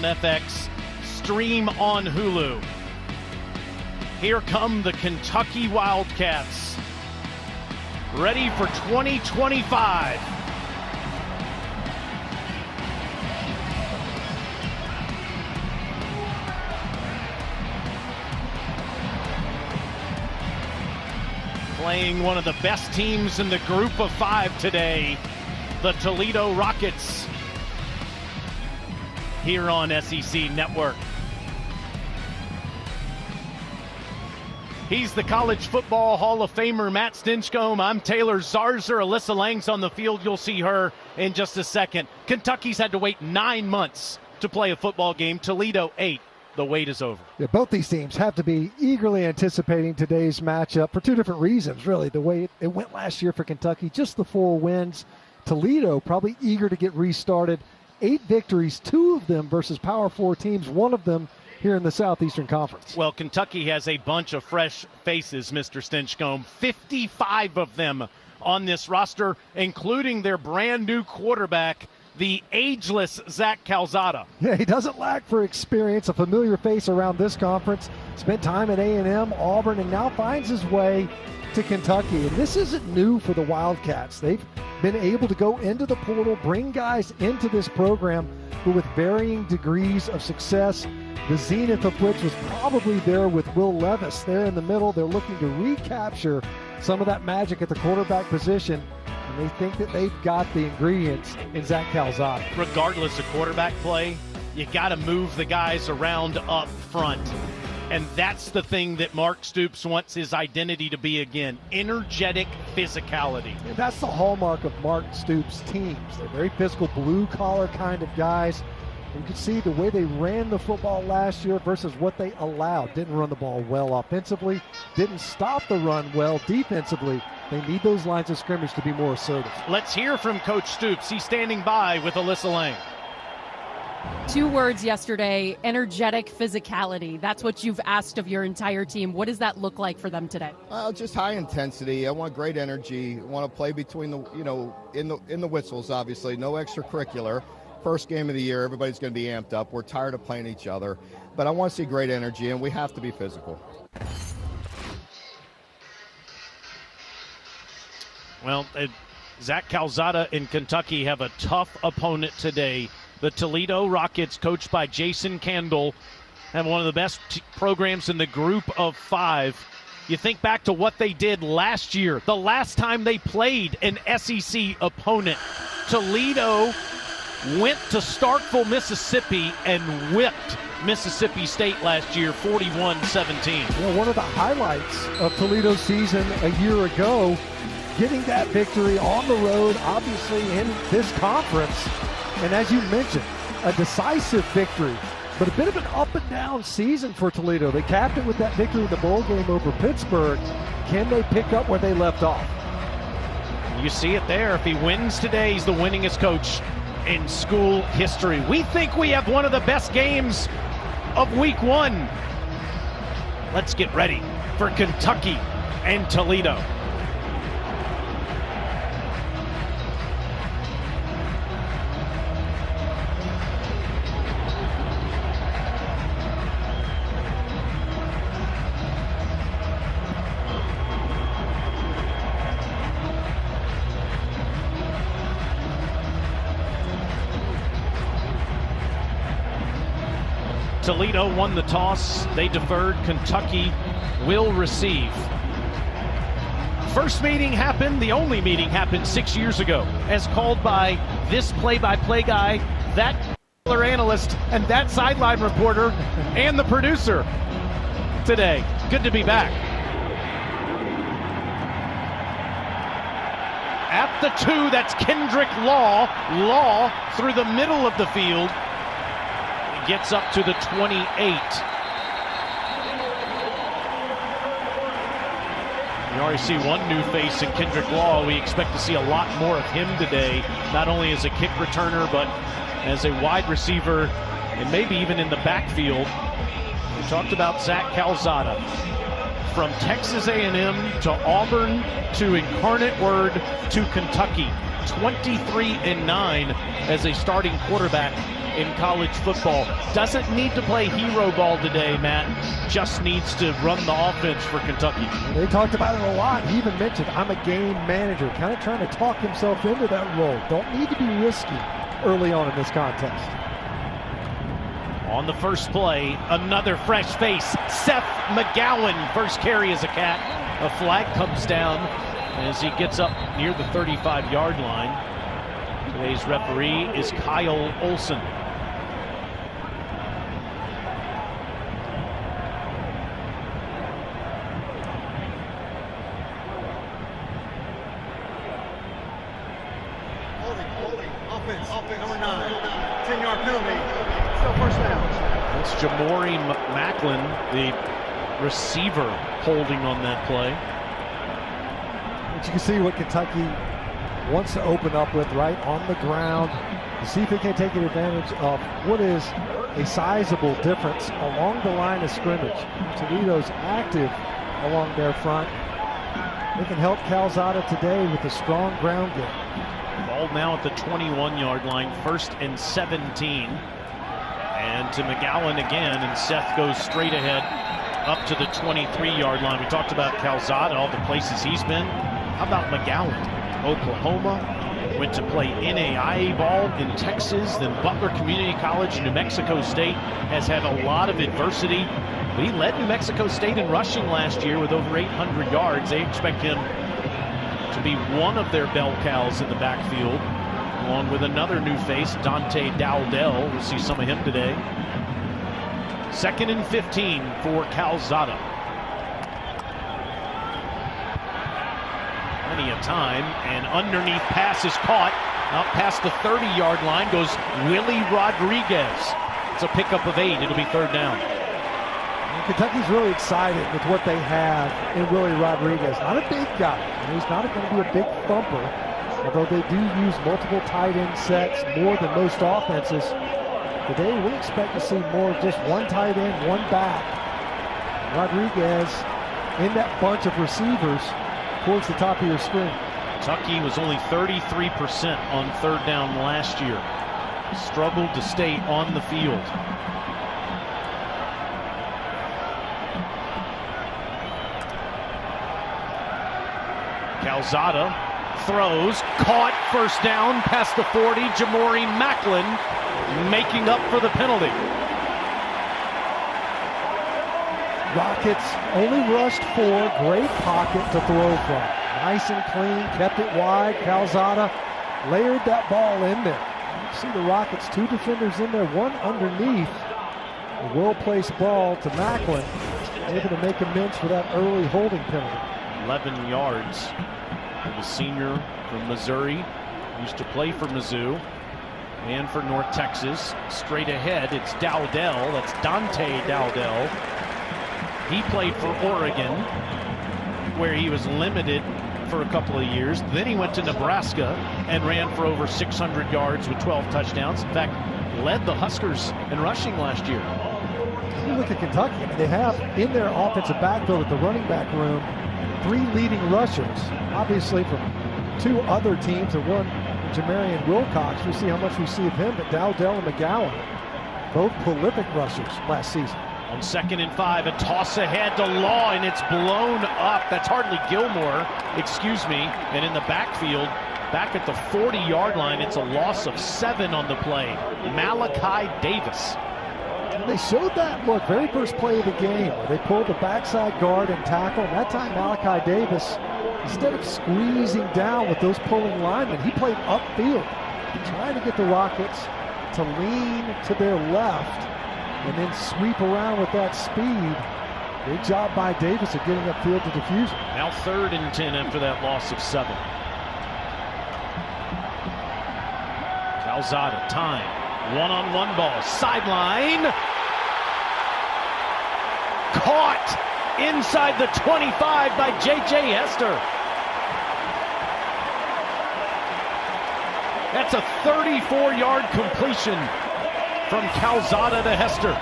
on FX, stream on Hulu. Here come the Kentucky Wildcats, ready for 2025. Playing one of the best teams in the group of five today, the Toledo Rockets, here on SEC Network. He's the College Football Hall of Famer, Matt Stinchcomb. I'm Taylor Zarzer. Alyssa Lang's on the field. You'll see her in just a second. Kentucky's had to wait 9 months to play a football game. Toledo 8. The wait is over. Yeah, both these teams have to be eagerly anticipating today's matchup for two different reasons, really. The way it went last year for Kentucky, just the 4 wins. Toledo probably eager to get restarted. 8 victories, 2 of them versus Power 4 teams, 1 of them here in the Southeastern Conference. Well, Kentucky has a bunch of fresh faces, Mr. Stinchcomb. 55 of them on this roster, including their brand new quarterback, the ageless Zach Calzada. Yeah, he doesn't lack for experience, a familiar face around this conference. Spent time at A&M, Auburn, and now finds his way to Kentucky. And this isn't new for the Wildcats. They've been able to go into the portal, bring guys into this program who with varying degrees of success, the zenith of which was probably there with Will Levis there in the middle. They're looking to recapture some of that magic at the quarterback position. And they think that they've got the ingredients in Zach Calzada. Regardless of quarterback play, you got to move the guys around up front. And that's the thing that Mark Stoops wants his identity to be again, energetic physicality. And that's the hallmark of Mark Stoops' teams. They're very physical, blue-collar kind of guys. You can see the way they ran the football last year versus what they allowed. Didn't run the ball well offensively, didn't stop the run well defensively. They need those lines of scrimmage to be more assertive. Let's hear from Coach Stoops. He's standing by with Alyssa Lang. 2 words yesterday, energetic physicality. That's what you've asked of your entire team. What does that look like for them today? Just high intensity. I want great energy. I want to play between the, in the whistles, obviously. No extracurricular. First game of the year, everybody's going to be amped up. We're tired of playing each other. But I want to see great energy, and we have to be physical. Well, Zach Calzada in Kentucky have a tough opponent today. The Toledo Rockets, coached by Jason Candle, have one of the best programs in the group of 5. You think back to what they did last year, the last time they played an SEC opponent. Toledo went to Starkville, Mississippi, and whipped Mississippi State last year, 41-17. Well, one of the highlights of Toledo's season a year ago, getting that victory on the road, obviously in this conference. And as you mentioned, a decisive victory, but a bit of an up and down season for Toledo. They capped it with that victory in the bowl game over Pittsburgh. Can they pick up where they left off? You see it there. If he wins today, he's the winningest coach in school history. We think we have one of the best games of week 1. Let's get ready for Kentucky and Toledo. Toledo won the toss. They deferred. Kentucky will receive. First meeting happened, the only meeting happened 6 years ago, as called by this play-by-play guy, that analyst, and that sideline reporter, and the producer today. Good to be back. At the 2, that's Kendrick Law. Law through the middle of the field. Gets up to the 28. You already see one new face in Kendrick Law. We expect to see a lot more of him today, not only as a kick returner, but as a wide receiver and maybe even in the backfield. We talked about Zach Calzada. From Texas A&M to Auburn to Incarnate Word to Kentucky. 23-9 as a starting quarterback in college football. Doesn't need to play hero ball today, Matt. Just needs to run the offense for Kentucky. They talked about it a lot. He even mentioned, I'm a game manager, kind of trying to talk himself into that role. Don't need to be risky early on in this contest. On the first play, another fresh face. Seth McGowan, first carry as a Cat. A flag comes down as he gets up near the 35-yard line. Today's referee is Kyle Olson. Holding. Offense, number 9. 10-yard penalty. Still first down. That's Jamarion Macklin, the receiver, holding on that play. But you can see what Kentucky wants to open up with right on the ground to see if they can take advantage of what is a sizable difference along the line of scrimmage. Toledo's active along their front. They can help Calzada today with a strong ground game. Ball now at the 21-yard line, 1st and 17. And to McGowan again, and Seth goes straight ahead up to the 23-yard line. We talked about Calzada, all the places he's been. How about McGowan? Oklahoma, went to play NAIA ball in Texas, then Butler Community College, New Mexico State, has had a lot of adversity. But he led New Mexico State in rushing last year with over 800 yards. They expect him to be one of their bell cows in the backfield, along with another new face, Dante Dowdell. We'll see some of him today. 2nd and 15 for Calzada. Plenty of time, and underneath pass is caught. Out past the 30-yard line goes Willie Rodriguez. It's a pickup of 8. It'll be 3rd down. And Kentucky's really excited with what they have in Willie Rodriguez. Not a big guy. He's not going to be a big thumper, although they do use multiple tight end sets more than most offenses. Today we'll expect to see more of just one tight end, one back. Rodriguez in that bunch of receivers towards the top of your screen. Kentucky was only 33% on 3rd down last year. Struggled to stay on the field. Calzada throws, caught, 1st down, past the 40. Jamarion Macklin making up for the penalty. Rockets only rushed 4, great pocket to throw from. Nice and clean, kept it wide. Calzada layered that ball in there. You see the Rockets, 2 defenders in there, 1 underneath. A well-placed ball to Macklin, able to make amends for that early holding penalty. 11 yards for the senior from Missouri. Used to play for Mizzou and for North Texas. Straight ahead, it's Dowdell. That's Dante Dowdell. He played for Oregon, where he was limited for a couple of years. Then he went to Nebraska and ran for over 600 yards with 12 touchdowns. In fact, led the Huskers in rushing last year. You look at Kentucky, they have in their offensive backfield at the running back room 3 leading rushers, obviously from 2 other teams, and one Jamarion Wilcox. We'll see how much we see of him, but Dowdell and McGowan, both prolific rushers last season. On 2nd and 5, a toss ahead to Law, and it's blown up. That's hardly Gilmore, excuse me. And in the backfield, back at the 40-yard line, it's a loss of 7 on the play. Malachi Davis. And they showed that look, very first play of the game, where they pulled the backside guard and tackle. And that time, Malachi Davis, instead of squeezing down with those pulling linemen, he played upfield, trying to get the Rockets to lean to their left and then sweep around with that speed. Big job by Davis of getting upfield to defuse it. Now 3rd and 10 after that loss of 7. Calzada, time. One-on-one ball, sideline. Caught inside the 25 by J.J. Hester. That's a 34-yard completion from Calzada to Hester.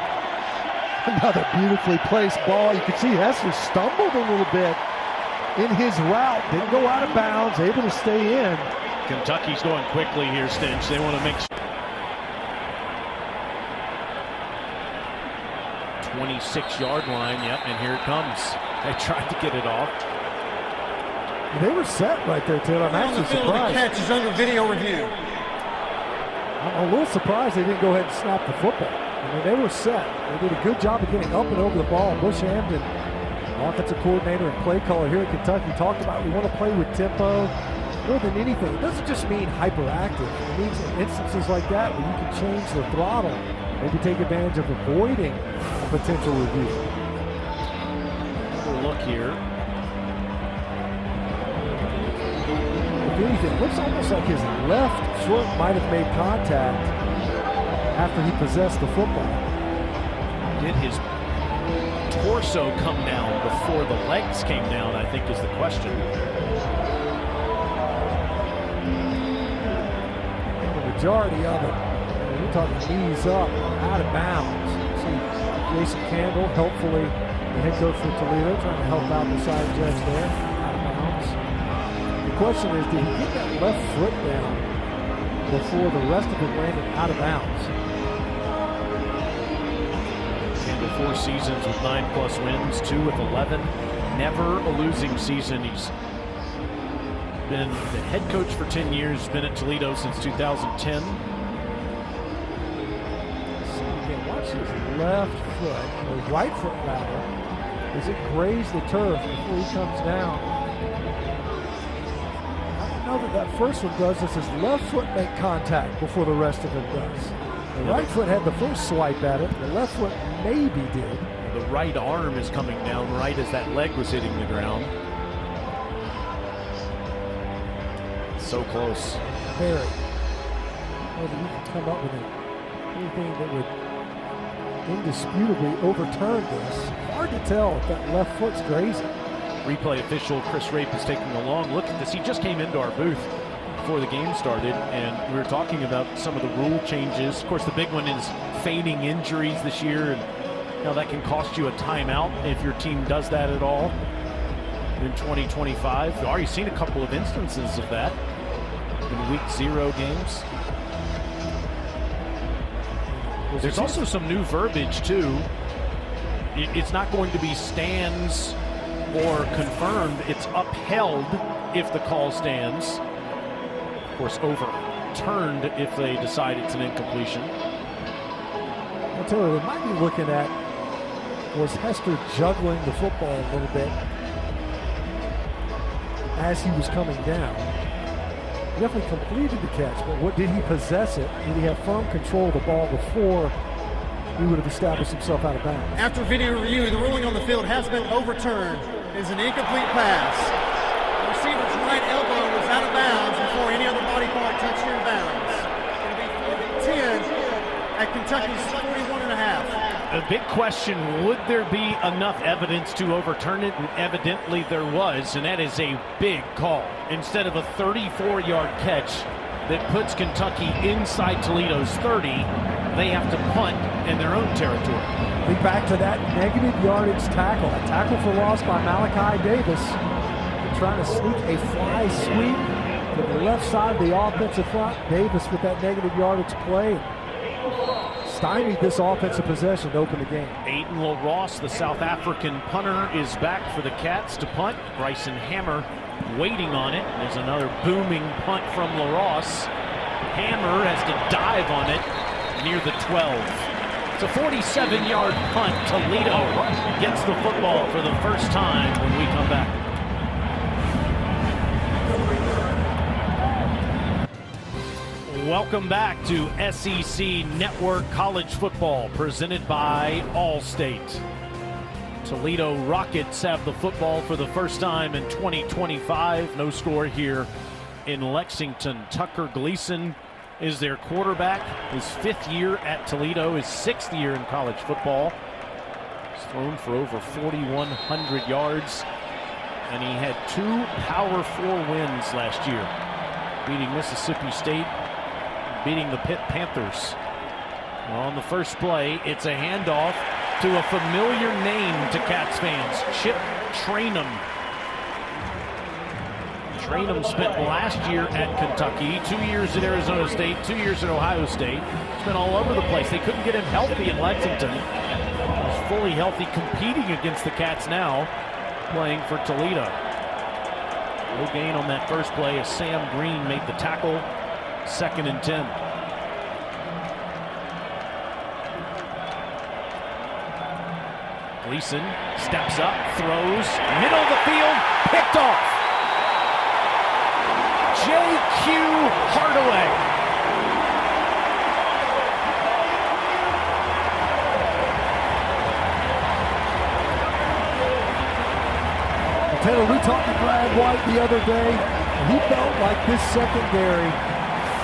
Another beautifully placed ball. You can see Hester stumbled a little bit in his route. Didn't go out of bounds, able to stay in. Kentucky's going quickly here, Stinch. They want to make sure. 26-yard line. Yep, and here it comes. They tried to get it off. They were set right there, Ted. I'm actually surprised. The catch is under video review. I'm a little surprised they didn't go ahead and snap the football. I mean, they were set. They did a good job of getting up and over the ball. Bush Hampton, offensive coordinator and play caller here at Kentucky, talked about we want to play with tempo more than anything. It doesn't just mean hyperactive. It means in instances like that where you can change the throttle, maybe take advantage of avoiding a potential review. We'll look here. If anything, it looks almost like his left foot might have made contact after he possessed the football. Did his torso come down before the legs came down, I think is the question. The majority of it, we're talking knees up, out of bounds. See Jason Candle, helpfully, the head coach for Toledo, trying to help out the side judge there, out of bounds. The question is, did he get that left foot down before the rest of it landed out of bounds? Candle 4 seasons with 9+ wins, 2 with 11. Never a losing season. He's been the head coach for 10 years, been at Toledo since 2010. So again, watch his left foot, or right foot rather, as it grazed the turf before he comes down. I don't know that first one does. Does his left foot make contact before the rest of it does? The right foot had the first swipe at it. The left foot maybe did. The right arm is coming down right as that leg was hitting the ground. So close. Very. Whether you can come up with anything that would indisputably overturn this. Hard to tell if that left foot's grazing. Replay official Chris Rape is taking a long look at this. He just came into our booth before the game started, and we were talking about some of the rule changes. Of course, the big one is feigning injuries this year, and how that can cost you a timeout if your team does that at all in 2025. We've already seen a couple of instances of that in week 0 games. There's also some new verbiage too. It's not going to be stands or confirmed. It's upheld if the call stands. Of course, overturned if they decide it's an incompletion. I'll tell you, they might be looking at, was Hester juggling the football a little bit as he was coming down? He definitely completed the catch, but did he possess it? Did he have firm control of the ball before he would have established himself out of bounds? After video review, the ruling on the field has been overturned. It is an incomplete pass. The receiver's right elbow was out of bounds before any other body part touched in bounds. It'll be 4th and 10 at Kentucky's 41.5. A big question, would there be enough evidence to overturn it? And evidently there was, and that is a big call. Instead of a 34-yard catch that puts Kentucky inside Toledo's 30, they have to punt in their own territory. Think back to that negative yardage tackle. A tackle for loss by Malachi Davis. They're trying to sneak a fly sweep to the left side of the offensive front. Davis with that negative yardage play stymied this offensive possession to open the game. Aiden LaRosse, the South African punter, is back for the Cats to punt. Bryson Hammer waiting on it. There's another booming punt from LaRosse. Hammer has to dive on it near the 12. It's a 47-yard punt. Toledo gets the football for the first time when we come back. Welcome back to SEC Network College Football, presented by Allstate. Toledo Rockets have the football for the first time in 2025. No score here in Lexington. Tucker Gleason is their quarterback. His 5th year at Toledo, his 6th year in college football. He's thrown for over 4,100 yards, and he had 2 Power 4 wins last year, beating Mississippi State, beating the Pitt Panthers. On the first play, it's a handoff to a familiar name to Cats fans, Chip Traynham. Traynham spent last year at Kentucky, 2 years at Arizona State, 2 years at Ohio State. He's been all over the place. They couldn't get him healthy in Lexington. His fully healthy, competing against the Cats now, playing for Toledo. No gain on that first play as Sam Green made the tackle. 2nd and 10. Gleason steps up, throws, middle of the field, picked off. J.Q. Hardaway. Taylor, we talked to Brad White the other day, and he felt like this secondary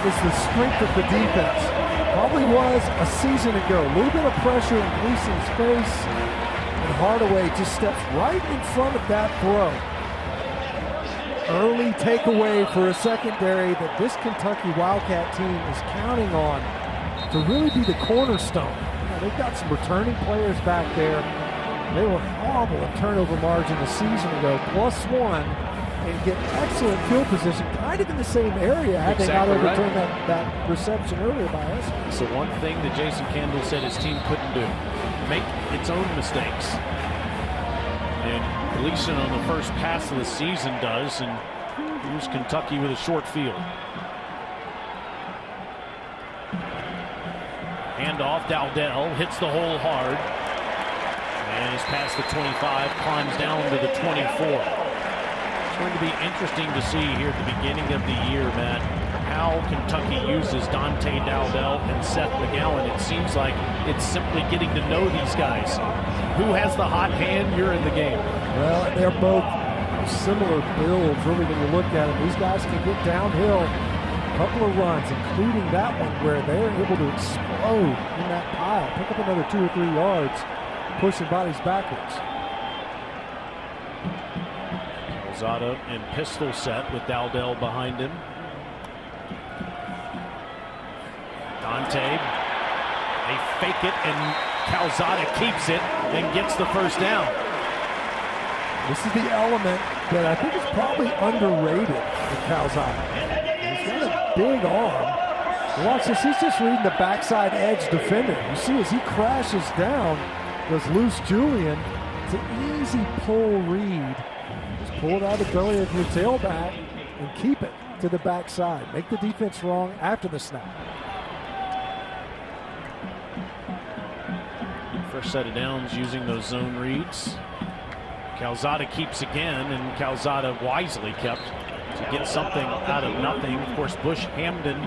is the strength of the defense. Probably was a season ago. A little bit of pressure in Gleason's face, and Hardaway just steps right in front of that throw. Early takeaway for a secondary that this Kentucky Wildcat team is counting on to really be the cornerstone. They've got some returning players back there. They were horrible in turnover margin a season ago, +1, and get excellent field position, kind of in the same area had they not overturned that reception earlier by us. So one thing that Jason Candle said his team couldn't do, make its own mistakes. And Gleason on the first pass of the season does, and here's Kentucky with a short field. Handoff, Dowdell hits the hole hard. And he's past the 25, climbs down to the 24. It's going to be interesting to see here at the beginning of the year, Matt, how Kentucky uses Dante Dowdell and Seth McGowan. It seems like it's simply getting to know these guys. Who has the hot hand? You're in the game. Well, they're both similar builds, really, when you look at them. These guys can get downhill a couple of runs, including that one where they're able to explode in that pile, pick up another 2 or 3 yards. Pushing bodies backwards. Calzada in pistol set with Dowdell behind him. Dante, they fake it, and Calzada keeps it and gets the first down. This is the element that I think is probably underrated with Calzada. He's got a big arm. Watch this, he's just reading the backside edge defender. You see as he crashes down, goes loose Julian. It's an easy pull read. Just pull it out of the belly of your tailback and keep it to the backside. Make the defense wrong after the snap. First set of downs using those zone reads. Calzada keeps again, and Calzada wisely kept to get something out of nothing. Of course, Bush Hamden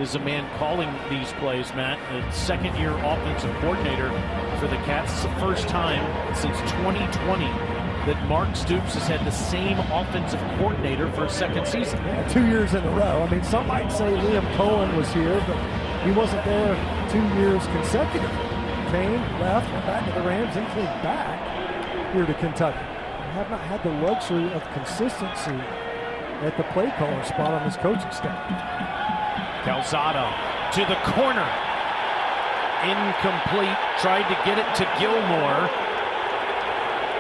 is a man calling these plays, Matt. A second-year offensive coordinator for the Cats. It's the first time since 2020 that Mark Stoops has had the same offensive coordinator for a second season. Yeah, 2 years in a row. I mean, some might say Liam Cohen was here, but he wasn't there 2 years consecutively. Came, left, went back to the Rams, and came back here to Kentucky. They have not had the luxury of consistency at the play caller spot on his coaching staff. Calzada to the corner. Incomplete. Tried to get it to Gilmore.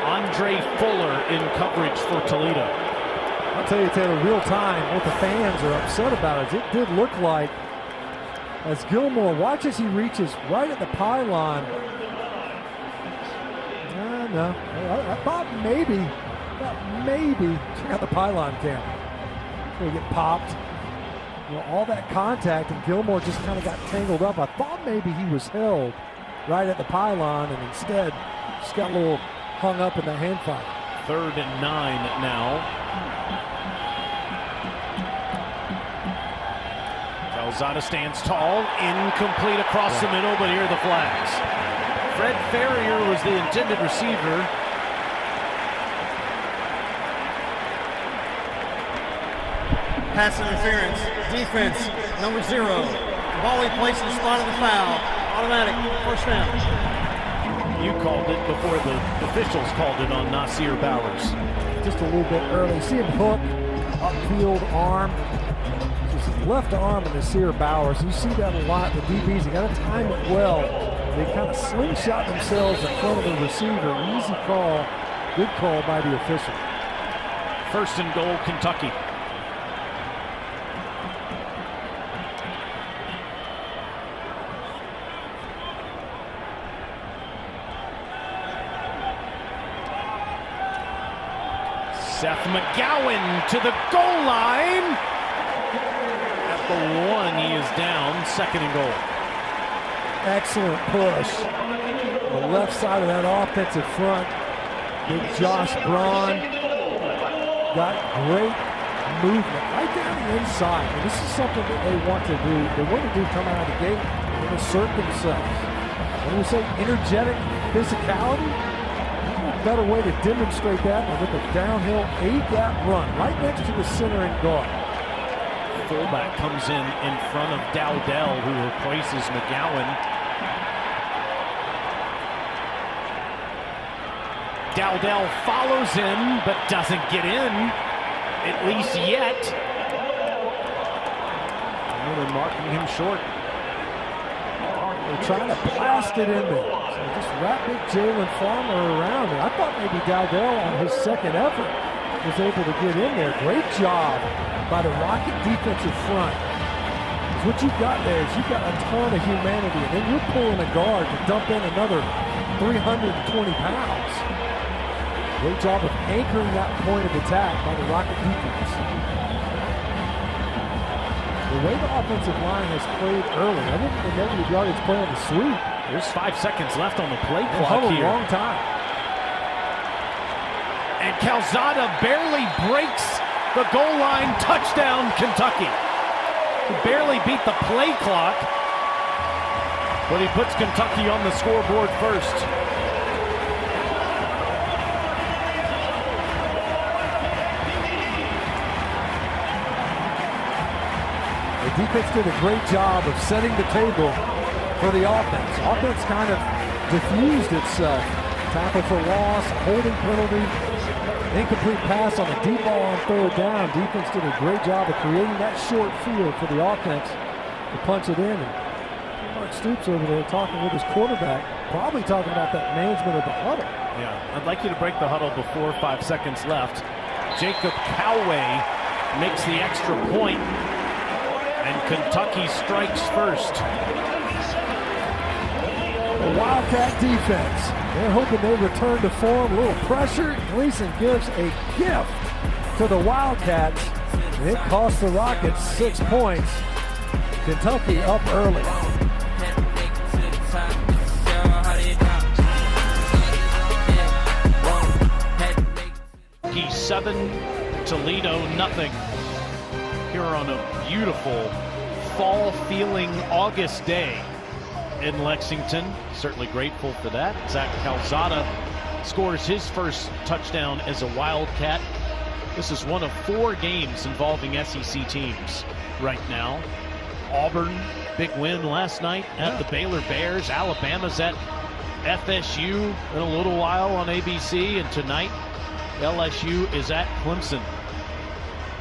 Andre Fuller in coverage for Toledo. I'll tell you, Taylor, real time, what the fans are upset about is it did look like as Gilmore, watch as he reaches right at the pylon. No, I thought maybe, check out the pylon cam. Going to get popped. You know, all that contact, and Gilmore just kind of got tangled up. I thought maybe he was held right at the pylon, and instead just got a little hung up in the hand fight. 3rd and 9 now. Calzada stands tall, incomplete across the middle, but here are the flags. Fred Ferrier was the intended receiver. Pass interference, defense, number 0. Ball he placed in the spot of the foul. Automatic, first down. You called it before the officials called it on Nasir Bowers. Just a little bit early. See him hook, upfield arm. Just left arm of Nasir Bowers. You see that a lot. The DBs, they got to time it well. They kind of slingshot themselves in front of the receiver. Easy call. Good call by the official. 1st and goal, Kentucky. Seth McGowan to the goal line. At the 1, he is down. 2nd and goal. Excellent push. The left side of that offensive front. Big Josh Braun got great movement right down the inside. And this is something that they want to do. They want to do coming out of the gate and assert themselves. When we say energetic physicality, no better way to demonstrate that than with a downhill A-gap run right next to the center and guard. Fullback comes in front of Dowdell, who replaces McGowan. Dowdell follows him, but doesn't get in, at least yet. And they're marking him short. They're trying to blast it in there. So just wrap big Jalen Farmer around it. I thought maybe Dowdell on his second effort was able to get in there. Great job by the Rocket defensive front. What you've got there is you've got a ton of humanity, and then you're pulling a guard to dump in another 320 pounds. Great job of anchoring that point of attack by the Rocket defense. The way the offensive line has played early, I think the negative yardage play on the sweep. There's 5 seconds left on the play clock here. A long time. And Calzada barely breaks the goal line. Touchdown, Kentucky. He barely beat the play clock, but he puts Kentucky on the scoreboard first. The defense did a great job of setting the table for the offense. Offense kind of diffused itself. Tackle for loss, holding penalty, incomplete pass on a deep ball on 3rd down. Defense did a great job of creating that short field for the offense to punch it in. And Mark Stoops over there talking with his quarterback, probably talking about that management of the huddle. Yeah, I'd like you to break the huddle before 5 seconds left. Jacob Coway makes the extra point, and Kentucky strikes first. The Wildcat defense, they're hoping they return to form. A little pressure. Gleason gives a gift to the Wildcats, and it costs the Rockets 6 points. Kentucky up early. Kentucky 7, Toledo nothing. Here on a beautiful fall-feeling August day in Lexington. Certainly grateful for that. Zach Calzada scores his first touchdown as a Wildcat. This is one of 4 games involving SEC teams right now. Auburn, big win last night at the Baylor Bears. Alabama's at FSU in a little while on ABC, and tonight LSU is at Clemson.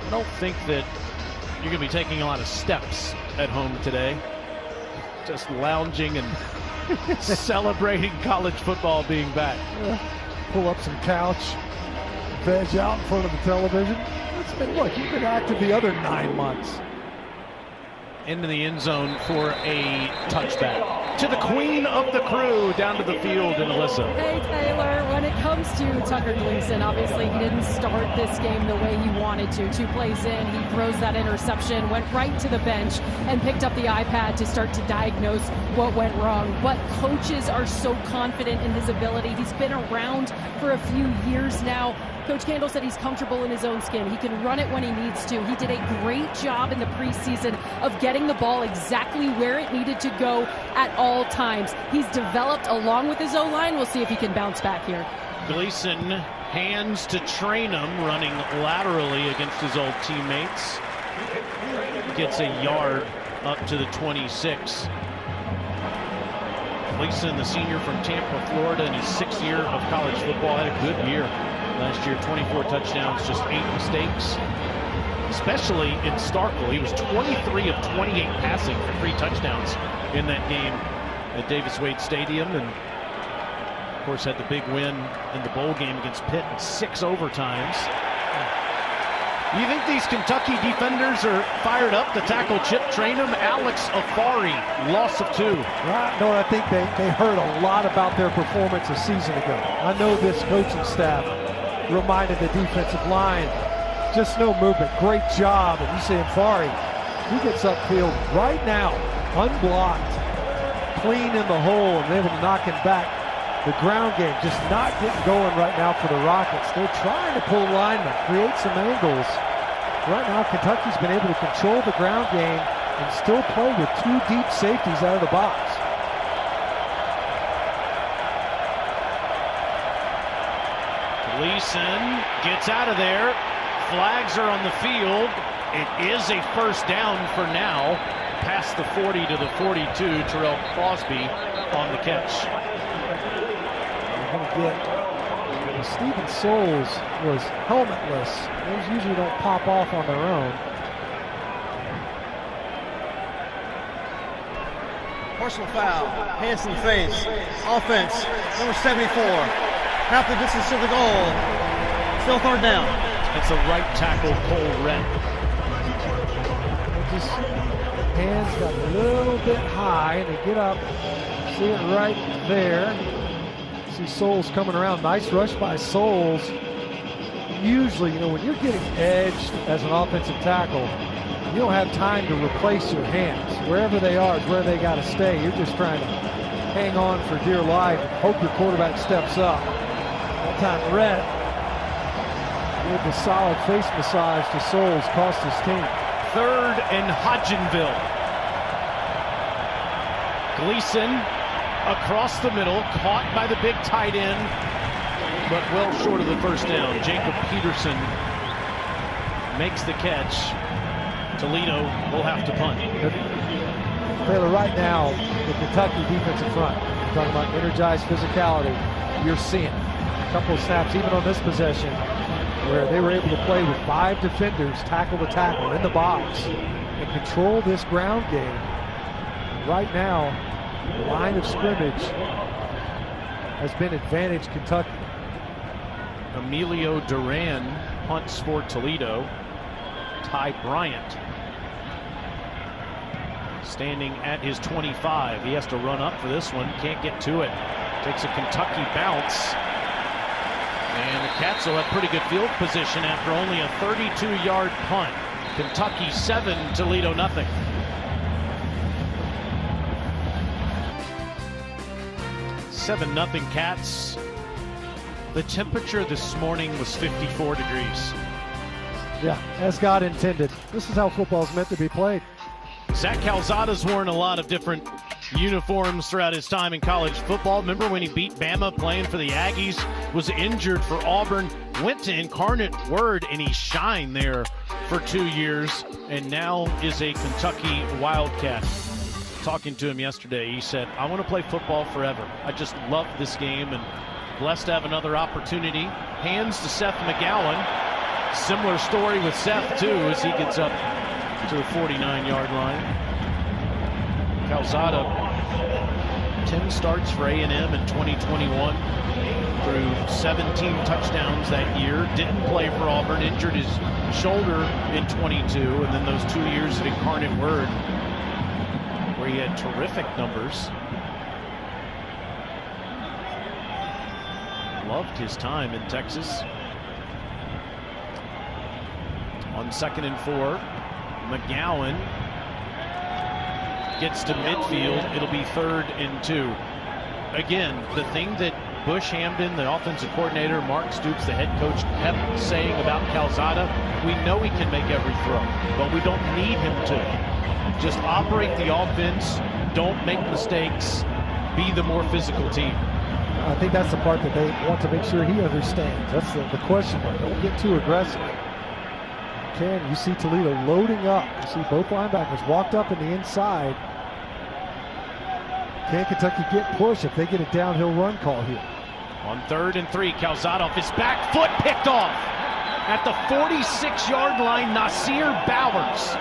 I don't think that you're going to be taking a lot of steps at home today. Just lounging and celebrating college football being back. Pull up some couch, veg out in front of the television. Look, you've been active the other 9 months. Into the end zone for a touchback. To the queen of the crew, down to the field, and Alyssa. Hey, Taylor, when it comes to Tucker Gleason, obviously he didn't start this game the way he wanted to. 2 plays in, he throws that interception, went right to the bench, and picked up the iPad to start to diagnose what went wrong. But coaches are so confident in his ability. He's been around for a few years now. Coach Candle said he's comfortable in his own skin. He can run it when he needs to. He did a great job in the preseason of getting the ball exactly where it needed to go at all times. He's developed along with his O-line. We'll see if he can bounce back here. Gleason hands to Trainum, running laterally against his old teammates. Gets a yard up to the 26. Gleason, the senior from Tampa, Florida, in his 6th year of college football, had a good year. Last year, 24 touchdowns, just 8 mistakes. Especially in Starkville. He was 23 of 28 passing for 3 touchdowns in that game at Davis Wade Stadium. And, of course, had the big win in the bowl game against Pitt in 6 overtimes. You think these Kentucky defenders are fired up to tackle Chip Trainum? Alex Afari, loss of 2. No, I think they heard a lot about their performance a season ago. I know this coaching staff reminded the defensive line. Just no movement. Great job. And you see Afari, he gets upfield right now, unblocked, clean in the hole, and able to knock him back. The ground game just not getting going right now for the Rockets. They're trying to pull linemen, create some angles. Right now, Kentucky's been able to control the ground game and still play with 2 deep safeties out of the box. Gleason gets out of there. Flags are on the field. It is a first down for now. Past the 40 to the 42. Terrell Crosby on the catch. Stephen Souls was helmetless. Those usually don't pop off on their own. Personal foul, hands in the face. Offense, number 74. Half the distance to the goal. Still third down. It's a right tackle, Cole Rett. Just hands got a little bit high, and they get up. See it right there. See Souls coming around. Nice rush by Souls. Usually, when you're getting edged as an offensive tackle, you don't have time to replace your hands. Wherever they are is where they got to stay. You're just trying to hang on for dear life and hope your quarterback steps up. That time, Rhett gave the solid face massage to Souls, cost his team. Third and Hodgenville. Gleason across the middle, caught by the big tight end, but well short of the first down. Jacob Peterson makes the catch. Toledo will have to punt. Taylor, right now, the Kentucky defensive front, talking about energized physicality, you're seeing a couple of snaps, even on this possession, where they were able to play with 5 defenders, tackle to tackle, in the box, and control this ground game. Right now, the line of scrimmage has been advantage Kentucky. Emilio Duran punts for Toledo. Ty Bryant standing at his 25. He has to run up for this one. Can't get to it. Takes a Kentucky bounce. And the Cats will have pretty good field position after only a 32-yard punt. Kentucky 7, Toledo nothing. Seven nothing Cats. The temperature this morning was 54 degrees. Yeah, as God intended. This is how football is meant to be played. Zach Calzada's worn a lot of different uniforms throughout his time in college football. Remember when he beat Bama playing for the Aggies, was injured for Auburn, went to Incarnate Word, and he shined there for 2 years, and now is a Kentucky Wildcat. Talking to him yesterday, he said, I want to play football forever. I just love this game and blessed to have another opportunity. Hands to Seth McGowan. Similar story with Seth, too, as he gets up to the 49-yard line. Calzada, 10 starts for A&M in 2021, threw 17 touchdowns that year. Didn't play for Auburn, injured his shoulder in 22, and then those 2 years at Incarnate Word, where he had terrific numbers. Loved his time in Texas. On 2nd and 4, McGowan gets to midfield. It'll be 3rd and 2. Again, the thing that Bush Hamden, the offensive coordinator, Mark Stoops, the head coach, kept saying about Calzada, we know he can make every throw, but we don't need him to. Just operate the offense, don't make mistakes, be the more physical team. I think that's the part that they want to make sure he understands. That's the question mark. Don't get too aggressive. You see Toledo loading up. You see both linebackers walked up in the inside. Can Kentucky get push if they get a downhill run call here? On 3rd and 3, Calzada off his back foot, picked off. At the 46-yard line, Nasir Bowers.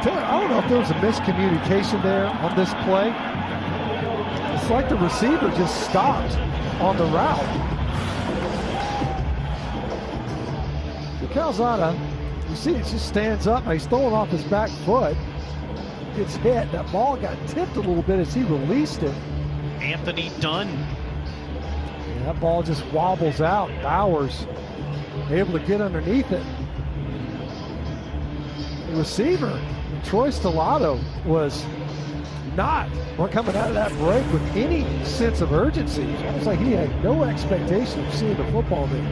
I don't know if there was a miscommunication there on this play. It's like the receiver just stopped on the route. Calzada, you see it just stands up. He's throwing off his back foot. Gets hit. That ball got tipped a little bit as he released it. Anthony Dunn And that ball just wobbles out. Bowers able to get underneath it. The receiver, Troy Toledo, was not coming out of that break with any sense of urgency. It's almost like he had no expectation of seeing the football there.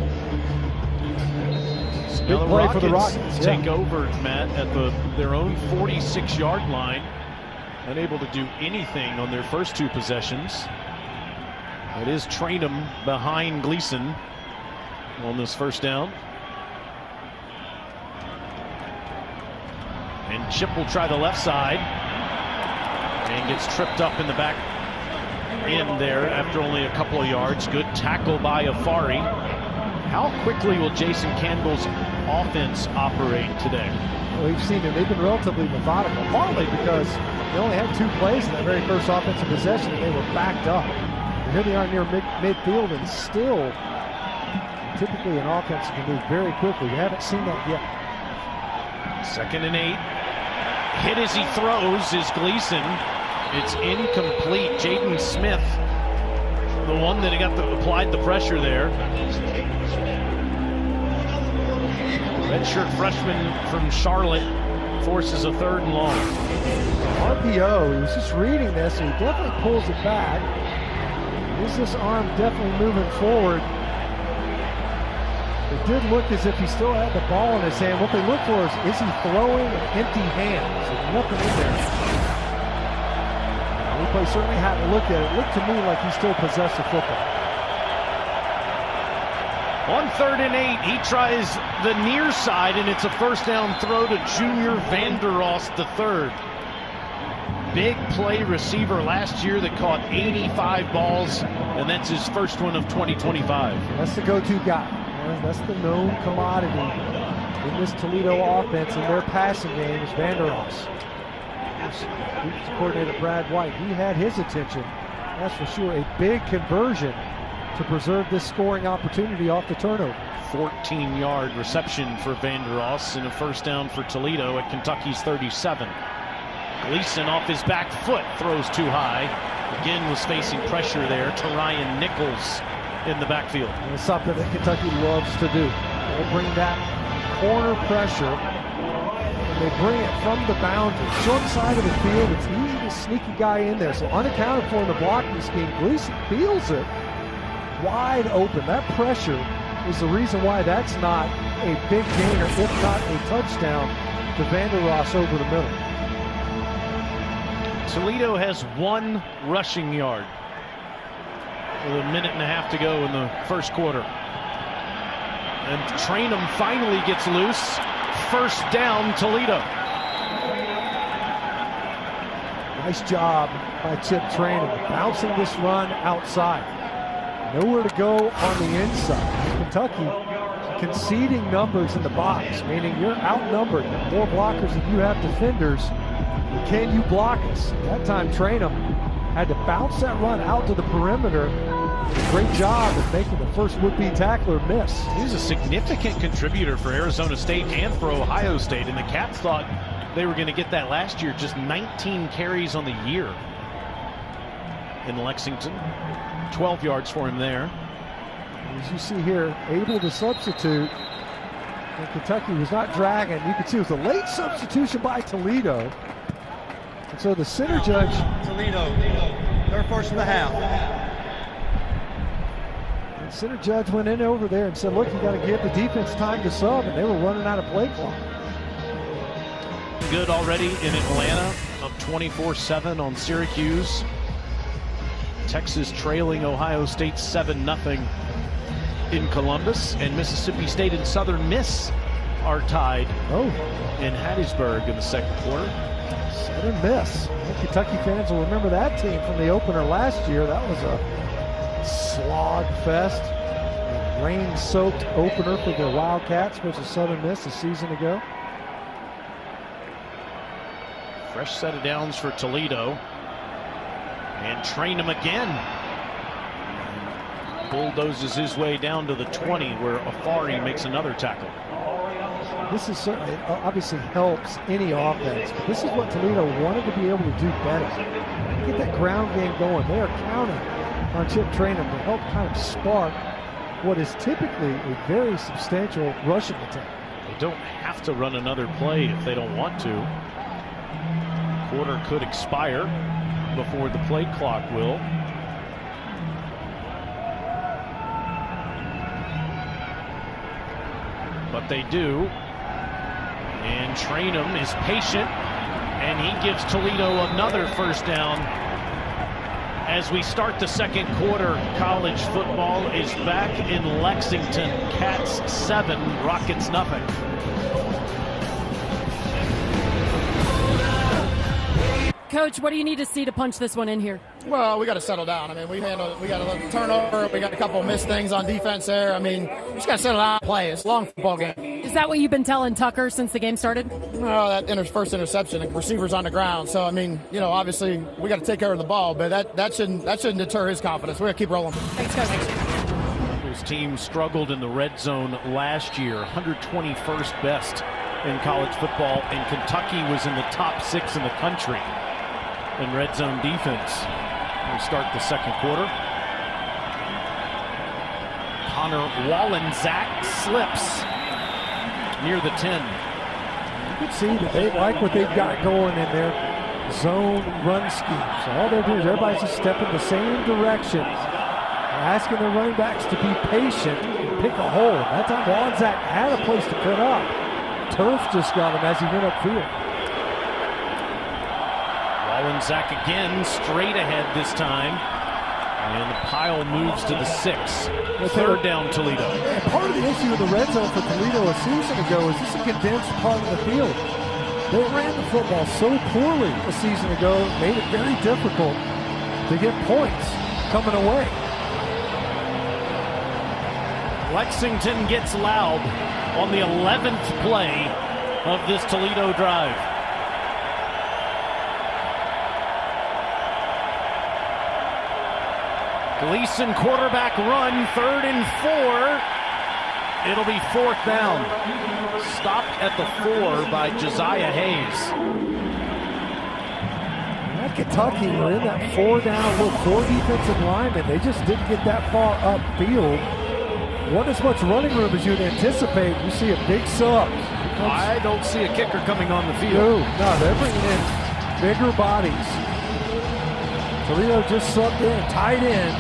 Big play for the Rockets. Take over, Matt, at their own 46-yard line. Unable to do anything on their first two possessions. It is Trainum behind Gleason on this first down. And Chip will try the left side and gets tripped up in the back end there after only a couple of yards. Good tackle by Afari. How quickly will Jason Candle's offense operate today? Well, we've seen them. They've been relatively methodical, partly because they only had 2 plays in that very first offensive possession, and they were backed up. And here they are near midfield, and still, typically an offense can move very quickly. We haven't seen that yet. 2nd and 8. Hit as he throws is Gleason. It's incomplete. Jaden Smith, the one that applied the pressure there. Redshirt freshman from Charlotte forces a 3rd and long. RPO, he was just reading this, and he definitely pulls it back. Is this arm definitely moving forward? It did look as if he still had the ball in his hand. What they look for is he throwing an empty hand? There's nothing in there. Replay certainly had to look at it. It looked to me like he still possessed the football. On 3rd and 8, he tries the near side, and it's a first down throw to Junior Vanderost III. Big play receiver last year that caught 85 balls, and that's his first one of 2025. That's the go-to guy. That's the known commodity in this Toledo offense, and their passing game is Vanderost. Coordinator Brad White, he had his attention. That's for sure a big conversion to preserve this scoring opportunity off the turnover. 14-yard reception for Vanderost and a first down for Toledo at Kentucky's 37. Gleason off his back foot throws too high. Again was facing pressure there to Ryan Nichols in the backfield. And it's something that Kentucky loves to do. They'll bring that corner pressure, and they bring it from the boundary. Short side of the field, it's easy to sneak a guy in there. So unaccounted for in the blocking scheme, Gleason feels it wide open. That pressure is the reason why that's not a big gainer, if not a touchdown, to Vanderost over the middle. Toledo has 1 rushing yard with a minute and a half to go in the first quarter. And Trainum finally gets loose. First down, Toledo. Nice job by Chip Trainum, bouncing this run outside. Nowhere to go on the inside. Kentucky conceding numbers in the box, meaning you're outnumbered. More blockers than you have defenders. Can you block us? That time Trainum had to bounce that run out to the perimeter. Great job of making the first would-be tackler miss. He's a significant contributor for Arizona State and for Ohio State, and the Cats thought they were going to get that last year. Just 19 carries on the year in Lexington. 12 yards for him there. As you see here, able to substitute. And Kentucky was not dragging. You can see it was a late substitution by Toledo. And so the center judge. Toledo, their first of the half. The center judge went in over there and said, look, you got to give the defense time to sub, and they were running out of play clock. Good already in Atlanta, up 24-7 on Syracuse. Texas trailing Ohio State 7-0 in Columbus, and Mississippi State and Southern Miss are tied in Hattiesburg in the second quarter. Southern Miss. Kentucky fans will remember that team from the opener last year. That was a slog fest, rain-soaked opener for the Wildcats versus Southern Miss a season ago. Fresh set of downs for Toledo. And Trainum again. Bulldozes his way down to the 20, where Afari makes another tackle. This is certainly, obviously helps any offense, but this is what Toledo wanted to be able to do better. get that ground game going. They are counting on Chip Traynham to help kind of spark what is typically a very substantial rushing attack. They don't have to run another play if they don't want to. Quarter could expire before the play clock will. But they do. And Traynham is patient, and he gives Toledo another first down. As we start the second quarter, college football is back in Lexington. Cats 7, Rockets nothing. Coach, what do you need to see to punch this one in here? Well, we got to settle down. I mean, we got a turnover. We got a couple of missed things on defense there. I mean, we just got to settle down and play. It's a long football game. Is that what you've been telling Tucker since the game started? Well, that first interception, the receiver's on the ground. So, I mean, obviously we got to take care of the ball, but that shouldn't deter his confidence. We're going to keep rolling. Thanks, Coach. His team struggled in the red zone last year, 121st best in college football, and Kentucky was in the top 6 in the country in red zone defense. We start the second quarter. Connor Wallensack slips near the 10. You can see that they like what they've got going in their zone run scheme. So all they're doing is everybody's just stepping the same direction, asking their running backs to be patient and pick a hole. That time Wallensack had a place to put up. Turf just got him as he went upfield. Wallensack again, straight ahead this time. And the pile moves to the 6. Third down, Toledo. And part of the issue in the red zone for Toledo a season ago is this is a condensed part of the field. They ran the football so poorly a season ago, it made it very difficult to get points coming away. Lexington gets loud on the 11th play of this Toledo drive. Gleason quarterback run, 3rd and 4. It'll be 4th down. Stopped at the 4 by Josiah Hayes. At Kentucky, we're in that 4 down, little 4 defensive linemen. They just didn't get that far upfield. Wasn't as much running room as you'd anticipate. You see a big sub. I don't see a kicker coming on the field. No, they're bringing in bigger bodies. Toledo just subbed in, tight end.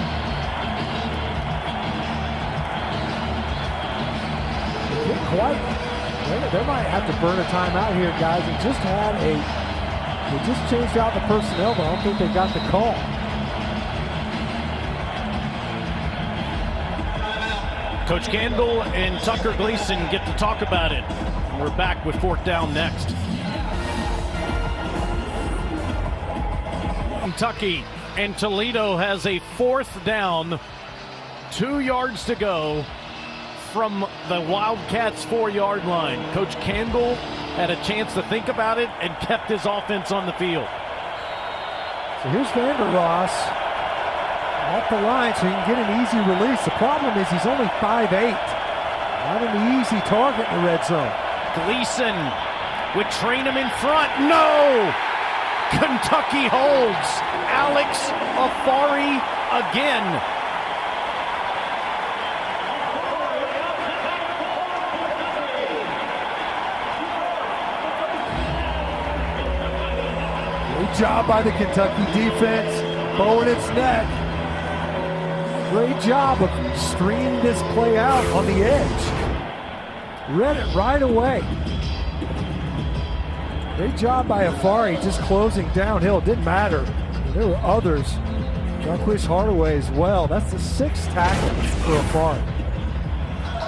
They might have to burn a timeout here, guys. They just changed out the personnel, but I don't think they got the call. Coach Campbell and Tucker Gleason get to talk about it. We're back with 4th down next. Kentucky and Toledo has a 4th down, 2 yards to go from the Wildcats' 4-yard line. Coach Campbell had a chance to think about it and kept his offense on the field. So here's Vander Ross off the line so he can get an easy release. The problem is he's only 5'8". Not an easy target in the red zone. Gleason with Traynham in front. No! Kentucky holds. Alex Afari again. Great job by the Kentucky defense, bowing its neck. Great job of stringing this play out on the edge. Read it right away. Great job by Afari, just closing downhill. It didn't matter. There were others. Hardaway as well. That's the 6th tackle for Afari.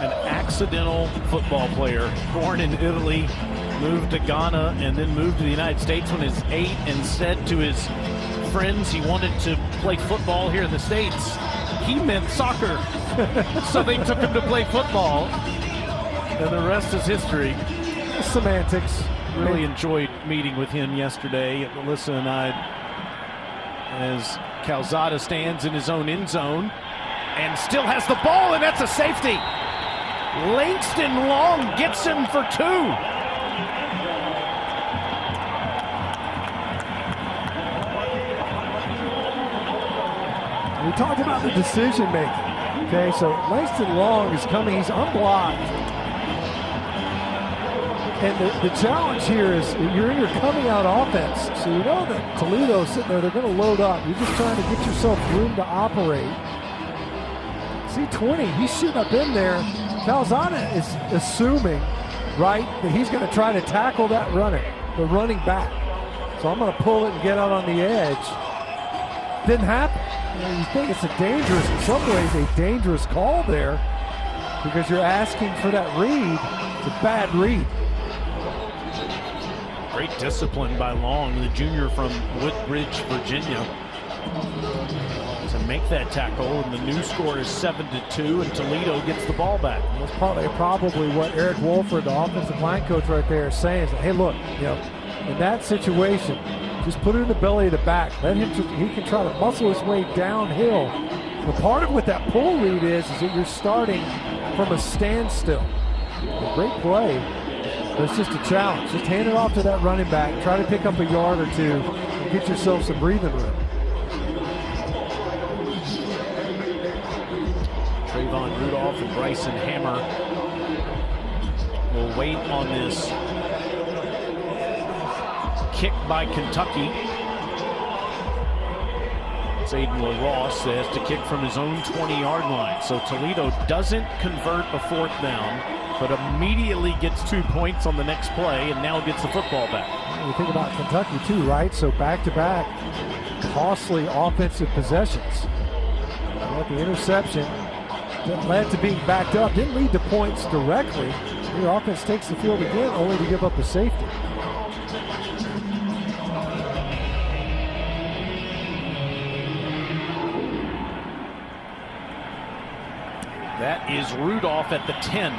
An accidental football player, born in Italy, moved to Ghana, and then moved to the United States when he was 8, and said to his friends he wanted to play football here in the States. He meant soccer. So they took him to play football. And the rest is history. Semantics. Really enjoyed meeting with him yesterday, Alyssa and I, as Calzada stands in his own end zone and still has the ball, and that's a safety. Langston Long gets him for 2. We talked about the decision making. Okay, so Langston Long is coming. He's unblocked. And the challenge here is you're in your coming out offense. So you know that Toledo's sitting there. They're going to load up. You're just trying to get yourself room to operate. See 20, he's shooting up in there. Calzada is assuming, right, that he's going to try to tackle that the running back. So I'm going to pull it and get out on the edge. Didn't happen. You think it's in some ways, a dangerous call there because you're asking for that read. It's a bad read. Great discipline by Long, the junior from Woodbridge, Virginia, to make that tackle. And the new score is 7-2, and Toledo gets the ball back. That's probably what Eric Wolford, the offensive line coach right there, is saying. Is that, hey, look, in that situation, just put it in the belly of the back. Let him. He can try to muscle his way downhill. But part of what that pull read is that you're starting from a standstill. A great play. But it's just a challenge. Just hand it off to that running back. Try to pick up a yard or two and get yourself some breathing room. Trayvon Rudolph and Bryson Hammer will wait on this kick by Kentucky. It's Aiden LaRosse that has to kick from his own 20-yard line. So Toledo doesn't convert a fourth down, but immediately gets 2 points on the next play and now gets the football back. You think about Kentucky too, right? So back-to-back costly offensive possessions. The interception that led to being backed up didn't lead to points directly. Your offense takes the field again only to give up a safety. That is Rudolph at the 10.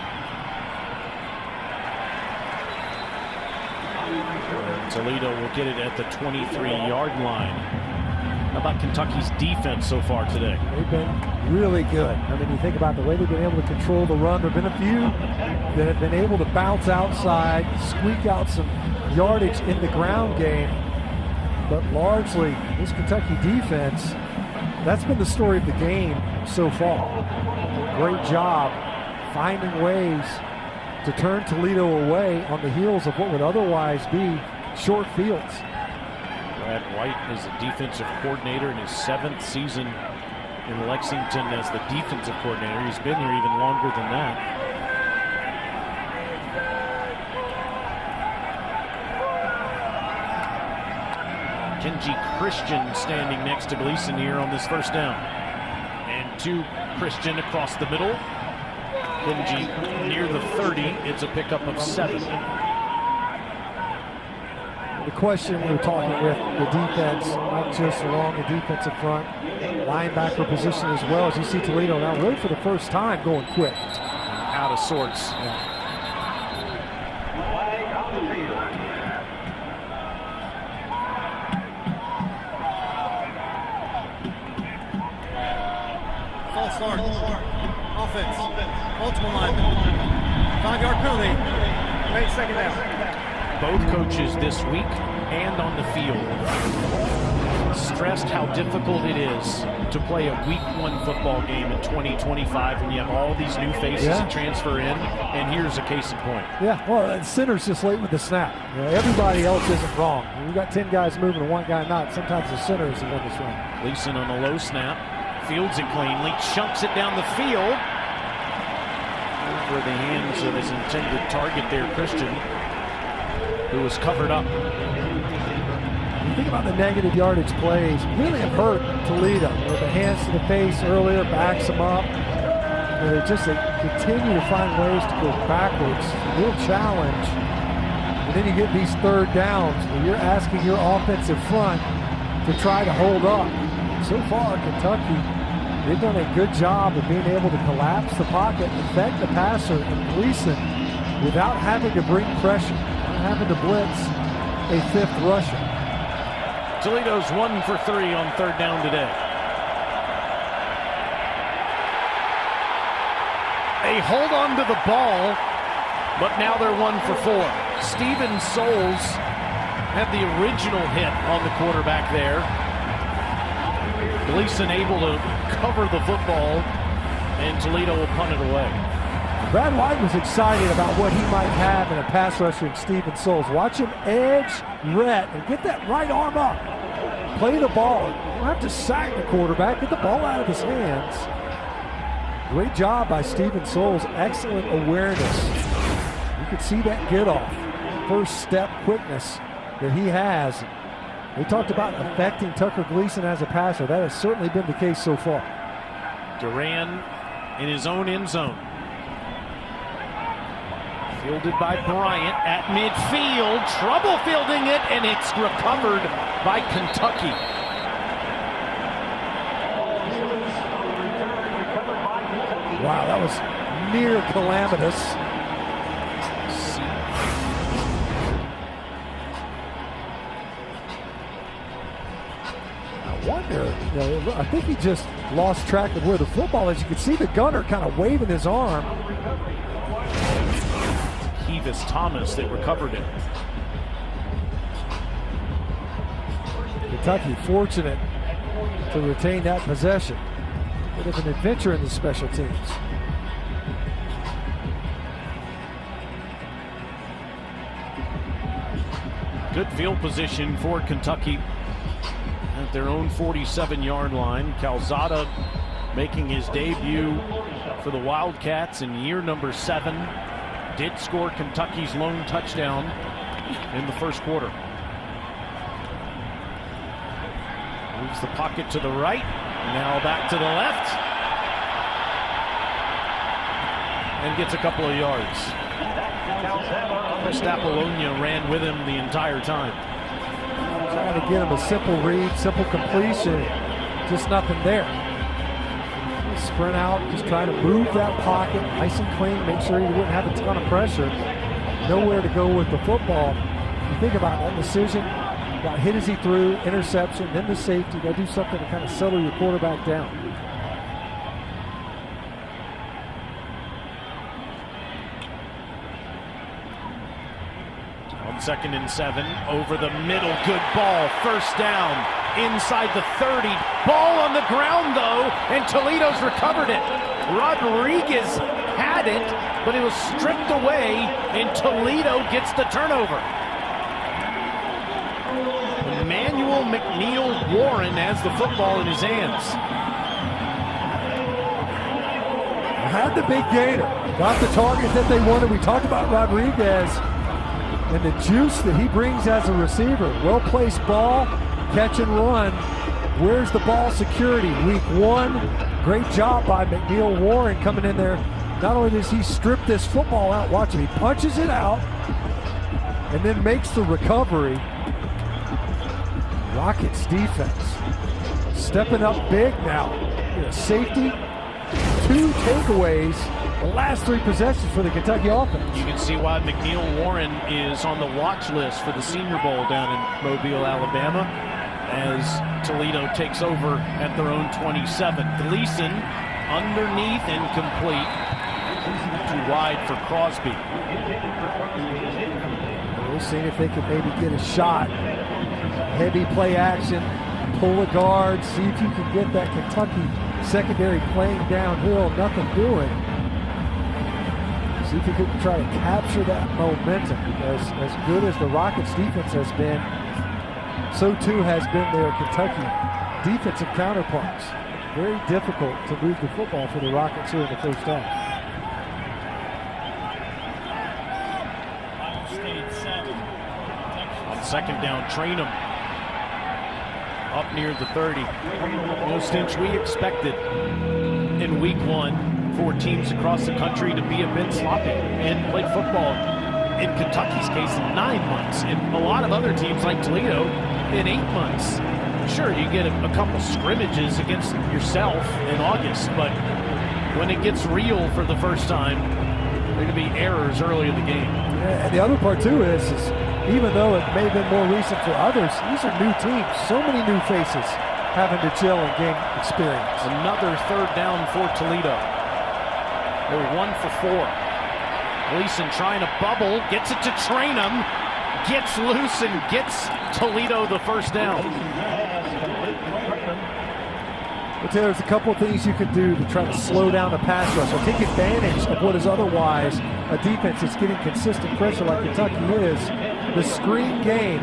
Toledo will get it at the 23-yard line. How about Kentucky's defense so far today? They've been really good. I mean, you think about the way they've been able to control the run. There have been a few that have been able to bounce outside, squeak out some yardage in the ground game. But largely, this Kentucky defense, that's been the story of the game so far. Great job finding ways to turn Toledo away on the heels of what would otherwise be short fields. Brad White is the defensive coordinator in his 7th season in Lexington as the defensive coordinator. He's been here even longer than that. Kenji Christian standing next to Gleason here on this first down. And to Christian across the middle. Kenji near the 30. It's a pickup of 7. The question we were talking with the defense, not just along the defensive front, linebacker position as well, as you see Toledo now really for the first time going quick. Out of sorts. Yeah. False start. Offense. Multiple linemen. 5-yard penalty. Late second down. Both coaches this week and on the field stressed how difficult it is to play a week 1 football game in 2025 when you have all these new faces that transfer in, and here's a case in point. Yeah, well, center's just late with the snap. Everybody else isn't wrong. We've got 10 guys moving and 1 guy not. Sometimes the center is the one that's wrong. Gleason on a low snap, fields it cleanly, chunks it down the field over the hands of his intended target there, Christian, who was covered up. You think about the negative yardage plays, really have hurt Toledo. With the hands to the face earlier, backs them up. They continue to find ways to go backwards. Real challenge. And then you get these third downs where you're asking your offensive front to try to hold up. So far, Kentucky, they've done a good job of being able to collapse the pocket, affect the passer, and Gleason without having to bring pressure. Having to blitz a 5th rusher. Toledo's 1 for 3 on 3rd down today. They hold on to the ball, but now they're 1 for 4. Steven Souls had the original hit on the quarterback there. Gleason able to cover the football, and Toledo will punt it away. Brad White was excited about what he might have in a pass rusher in Steven Souls. Watch him edge Rhett and get that right arm up. Play the ball. You don't have to sack the quarterback. Get the ball out of his hands. Great job by Steven Souls. Excellent awareness. You could see that get off. First step quickness that he has. We talked about affecting Tucker Gleason as a passer. That has certainly been the case so far. Duran in his own end zone. Fielded by Bryant at midfield. Trouble fielding it, and it's recovered by Kentucky. Wow, that was near calamitous. I wonder, I think he just lost track of where the football is. You could see the gunner kind of waving his arm. Hevis Thomas that recovered it. Kentucky fortunate to retain that possession. Bit of an adventure in the special teams. Good field position for Kentucky at their own 47-yard line. Calzada making his debut for the Wildcats in year number 7. Did score Kentucky's lone touchdown in the first quarter. Moves the pocket to the right. Now back to the left. And gets a couple of yards. Chris Apollonia ran with him the entire time. Trying to get him a simple read, simple completion. Just nothing there. Sprint out, just trying to move that pocket nice and clean, make sure he wouldn't have a ton of pressure. Nowhere to go with the football. You think about that decision. Got hit as he threw, interception, then the safety. Got to do something to kind of settle your quarterback down. On 2nd and 7, over the middle, good ball, first down, inside the 30. Ball on the ground though, and Toledo's recovered it. Rodriguez had it, but it was stripped away, and Toledo gets the turnover. Emmanuel McNeil Warren has the football in his hands. Had the big gainer, got the target that they wanted. We talked about Rodriguez and the juice that he brings as a receiver. Well-placed ball, catch and run. Where's the ball security? Week 1, great job by McNeil Warren coming in there. Not only does he strip this football out, watch him, he punches it out and then makes the recovery. Rockets defense stepping up big now. Safety, 2 takeaways, the last 3 possessions for the Kentucky offense. You can see why McNeil Warren is on the watch list for the Senior Bowl down in Mobile, Alabama, as Toledo takes over at their own 27. Gleason underneath, incomplete. Too wide for Crosby. We'll see if they can maybe get a shot. Heavy play action, pull a guard, see if you can get that Kentucky secondary playing downhill, nothing doing. See if you can try to capture that momentum, because as good as the Rockets defense has been, so too has been their Kentucky defensive counterparts. Very difficult to move the football for the Rockets here in the first half. On 2nd down, Trainum up near the 30. No stench we expected in week 1 for teams across the country to be a bit sloppy and play football, in Kentucky's case, in 9 months, and a lot of other teams like Toledo in 8 months. Sure, you get a couple scrimmages against yourself in August, but when it gets real for the first time, there are going to be errors early in the game. Yeah, and the other part too is even though it may have been more recent for others, these are new teams. So many new faces having to chill and gain experience. Another 3rd down for Toledo. They're 1 for 4. Gleason trying to bubble, gets it to Trainum, gets loose and gets Toledo the first down. Well, Taylor, there's a couple of things you could do to try to slow down the pass rush or take advantage of what is otherwise a defense that's getting consistent pressure like Kentucky is. The screen game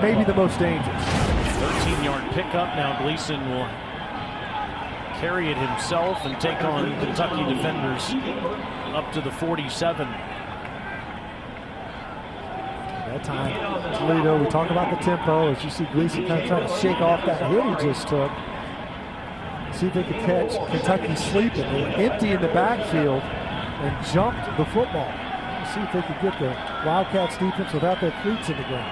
may be the most dangerous. 13-yard pickup. Now Gleason will carry it himself and take on Kentucky defenders up to the 47. That time, Toledo, we talk about the tempo as you see Gleason kind of trying to shake off that hit he just took. See if they could catch Kentucky sleeping. They were empty in the backfield and jumped the football. Let's see if they could get the Wildcats defense without their cleats in the ground.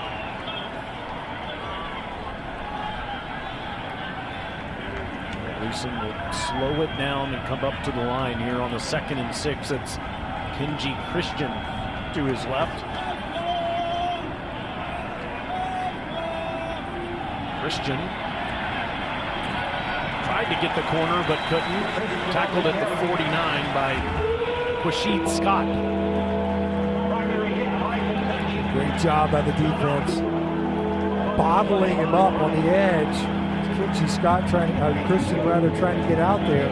Gleason will slow it down and come up to the line here on the 2nd and 6. It's Kenji Christian to his left. Christian tried to get the corner but couldn't. Tackled at the 49 by Quashid Scott. Great job by the defense. Bottling him up on the edge. Kenji Scott Christian trying to get out there.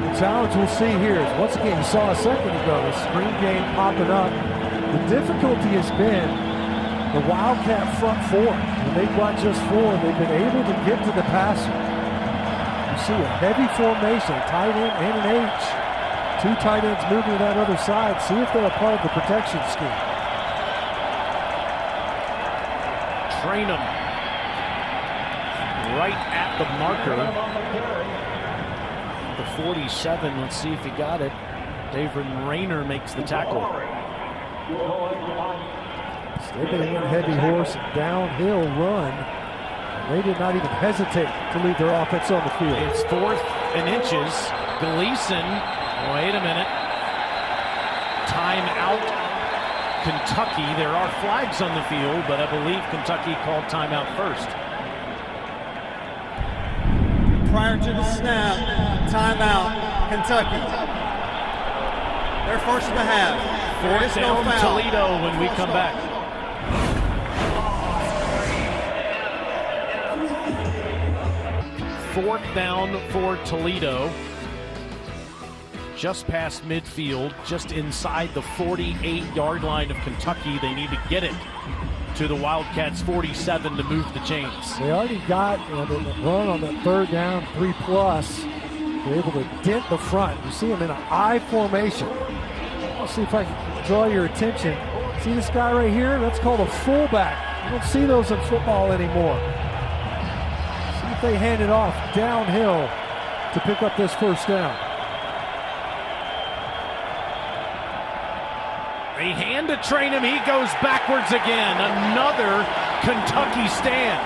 The challenge we'll see here is, once again, you saw a second ago, the screen game popping up. The difficulty has been the Wildcat front four. When they've got just 4, they've been able to get to the passer. You see a heavy formation, tight end and an H. 2 tight ends moving to that other side. See if they're a part of the protection scheme. Trainum right at the marker. The 47, let's see if he got it. David Rayner makes the tackle. They've been in heavy horse downhill run. They did not even hesitate to leave their offense on the field. It's 4th and inches. Gleason, wait a minute. Timeout, Kentucky. There are flags on the field, but I believe Kentucky called timeout first. Prior to the snap, timeout, Kentucky. Their first of the half. There is no foul. Toledo when we come back. Fourth down for Toledo. Just past midfield, just inside the 48-yard line of Kentucky. They need to get it to the Wildcats 47 to move the chains. They already got the run on that 3rd down, 3+. They're able to dent the front. You see them in an I formation. Let's see if I can draw your attention. See this guy right here? That's called a fullback. You don't see those in football anymore. See if they hand it off downhill to pick up this first down. They hand to Trainum. He goes backwards again. Another Kentucky stand.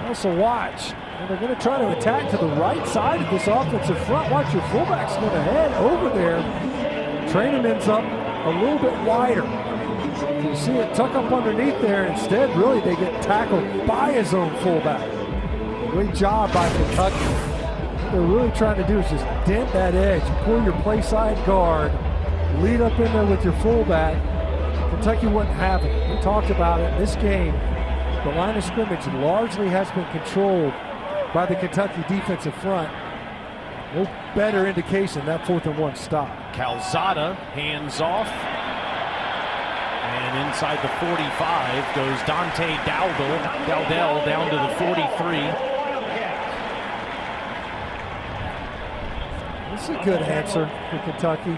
Also watch. And they're going to try to attack to the right side of this offensive front. Watch, your fullback's going to head over there. Trainum ends up a little bit wider. You see it tuck up underneath there. Instead, really, they get tackled by his own fullback. Great job by Kentucky. What they're really trying to do is just dent that edge. Pull your play side guard. Lead up in there with your fullback. Kentucky wouldn't have it. We talked about it in this game. The line of scrimmage largely has been controlled by the Kentucky defensive front. No better indication that 4th and 1 stop. Calzada hands off. And inside the 45 goes Dante Dowdell down to the 43. This is a good answer for Kentucky.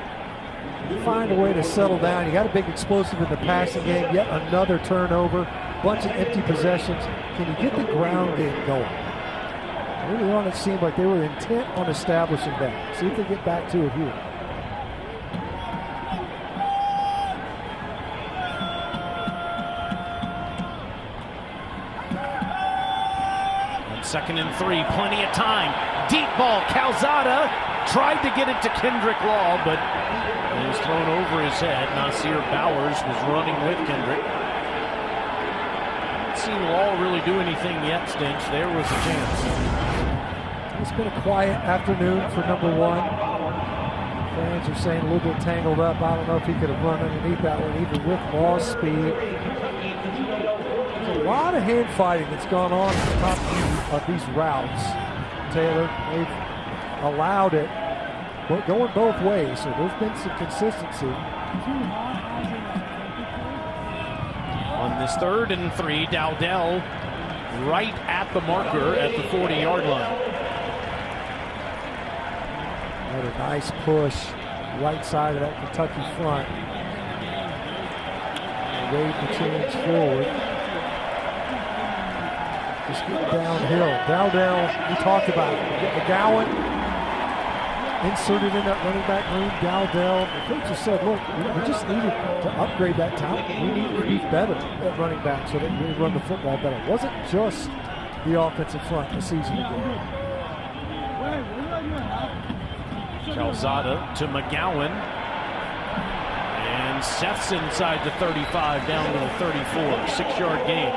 You find a way to settle down. You got a big explosive in the passing game. Yet another turnover. Bunch of empty possessions. Can you get the ground game going? Early on, it seemed like they were intent on establishing that. See if they get back to it here. On 2nd and 3, plenty of time. Deep ball, Calzada tried to get it to Kendrick Law, but it was thrown over his head. Nasir Bowers was running with Kendrick. seen Law really do anything yet, Stinch. There was a chance. It's been a quiet afternoon for number 1. Fans are saying a little bit tangled up. I don't know if he could have run underneath that one, even with Law's speed. There's a lot of hand fighting that's gone on at the top of these routes. Taylor, they've allowed it, but going both ways, so there's been some consistency. On this 3rd and 3, Dowdell right at the marker at the 40-yard line. What a nice push, right side of that Kentucky front. Wade the change forward. Just getting downhill. Dowdell, we talked about it. McGowan inserted in that running back room. Dowdell, the coach has said, look, we just needed to upgrade that talent. We need to be better at running back so that we run the football better. It wasn't just the offensive front the season ago. Calzada to McGowan. And Seth's inside the 35 down to the 34. 6-yard gain.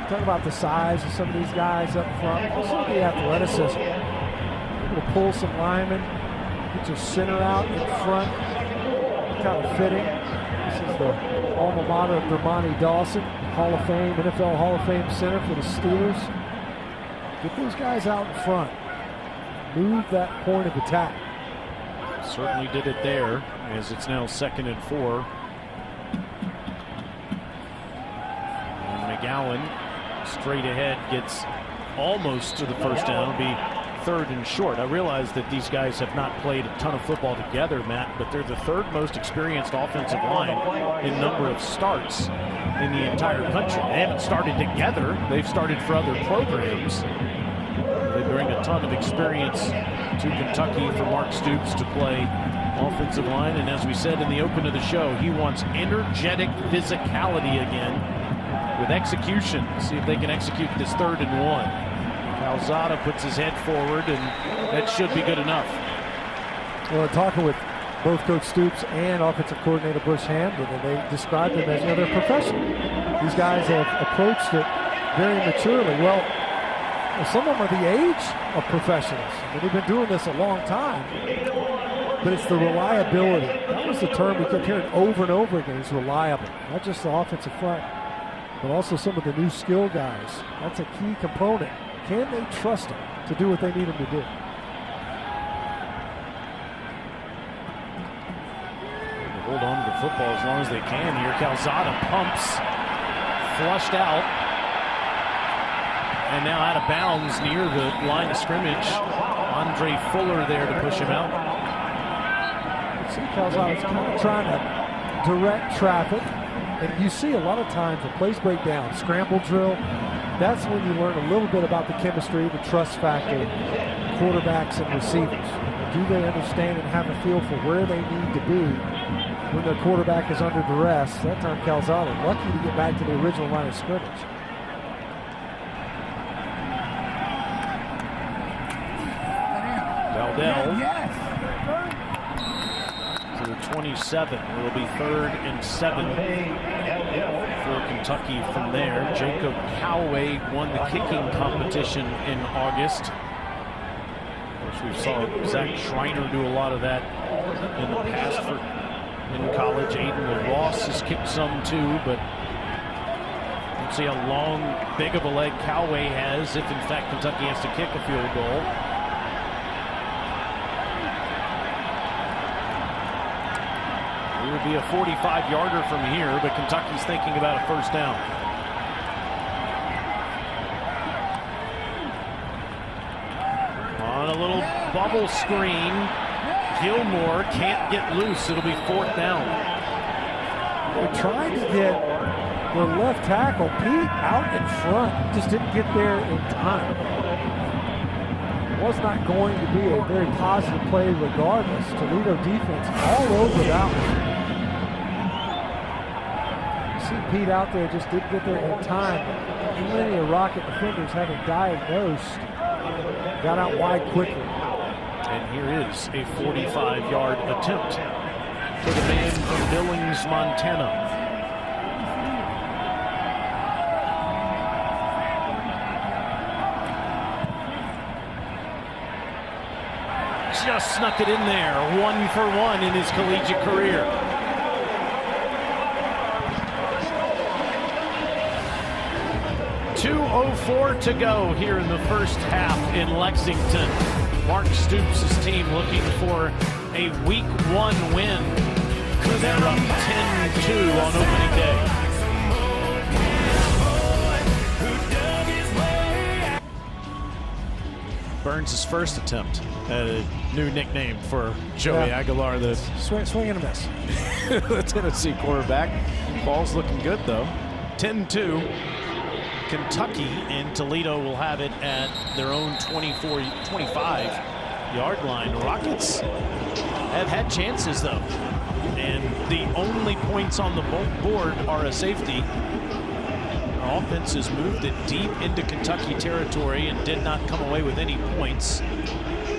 Talk about the size of some of these guys up front. Also the athleticism. Able to pull some linemen. Get your center out in front. Kind of fitting. This is the alma mater of Dermontti Dawson. Hall of Fame, NFL Hall of Fame center for the Steelers. Get those guys out in front. Move that point of attack. Certainly did it there, as it's now 2nd and 4. And McGowan straight ahead gets almost to the first down. It'll be 3rd and short. I realize that these guys have not played a ton of football together, Matt, but they're the 3rd most experienced offensive line in number of starts in the entire country. They haven't started together. They've started for other programs. They bring a ton of experience to Kentucky for Mark Stoops to play offensive line. And as we said in the open of the show, he wants energetic physicality again with execution. See if they can execute this 3rd and 1. Calzada puts his head forward, and that should be good enough. Well, talking with both Coach Stoops and offensive coordinator Bush Hamden, and they described them as, they're professional. These guys have approached it very maturely. Well, some of them are the age of professionals. They've been doing this a long time. But it's the reliability. That was the term we kept hearing over and over again. It's reliable. Not just the offensive front, but also some of the new skill guys. That's a key component. Can they trust them to do what they need them to do? They hold on to the football as long as they can here. Calzada pumps, flushed out. And now out of bounds near the line of scrimmage. Andre Fuller there to push him out. See, Calzada's kind of trying to direct traffic. And you see a lot of times when plays break down, scramble drill, that's when you learn a little bit about the chemistry, the trust factor, quarterbacks and receivers. Do they understand and have a feel for where they need to be when their quarterback is under duress? That time Calzada lucky to get back to the original line of scrimmage. Dowdell to the 27. It'll be 3rd and 7 for Kentucky from there. Jacob Callaway won the kicking competition in August. Of course, we saw Zach Schreiner do a lot of that in the past in college. Aiden LaRosse has kicked some too, but you see how long, big of a leg Callaway has if in fact Kentucky has to kick a field goal. It would be a 45-yarder from here, but Kentucky's thinking about a first down. On a little bubble screen, Gilmore can't get loose. It'll be 4th down. They're trying to get the left tackle, Pete, out in front. Just didn't get there in time. It was not going to be a very positive play regardless. Toledo defense all over that one. See Pete out there, just didn't get there in time. Too many of Rocket defenders having diagnosed. Got out wide quickly. And here is a 45-yard attempt for the man from Billings, Montana. just snuck it in there. 1 for 1 in his collegiate career. .204 to go here in the first half in Lexington. Mark Stoops' team looking for a Week 1 win. They're up 10-2 on opening day. Burns' first attempt at a new nickname for Joey Aguilar, the swing and a miss. the Tennessee quarterback. Ball's looking good though. 10-2. Kentucky and Toledo will have it at their own 25-yard line. Rockets have had chances though, and the only points on the board are a safety. Our offense has moved it deep into Kentucky territory and did not come away with any points.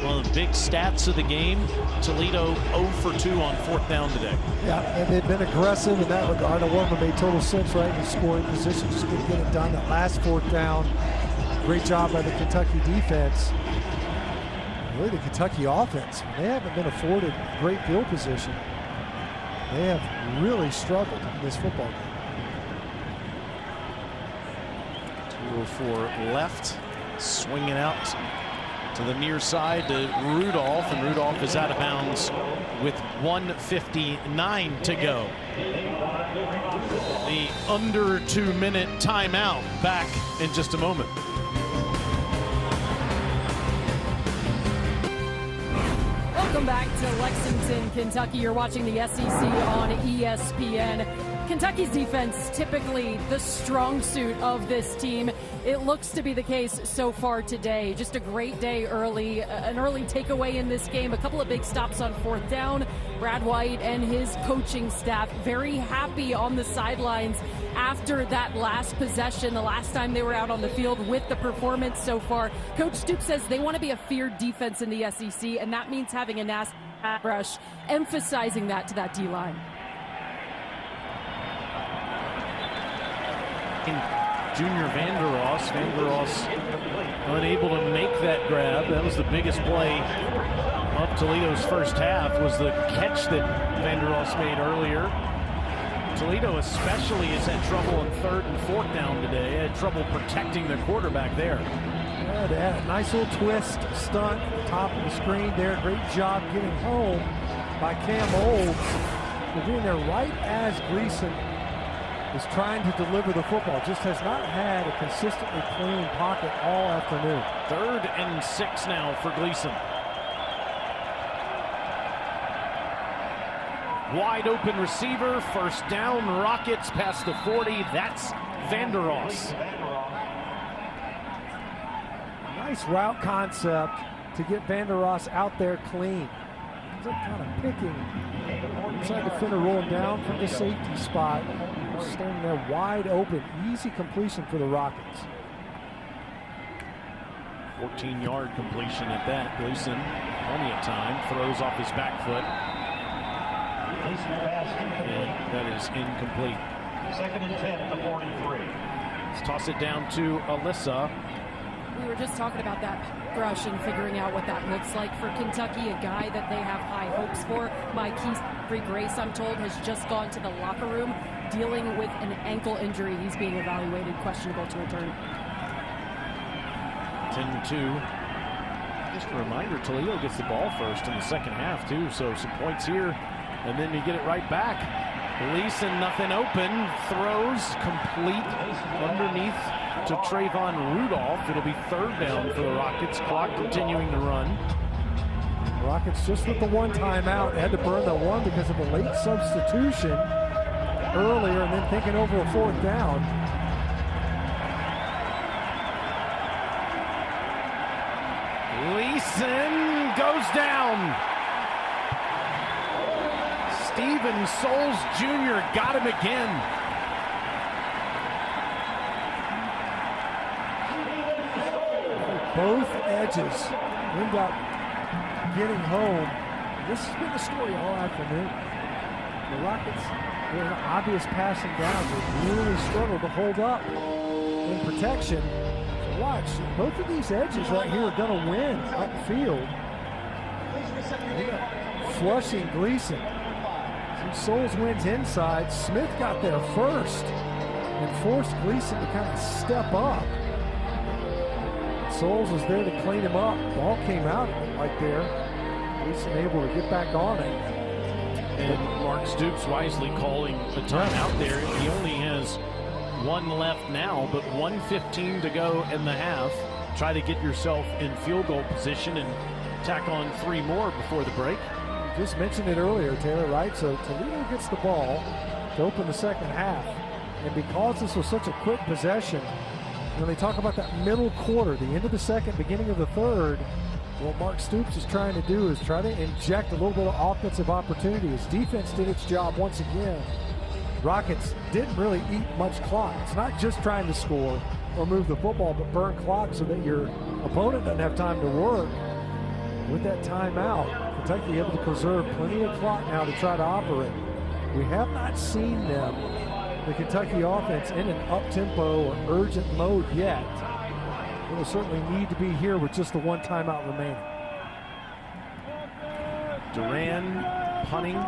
One of the big stats of the game, Toledo 0 for 2 on 4th down today. Yeah, and they've been aggressive in that regard. It made total sense, right, in scoring position, just couldn't get it done. That last 4th down, great job by the Kentucky defense. Really, the Kentucky offense, they haven't been afforded great field position. They have really struggled in this football game. 2:04 left, swinging out to the near side to Rudolph, and Rudolph is out of bounds with 1:59 to go. The under 2-minute timeout back in just a moment. Welcome back to Lexington, Kentucky. You're watching the SEC on ESPN. Kentucky's defense, typically the strong suit of this team. It looks to be the case so far today. Just a great day early, an early takeaway in this game. A couple of big stops on 4th down. Brad White and his coaching staff very happy on the sidelines after that last possession, the last time they were out on the field with the performance so far. Coach Stoops says they want to be a feared defense in the SEC, and that means having a nasty rush, emphasizing that to that D-line. Junior Vandeross unable to make that grab. That was the biggest play of Toledo's first half, was the catch that Vandeross made earlier. Toledo especially has had trouble on 3rd and 4th down today. Had trouble protecting their quarterback there. Yeah, they had a nice little twist stunt at the top of the screen there. Great job getting home by Cam Olds. They're doing there right as Gleason is trying to deliver the football. Just has not had a consistently clean pocket all afternoon. 3rd and 6 now for Gleason. Wide open receiver, 1st down, Rockets past the 40. That's Vandeross. Nice route concept to get Vandeross out there clean. He's up kind of picking inside defender, rolling down from the safety spot. Standing there wide open, easy completion for the Rockets. 14-yard completion at that. Gleason, plenty of time, throws off his back foot. And that is incomplete. 2nd and 10 at the 43. Let's toss it down to Alyssa. We were just talking about that rush and figuring out what that looks like for Kentucky, a guy that they have high hopes for. Mikey Grace, I'm told, has just gone to the locker room dealing with an ankle injury. He's being evaluated, questionable to return. 10-2. Just a reminder, Toledo gets the ball first in the second half, too, so some points here, and then you get it right back. Gleason, nothing open, throws complete underneath to Trayvon Rudolph. It'll be 3rd down for the Rockets. Clock continuing to run. Rockets just with the 1 timeout. They had to burn the 1 because of a late substitution earlier, and then thinking over a 4th down. Gleason goes down. Stephen Souls Jr. got him again. Both edges end up getting home. This has been the story all afternoon. The Rockets, with an obvious passing down, they really struggle to hold up in protection. So watch, both of these edges right here are going to win upfield. Flushing Gleason. Souls wins inside. Smith got there first and forced Gleason to kind of step up. Souls was there to clean him up. Ball came out right there. Gleason able to get back on it. And Mark Stoops wisely calling the timeout there. He only has one left now, but 1:15 to go in the half. Try to get yourself in field goal position and tack on 3 more before the break. Just mentioned it earlier, Taylor, right? So Toledo gets the ball to open the second half. And because this was such a quick possession, when they talk about that middle quarter, the end of the second, beginning of the third, what Mark Stoops is trying to do is try to inject a little bit of offensive opportunity. His defense did its job once again. Rockets didn't really eat much clock. It's not just trying to score or move the football, but burn clock so that your opponent doesn't have time to work. With that timeout, Kentucky able to preserve plenty of clock now to try to operate. We have not seen them, the Kentucky offense, in an up-tempo or urgent mode yet. It will certainly need to be here with just the one timeout remaining. Duran punting.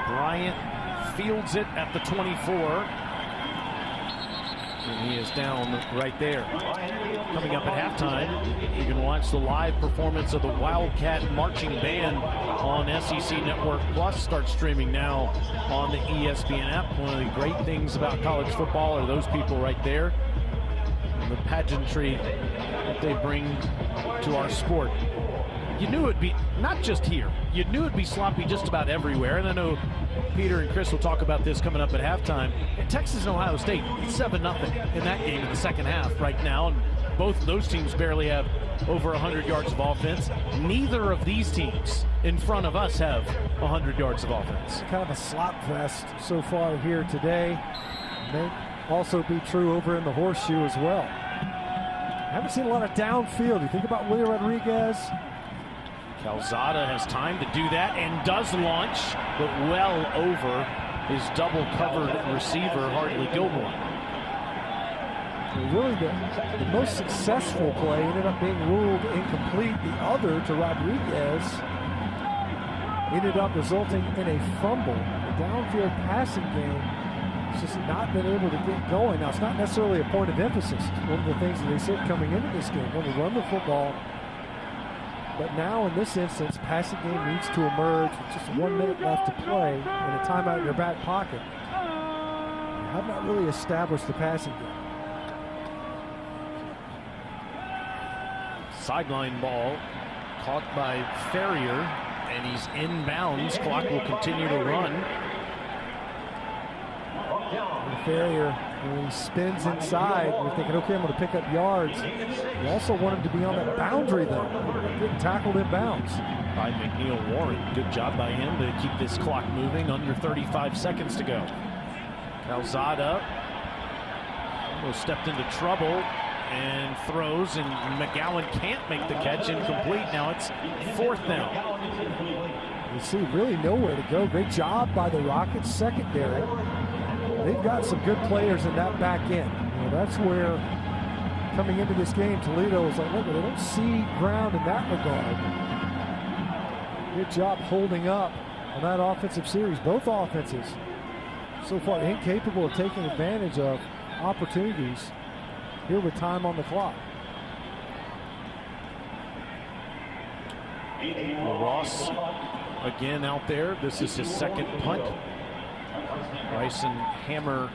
Bryant fields it at the 24. And he is down right there. Coming up at halftime, you can watch the live performance of the Wildcat Marching Band on SEC Network Plus. Start streaming now on the ESPN app. One of the great things about college football are those people right there. And the pageantry that they bring to our sport. You knew it'd be, not just here, you knew it'd be sloppy just about everywhere. And I know Peter and Chris will talk about this coming up at halftime. And Texas and Ohio State, 7-0 in that game in the second half right now. And both of those teams barely have over 100 yards of offense. Neither of these teams in front of us have 100 yards of offense. Kind of a slop fest so far here today. May also be true over in the Horseshoe as well. Haven't seen a lot of downfield. You think about Willie Rodriguez. Calzada has time to do that and does launch, but well over his double-covered receiver, Hartley Gilmore. Really the most successful play ended up being ruled incomplete. The other to Rodriguez ended up resulting in a fumble. The downfield passing game has just not been able to get going. Now, it's not necessarily a point of emphasis. It's one of the things that they said coming into this game, when we run the football. But now, in this instance, passing game needs to emerge with just 1 minute left to play and a timeout in your back pocket. They have not really established the passing game. Sideline ball caught by Ferrier, and he's inbounds. Clock will continue to run. And Ferrier, when he spins inside, we're thinking, okay, I'm going to pick up yards. You also want him to be on that boundary, though. Getting tackled in bounds. By McNeil Warren. Good job by him to keep this clock moving. Under 35 seconds to go. Calzada almost stepped into trouble and throws, and McGowan can't make the catch. Incomplete. Now it's 4th down. You see really nowhere to go. Great job by the Rockets secondary. They've got some good players in that back end. You know, that's where, coming into this game, Toledo was like, look, they don't see ground in that regard. Good job holding up on that offensive series. Both offenses so far incapable of taking advantage of opportunities here with time on the clock. Ross again out there. This is his second punt. Bryson Hammer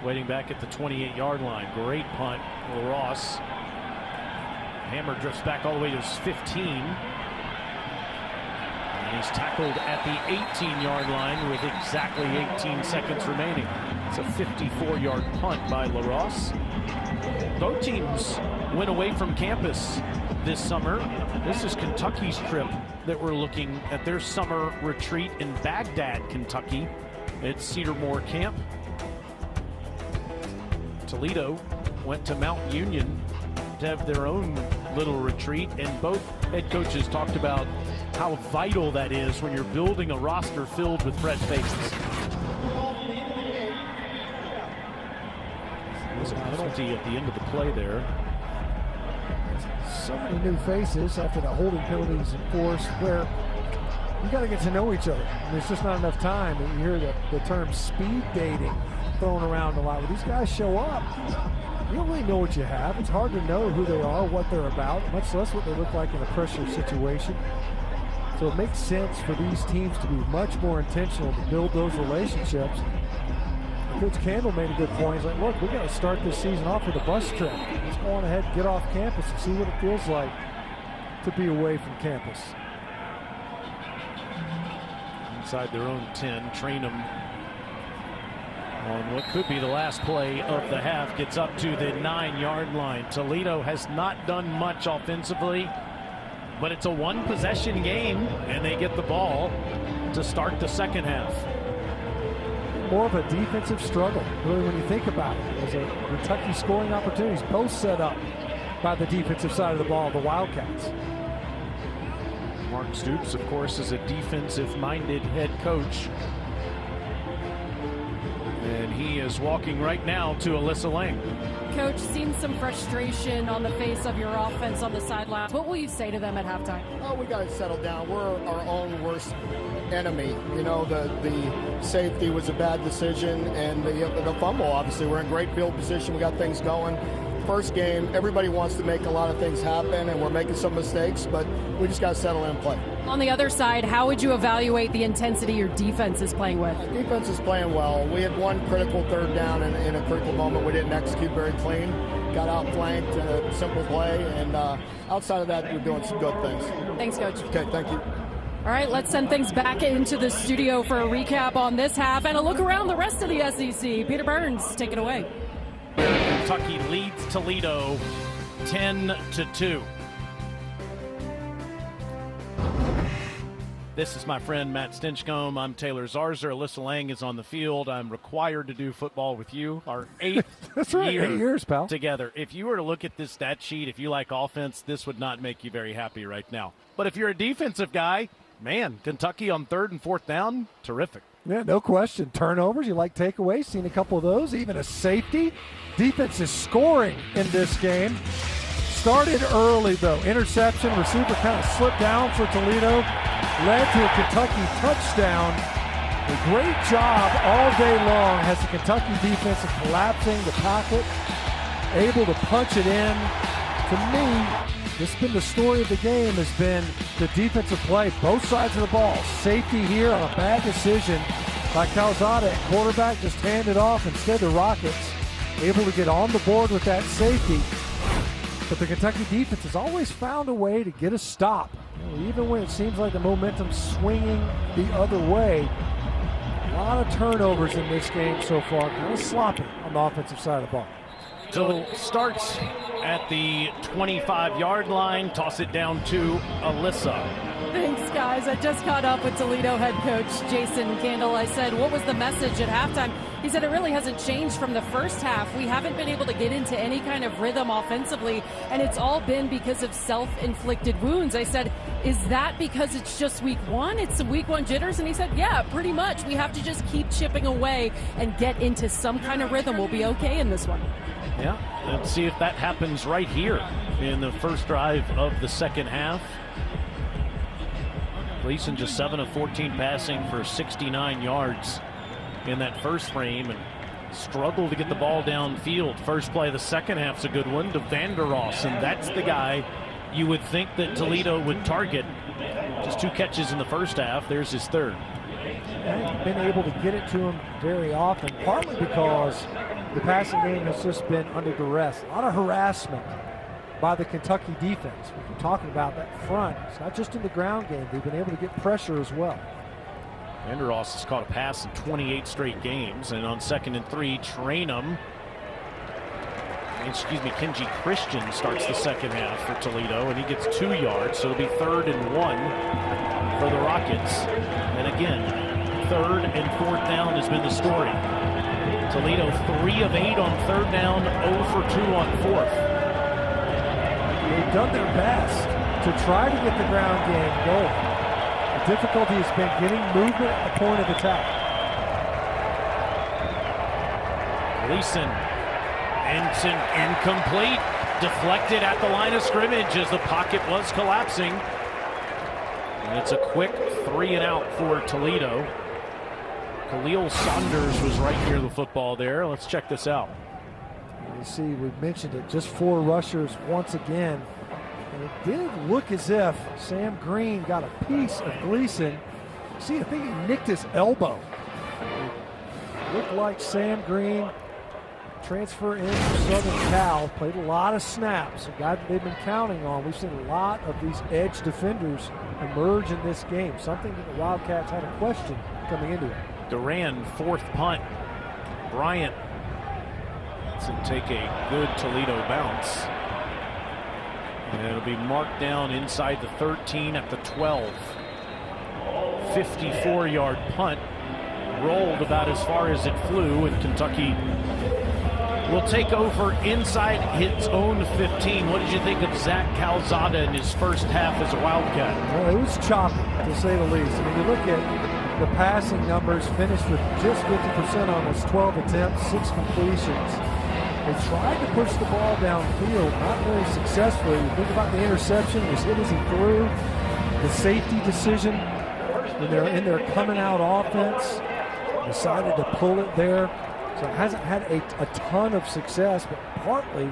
waiting back at the 28-yard line. Great punt, Ross. Hammer drifts back all the way to his 15. And he's tackled at the 18-yard line with exactly 18 seconds remaining. It's a 54-yard punt by LaRosse. Both teams went away from campus this summer. This is Kentucky's trip that we're looking at, their summer retreat in Baghdad, Kentucky. It's Cedar Moore Camp. Toledo went to Mount Union to have their own little retreat, and both head coaches talked about how vital that is when you're building a roster filled with fresh faces. There's a penalty at the end of the play there. So many new faces after the holding penalties enforced, where you got to get to know each other. And there's just not enough time. And you hear the term speed dating thrown around a lot. When these guys show up, you don't really know what you have. It's hard to know who they are, what they're about, much less what they look like in a pressure situation. So it makes sense for these teams to be much more intentional to build those relationships. Coach Candle made a good point. He's like, look, we got to start this season off with a bus trip. Let's go on ahead and get off campus and see what it feels like to be away from campus. Inside their own 10, Trainum on what could be the last play of the half gets up to the 9-yard line. Toledo has not done much offensively, but it's a one-possession game, and they get the ball to start the second half. More of a defensive struggle, really, when you think about it. There's a Kentucky scoring opportunities, both set up by the defensive side of the ball, the Wildcats. Mark Stoops, of course, is a defensive-minded head coach. And he is walking right now to Alyssa Lang. Coach, seen some frustration on the face of your offense on the sidelines. What will you say to them at halftime? Oh, we got to settle down. We're our own worst enemy. You know, the safety was a bad decision, and the fumble, obviously. We're in great field position. We got things going. First game, everybody wants to make a lot of things happen, and we're making some mistakes, but we just got to settle in and play. On the other side, how would you evaluate the intensity your defense is playing with? Defense is playing well. We had one critical third down in a critical moment. We didn't execute very clean. Got outflanked in a simple play, and outside of that, we're doing some good things. Thanks, Coach. Okay, thank you. All right, let's send things back into the studio for a recap on this half and a look around the rest of the SEC. Peter Burns, take it away. Kentucky leads Toledo 10-2. This is my friend Matt Stinchcomb. I'm Taylor Zarzer. Alyssa Lang is on the field. I'm required to do football with you. Our 8th That's right, year 8 years, pal. together. If you were to look at this stat sheet, if you like offense, this would not make you very happy right now. But if you're a defensive guy, man, Kentucky on 3rd and 4th down, terrific. Yeah, no question. Turnovers, you like takeaways, seen a couple of those, even a safety. Defense is scoring in this game. Started early, though. Interception, receiver kind of slipped down for Toledo. Led to a Kentucky touchdown. A great job all day long has the Kentucky defense of collapsing the pocket, able to punch it in. To me, this has been the story of the game, has been the defensive play, both sides of the ball. Safety here on a bad decision by Calzada at quarterback, just hand it off. Instead, the Rockets able to get on the board with that safety. But the Kentucky defense has always found a way to get a stop. You know, even when it seems like the momentum's swinging the other way. A lot of turnovers in this game so far. Kind of sloppy on the offensive side of the ball. So starts at the 25-yard line, toss it down to Alyssa. Thanks, guys. I just caught up with Toledo head coach Jason Candle. I said, what was the message at halftime? He said it really hasn't changed from the first half. We haven't been able to get into any kind of rhythm offensively, and it's all been because of self-inflicted wounds. I said, is that because it's just week one? It's some week one jitters? And he said, yeah, pretty much. We have to just keep chipping away and get into some kind of rhythm. We'll be okay in this one. Yeah, let's see if that happens right here in the first drive of the second half. Gleason just 7 of 14 passing for 69 yards in that first frame and struggled to get the ball downfield. First play of the second half's a good one to Vandeross, and that's the guy you would think that Toledo would target. Just 2 catches in the first half. There's his third. Hasn't been able to get it to him very often, partly because the passing game has just been under duress. A lot of harassment by the Kentucky defense. We're talking about that front. It's not just in the ground game. They've been able to get pressure as well. Vandeross has caught a pass in 28 straight games, and on 2nd and 3, Kenji Christian starts the second half for Toledo, and he gets 2 yards, so it'll be 3rd and 1 for the Rockets. And again, 3rd and 4th down has been the story. Toledo 3 of 8 on 3rd down, 0 for 2 on 4th. They've done their best to try to get the ground game going. The difficulty has been getting movement at the point of attack. Gleason, and incomplete. deflected at the line of scrimmage as the pocket was collapsing. And it's a quick 3 and out for Toledo. Khalil Saunders was right near the football there. Let's check this out. You see, we mentioned it, just 4 rushers once again. And it did look as if Sam Green got a piece of Gleason. See, I think he nicked his elbow. It looked like Sam Green, transfer in from Southern Cal, played a lot of snaps, a guy that they've been counting on. We've seen a lot of these edge defenders emerge in this game, something that the Wildcats had a question coming into it. Duran, 4th punt. Bryant to take a good Toledo bounce. And it'll be marked down inside the 13 at the 12. 54-yard punt. Rolled about as far as it flew, and Kentucky will take over inside its own 15. What did you think of Zach Calzada in his first half as a Wildcat? Well, it was choppy, to say the least. I mean, you look at the passing numbers, finished with just 50% on his 12 attempts, 6 completions. They tried to push the ball downfield, not very successfully. You think about the interception, was hit as he threw. The safety decision, when they're in their coming out offense, decided to pull it there. So it hasn't had a ton of success, but partly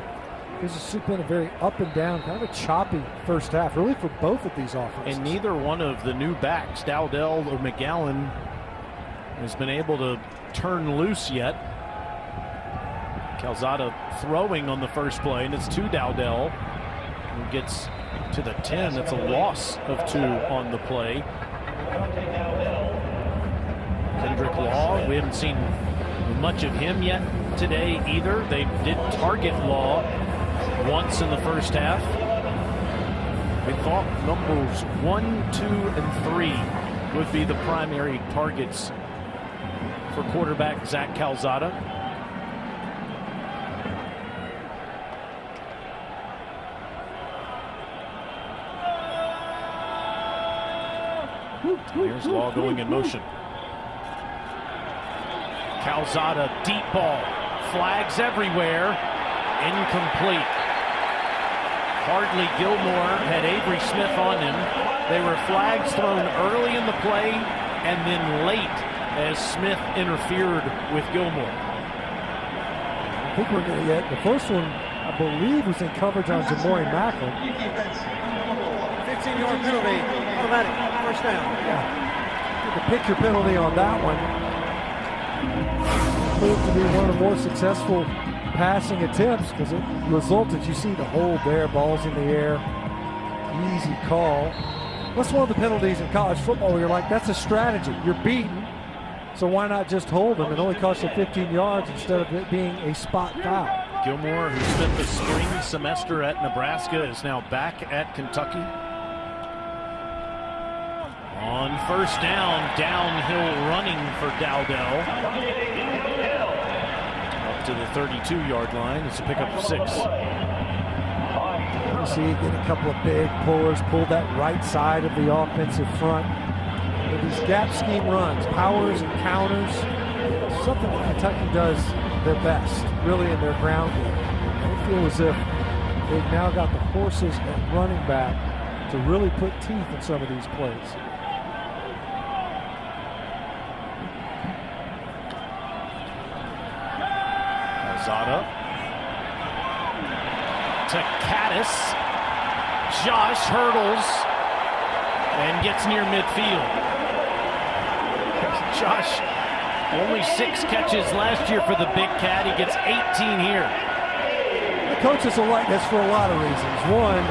this has been a very up and down, kind of a choppy first half, really for both of these offenses. And neither one of the new backs, Dowdell or McGowan, has been able to turn loose yet. Calzada throwing on the first play, and it's to Dowdell, who gets to the 10. That's a loss of 2 on the play. Kendrick Law, we haven't seen much of him yet today either. They did target Law once in the first half. They thought numbers 1, 2, and 3 would be the primary targets for quarterback Zach Calzada. Here's Law going in motion. Calzada, deep ball, flags everywhere, incomplete. Hardly Gilmore had Avery Smith on him. There were flags thrown early in the play and then late as Smith interfered with Gilmore. I think we're going to get the first one, I believe, was in coverage on Jamarion Wilcox. 15-yard penalty, automatic, first down. Yeah. The picture penalty on that one proved to be one of the more successful passing attempts because it resulted, you see the hold there, balls in the air, easy call. That's one of the penalties in college football where you're like, that's a strategy. You're beaten, so why not just hold them? It only costs you 15 yards instead of it being a spot foul. Gilmore, who spent the spring semester at Nebraska, is now back at Kentucky. On first down, downhill running for Dowdell. Up to the 32-yard line. It's a pickup of 6. You see, get a couple of big pullers, pull that right side of the offensive front. With these gap scheme runs, powers and counters, something that Kentucky does their best, really in their ground game. I feel as if they've now got the horses at running back to really put teeth in some of these plays. Calzada to Kattus. Josh hurdles and gets near midfield. Josh, only 6 catches last year for the Big Cat. He gets 18 here. The coaches will like this for a lot of reasons. One,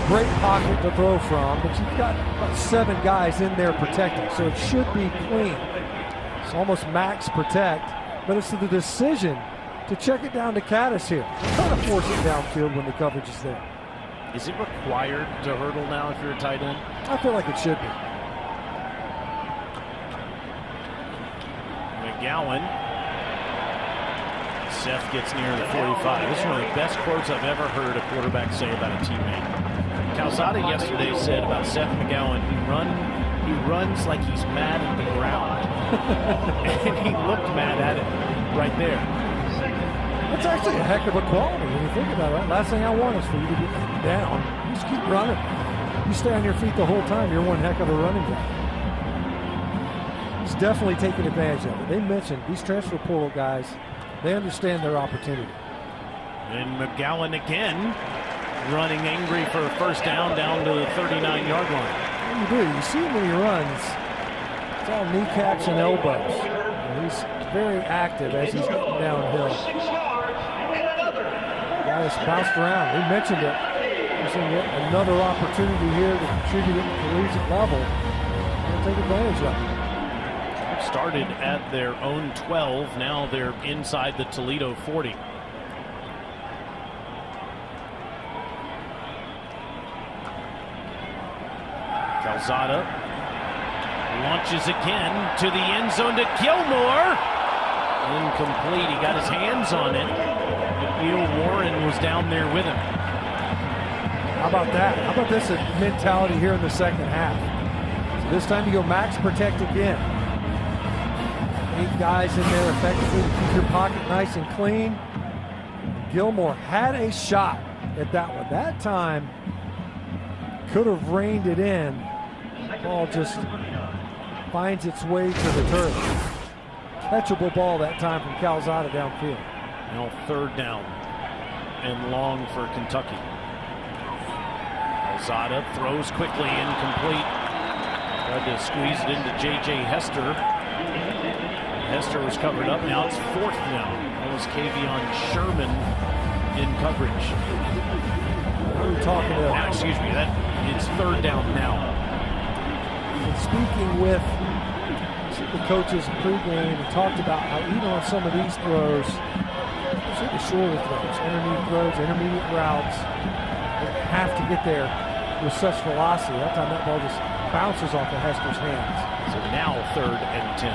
great pocket to throw from, but you've got about 7 guys in there protecting, so it should be clean. It's almost max protect, but it's the decision to check it down to Kattus here. Try to force it downfield when the coverage is there. Is it required to hurdle now if you're a tight end? I feel like it should be. McGowan. Seth gets near the 45. This is one of the best quotes I've ever heard a quarterback say about a teammate. Calzada yesterday said about Seth McGowan, he runs like he's mad at the ground. And he looked mad at it right there. That's actually a heck of a quality when you think about it. Last thing I want is for you to get down. You just keep running. You stay on your feet the whole time, you're one heck of a running back. He's definitely taking advantage of it. They mentioned these transfer portal guys, they understand their opportunity. And McGowan again running angry for a first down to the 39-yard line. You do. You see him when he runs. It's all kneecaps and elbows. And he's very active as he's getting downhill. Guy has bounced around. We mentioned it. There's another opportunity here to contribute at the collegiate level. They'll take advantage of it. Started at their own 12. Now they're inside the Toledo 40. Calzada launches again to the end zone to Gilmore. Incomplete. He got his hands on it. Neil Warren was down there with him. How about that? How about this mentality here in the second half? So this time you go max protect again. 8 guys in there effectively to keep your pocket nice and clean. Gilmore had a shot at that one. That time could have reined it in. Ball just finds its way to the turf. Catchable ball that time from Calzada downfield. Now third down and long for Kentucky. Calzada throws quickly, incomplete. Tried to squeeze it into J.J. Hester. Hester was covered up. Now it's fourth down. That was Kavion Sherman in coverage. What are we talking about? Excuse me, it's third down now. And speaking with the coaches pregame, we talked about how even on some of these throws, the shorter throws, underneath throws, intermediate routes, they have to get there with such velocity. That time that ball just bounces off of Hester's hands. So now third and 10.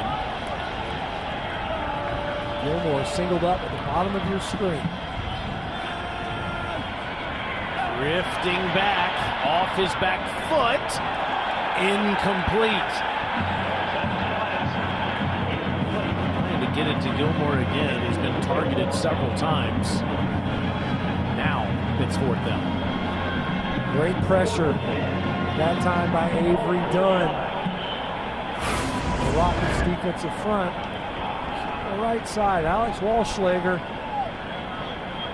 Gilmore singled up at the bottom of your screen. Drifting back off his back foot. Incomplete. Trying to get it to Gilmore again. He's been targeted several times. Now it's fourth down. Great pressure. That time by Avery Dunn. The Rockets defensive front. The right side, Alex Walschlager.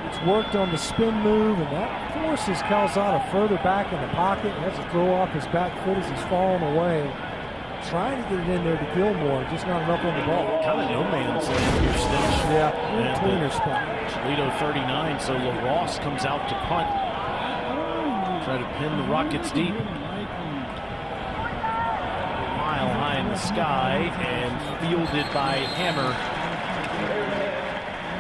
It's worked on the spin move, and that forces Calzada further back in the pocket. He has to throw off his back foot as he's falling away. Trying to get it in there to Gilmore, just not enough on the ball. Kind of no man's land here, Stitch. Yeah, tweener spot. Toledo 39, so LaRosse comes out to punt. Try to pin the Rockets deep. Mile high in the sky and fielded by Hammer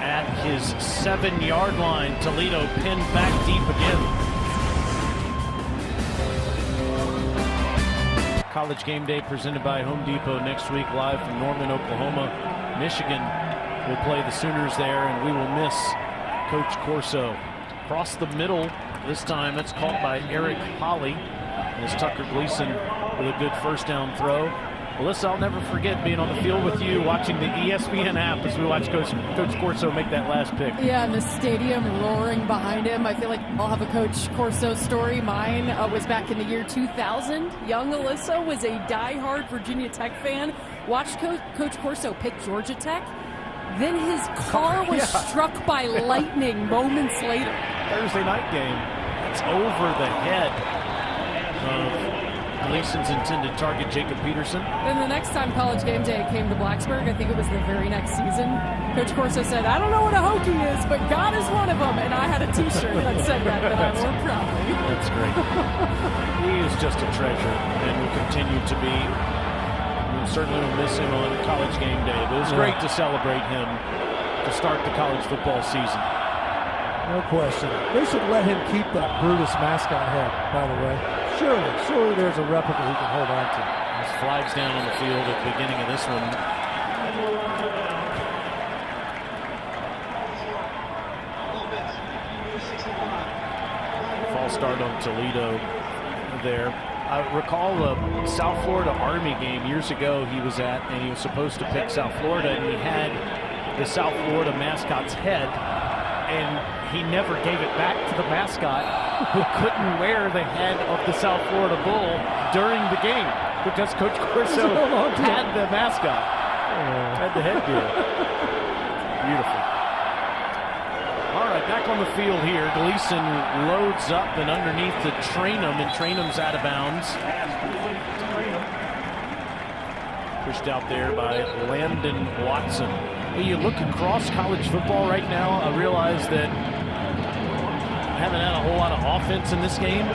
at his 7-yard line. Toledo pinned back deep again. College Game Day presented by Home Depot next week, live from Norman, Oklahoma. Michigan will play the Sooners there, and we will miss Coach Corso. Across the middle this time, it's caught by Eric Holly as Tucker Gleason with a good first down throw. Melissa, I'll never forget being on the field with you, watching the ESPN app as we watched Coach Corso make that last pick. Yeah, and the stadium roaring behind him. I feel like I'll have a Coach Corso story. Mine was back in the year 2000. Young Alyssa was a diehard Virginia Tech fan. Watched Coach Corso pick Georgia Tech. Then his car was struck by lightning moments later. Thursday night game. It's over the head of Gleason's intended target, Jacob Peterson. And the next time College Game Day came to Blacksburg, I think it was the very next season, Coach Corso said, I don't know what a Hokie is, but God is one of them. And I had a t-shirt that said that I wore proudly. That's great. He is just a treasure and will continue to be. We certainly will miss him on College Game Day, but it was great to celebrate him to start the college football season. No question. They should let him keep that Brutus mascot head, by the way. Surely there's a replica he can hold on to. There's flags down on the field at the beginning of this one. False start on Toledo there. I recall a South Florida Army game years ago he was at, and he was supposed to pick South Florida, and he had the South Florida mascot's head and he never gave it back to the mascot, who couldn't wear the head of the South Florida Bull during the game because Coach Corso had the mascot, had the headgear. Beautiful. All right, back on the field here. Gleason loads up and underneath to Trainum, and Trainum's out of bounds. Pushed out there by Landon Watson. When you look across college football right now, I realize that I haven't had a whole lot of offense in this game.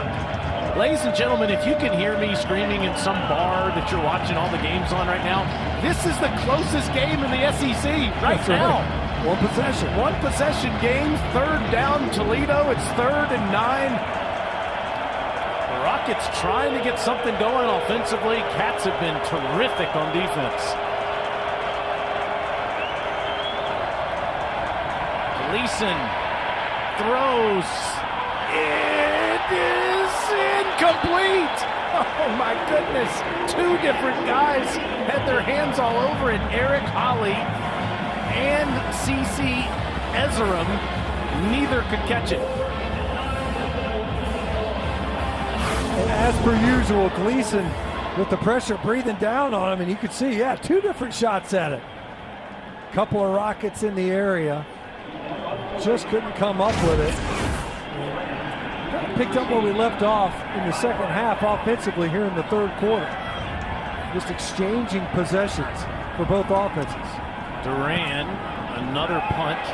Ladies and gentlemen, if you can hear me screaming in some bar that you're watching all the games on right now, this is the closest game in the SEC right now. One possession game, third down Toledo. It's 3rd and 9. The Rockets trying to get something going offensively. Cats have been terrific on defense. Gleason throws. It is incomplete. Oh my goodness. 2 different guys had their hands all over it. Eric Holly and CeCe Ezerim, neither could catch it. And as per usual, Gleason with the pressure breathing down on him, and you could see, 2 different shots at it. Couple of Rockets in the area, just couldn't come up with it. Picked up where we left off in the second half offensively here in the third quarter. Just exchanging possessions for both offenses. Duran, another punt.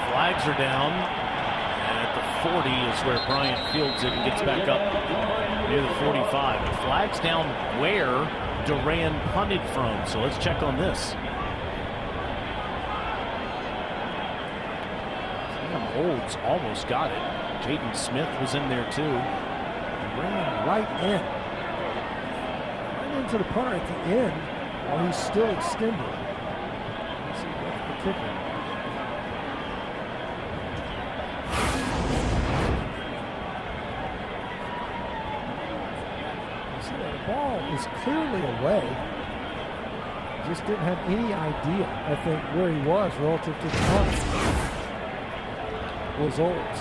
Flags are down. And at the 40 is where Bryant fields it and gets back up near the 45. The flag's down where Duran punted from. So let's check on this. Olds almost got it. Jaden Smith was in there too. Ran right into the punter at the end while he's still extended. Let's see what's the kicker. See, the ball is clearly away. Just didn't have any idea, I think, where he was relative to the punt. Was Olds.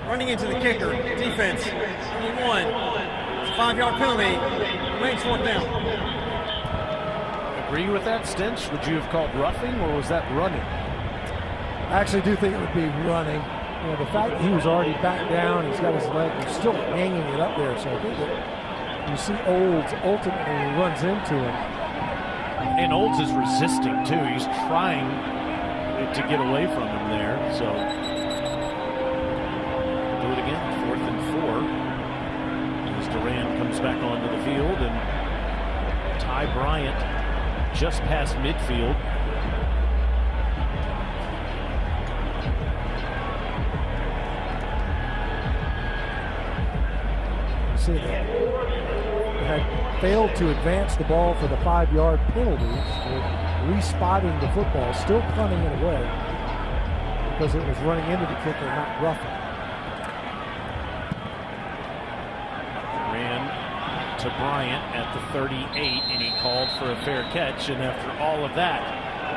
Running into the kicker, defense, 21. It's a 5-yard penalty, remains 4th down. Agree with that, Stinch? Would you have called roughing, or was that running? I actually do think it would be running. The fact that he was already back down, he's got his leg, he's still hanging it up there, so I think that you see Olds ultimately runs into him. And Olds is resisting, too. He's trying to get away from him there, so do it again. 4th and 4 as Duran comes back onto the field, and Ty Bryant just past midfield. See that they had failed to advance the ball for the 5-yard penalties. Respotting the football, still punting it away because it was running into the kicker, not roughing. Ran to Bryant at the 38, and he called for a fair catch. And after all of that,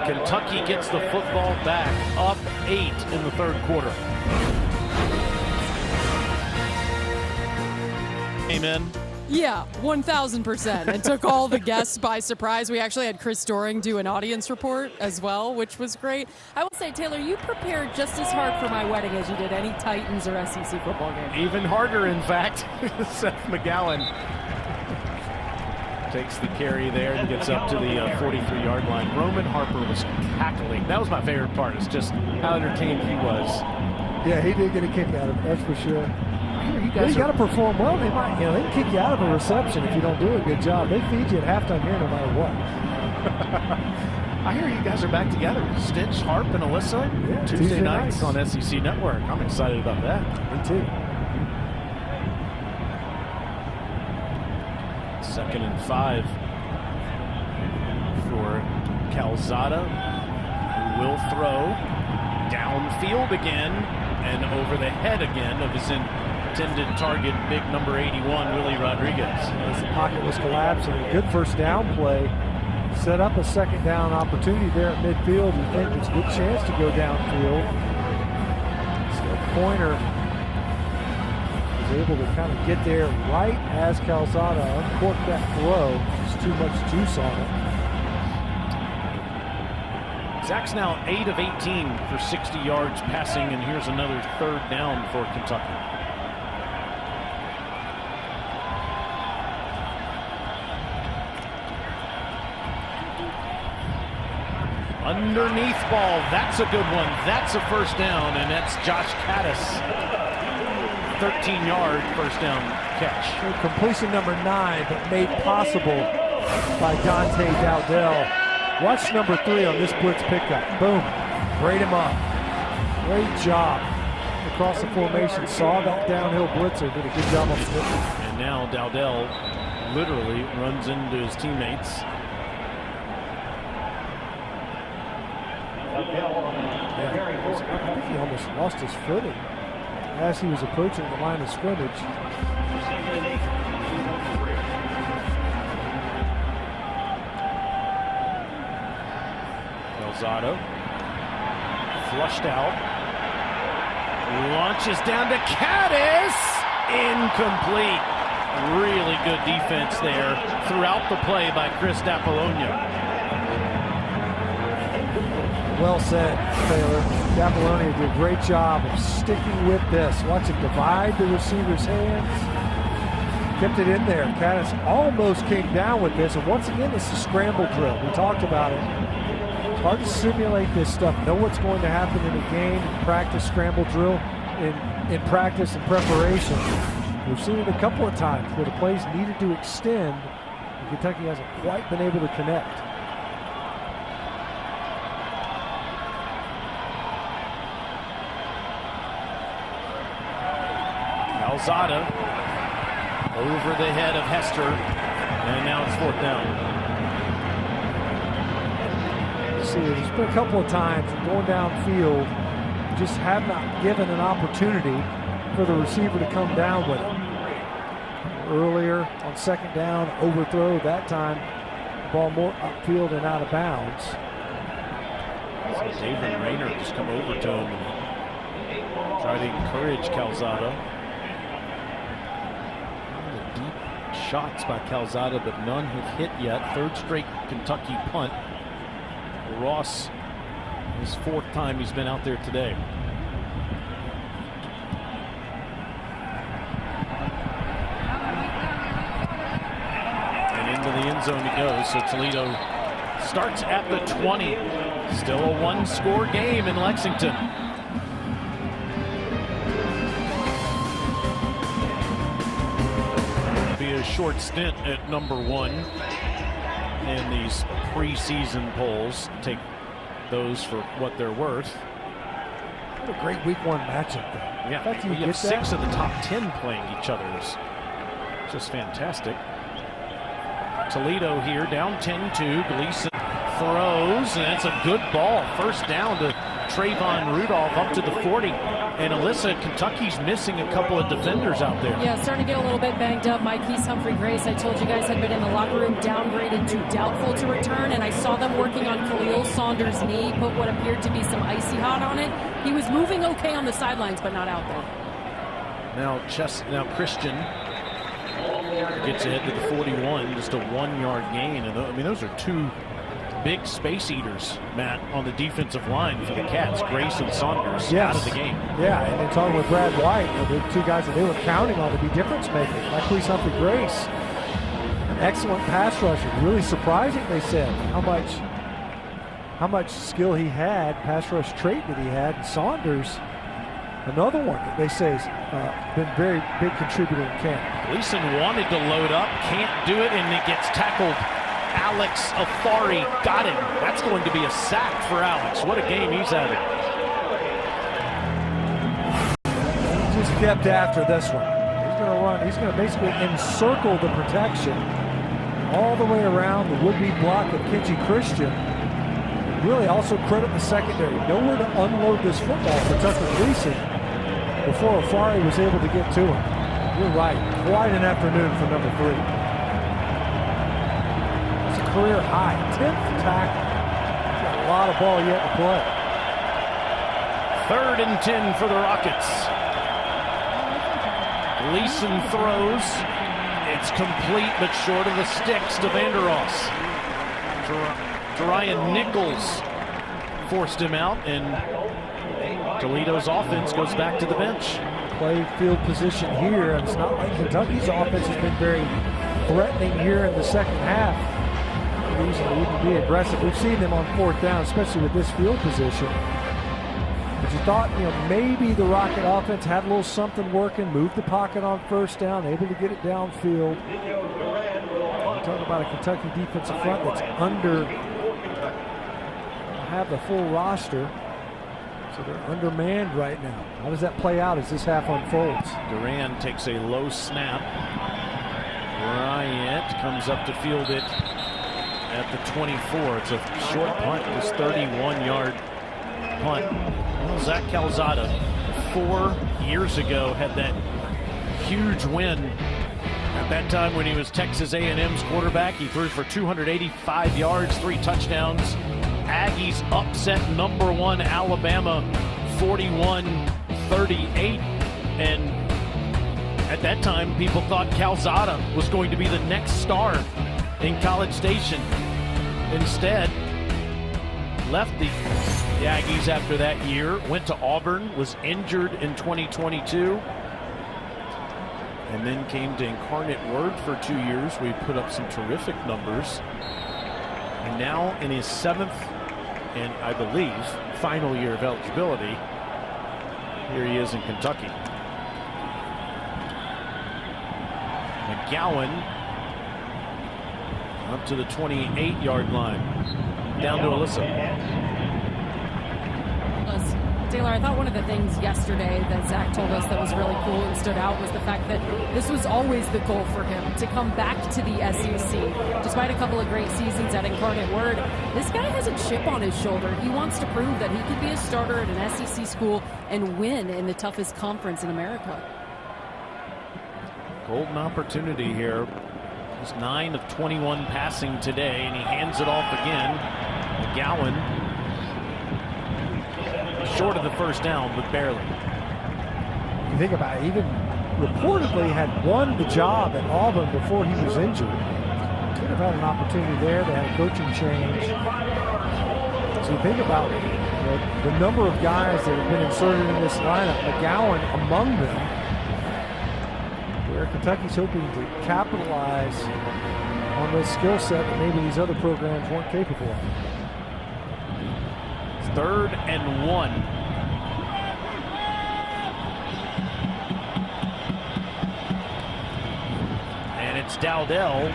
Kentucky gets the football back, up 8 in the third quarter. Amen. Yeah, 1,000%. And took all the guests by surprise. We actually had Chris Doring do an audience report as well, which was great. I will say, Taylor, you prepared just as hard for my wedding as you did any Titans or SEC football game. Even harder, in fact. Seth McGowan takes the carry there and gets up to the 43-yard line. Roman Harper was cackling. That was my favorite part, is just how entertained he was. Yeah, he did get a kick out of it, that's for sure. You got to perform well. They might, they can kick you out of a reception if you don't do a good job. They feed you at halftime here no matter what. I hear you guys are back together. Stitch, Harp, and Alyssa. Yeah, Tuesday nights on SEC Network. I'm excited about that. Me too. 2nd and 5 for Calzada, who will throw downfield again and over the head again of his intended target, big number 81, Willie Rodriguez. As the pocket was collapsing, a good first down play Set up a second down opportunity there at midfield. You think it's a good chance to go downfield. So Pointer was able to kind of get there right as Calzada uncorked that throw. There's too much juice on it. Zach's now 8 of 18 for 60 yards passing, and here's another third down for Kentucky. Underneath ball, that's a good one. That's a first down, and that's Josh Kattus. 13-yard first down catch. Completion number 9, but made possible by Dante Dowdell. Watch number 3 on this blitz pickup. Boom. Braid him up. Great job. Across the formation, saw that downhill blitzer, did a good job on the. And now Dowdell literally runs into his teammates. I think he almost lost his footing as he was approaching the line of scrimmage. Calzada flushed out, launches down to Kattus, incomplete. Really good defense there throughout the play by Chris D'Apollonia. Well said, Taylor. D'Apollonia did a great job of sticking with this. Watch it divide the receiver's hands. Kept it in there. Kattus almost came down with this. And once again, it's a scramble drill. We talked about it. It's hard to simulate this stuff. Know what's going to happen in a game. Practice scramble drill in practice and preparation. We've seen it a couple of times where the plays needed to extend. And Kentucky hasn't quite been able to connect. Calzada over the head of Hester, and now it's fourth down. See, there's been a couple of times going downfield, just have not given an opportunity for the receiver to come down with it. Earlier on second down, overthrow, that time the ball more upfield and out of bounds. So David Rayner just come over to him and try to encourage Calzada. Shots by Calzada, but none have hit yet. Third straight Kentucky punt. Ross, his fourth time he's been out there today. And into the end zone he goes. So Toledo starts at the 20. Still a one-score game in Lexington. A short stint at number 1 in these preseason polls. Take those for what they're worth. What a great week 1 matchup though. Yeah, you have 6 of the top 10 playing each other. It's just fantastic. Toledo here down 10-2. Gleason throws, and that's a good ball. First down to Trayvon Rudolph up to the 40. And Alyssa, Kentucky's missing a couple of defenders out there. Yeah, starting to get a little bit banged up. Marquise Humphrey-Grace, I told you guys, had been in the locker room, downgraded to doubtful to return, and I saw them working on Khalil Saunders' knee, put what appeared to be some icy hot on it. He was moving okay on the sidelines, but not out there. Now Christian gets ahead to the 41, just a 1-yard gain. And I mean, those are 2 big space eaters, Matt, on the defensive line for the Cats. Grace and Saunders out of the game. Yeah, and then talking with Brad White, the 2 guys that they were counting on to be difference makers. Marquise Humphrey-Grace, an excellent pass rusher. Really surprising, they said, how much skill he had, pass rush trait that he had. And Saunders, another one that they say has been very big contributor in camp. Gleason wanted to load up, can't do it, and it gets tackled. Alex Afari got him. That's going to be a sack for Alex. What a game he's having. He just kept after this one. He's going to run. He's going to basically encircle the protection all the way around the would-be block of Kenji Christian. Really also credit the secondary. Nowhere to unload this football for Tucker Gleason before Afari was able to get to him. You're right. Quite an afternoon for number 3. career high, 10th tackle. Got a lot of ball yet to play. 3rd and 10 for the Rockets. Gleason throws. It's complete, but short of the sticks to Vandeross. Jamarion Nichols forced him out, and Toledo's offense goes back to the bench. Play field position here, and it's not like Kentucky's offense has been very threatening here in the second half. Reason to even be aggressive. We've seen them on 4th down, especially with this field position. But you thought, maybe the Rocket offense had a little something working, moved the pocket on 1st down, able to get it downfield. We're talking about a Kentucky defensive front that's have the full roster. So they're undermanned right now. How does that play out as this half unfolds? Duran takes a low snap. Bryant comes up to field it at the 24. It's a short punt. It's 31-yard punt. Well, Zach Calzada, 4 years ago, had that huge win. At that time when he was Texas A&M's quarterback, he threw for 285 yards, 3 touchdowns. Aggies upset #1 Alabama 41-38, and at that time people thought Calzada was going to be the next star in College Station. Instead, left the Aggies after that year, went to Auburn, was injured in 2022, and then came to Incarnate Word for 2 years. We put up some terrific numbers. And now in his 7th and I believe final year of eligibility, here he is in Kentucky. McGowan up to the 28-yard line. Down to Alyssa. Taylor, I thought one of the things yesterday that Zach told us that was really cool and stood out was the fact that this was always the goal for him, to come back to the SEC. Despite a couple of great seasons at Incarnate Word, this guy has a chip on his shoulder. He wants to prove that he could be a starter at an SEC school and win in the toughest conference in America. Golden opportunity here. He's 9 of 21 passing today, and he hands it off again. McGowan short of the 1st down, but barely. You think about it, even reportedly had won the job at Auburn before he was injured. Could have had an opportunity there. They had a coaching change. So you think about the number of guys that have been inserted in this lineup, McGowan among them, where Kentucky's hoping to capitalize on this skill set that maybe these other programs weren't capable of. 3rd and 1. And it's Dowdell,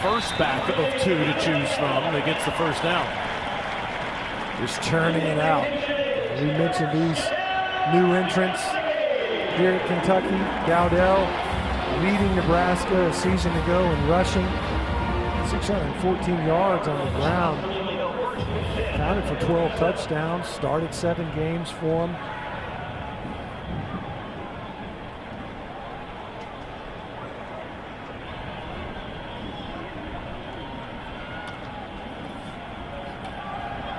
first back of 2 to choose from, that gets the 1st down. Just churning it out. We mentioned these new entrants here at Kentucky. Dowdell leading Nebraska a season ago in rushing. 614 yards on the ground. Counted for 12 touchdowns, started 7 games for him.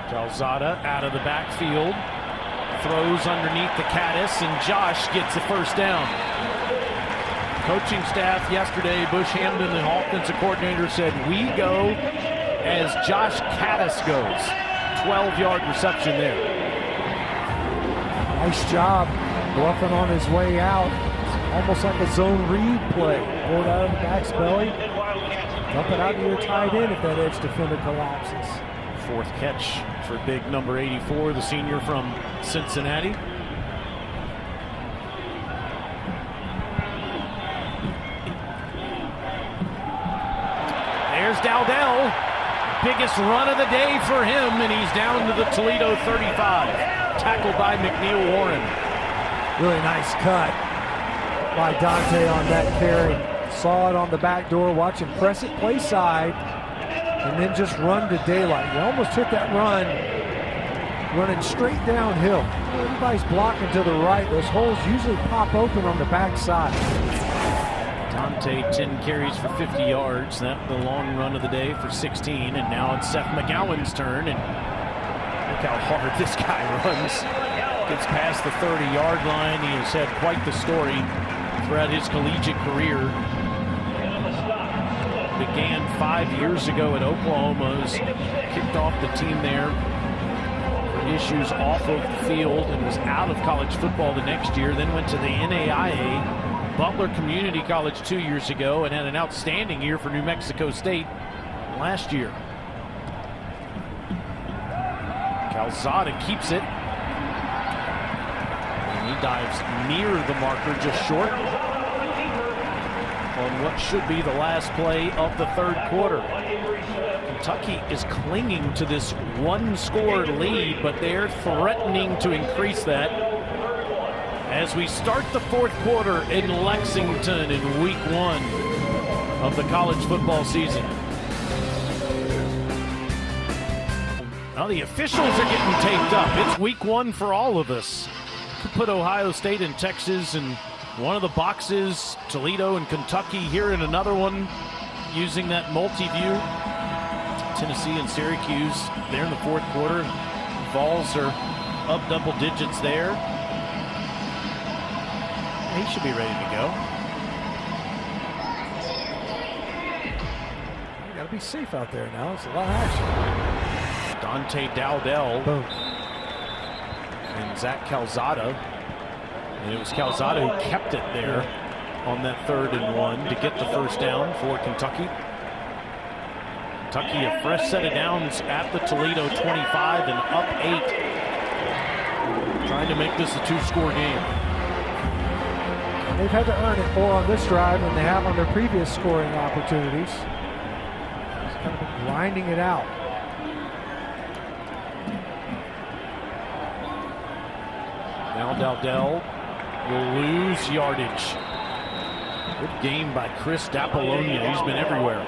Calzada out of the backfield, throws underneath the Kattus, and Josh gets the 1st down. Coaching staff yesterday, Bush Hamden, the offensive coordinator, said, "We go as Josh Kattus goes." 12-yard reception there. Nice job bluffing on his way out. Almost like a zone read play. Pulled out of the back's belly. Dump it out to your tight end if that edge defender collapses. 4th catch for big number 84, the senior from Cincinnati. There's Dowdell. Biggest run of the day for him, and he's down to the Toledo 35. Tackled by McNeil Warren. Really nice cut by Dante on that carry. Saw it on the back door, watch him press it play side, and then just run to daylight. You almost took that run running straight downhill. Everybody's blocking to the right. Those holes usually pop open on the back side. Dante Dante, 10 carries for 50 yards. That the long run of the day for 16. And now it's Seth McGowan's turn. And look how hard this guy runs. Gets past the 30-yard line. He has had quite the story throughout his collegiate career. Began 5 years ago at Oklahoma. Has kicked off the team there for issues off of the field and was out of college football the next year. Then went to the NAIA. Butler Community College 2 years ago and had an outstanding year for New Mexico State last year. Calzada keeps it. And he dives near the marker, just short on what should be the last play of the third quarter. Kentucky is clinging to this one-score lead, but they're threatening to increase that as we start the fourth quarter in Lexington in week 1 of the college football season. Now the officials are getting taped up. It's week 1 for all of us. Could put Ohio State and Texas in one of the boxes, Toledo and Kentucky here in another one using that multi-view. Tennessee and Syracuse there in the fourth quarter. Vols are up double digits there. He should be ready to go. You gotta be safe out there now. It's a lot of action. Dante Dowdell. Boom. And Zach Calzada. And it was Calzada who kept it there on that 3rd and 1 to get the first down for Kentucky. Kentucky a fresh set of downs at the Toledo 25 and up 8. Trying to make this a 2-score game. They've had to earn it more on this drive than they have on their previous scoring opportunities. Just kind of been grinding it out. Now Dowdell will lose yardage. Good game by Chris D'Apollonia. He's been everywhere.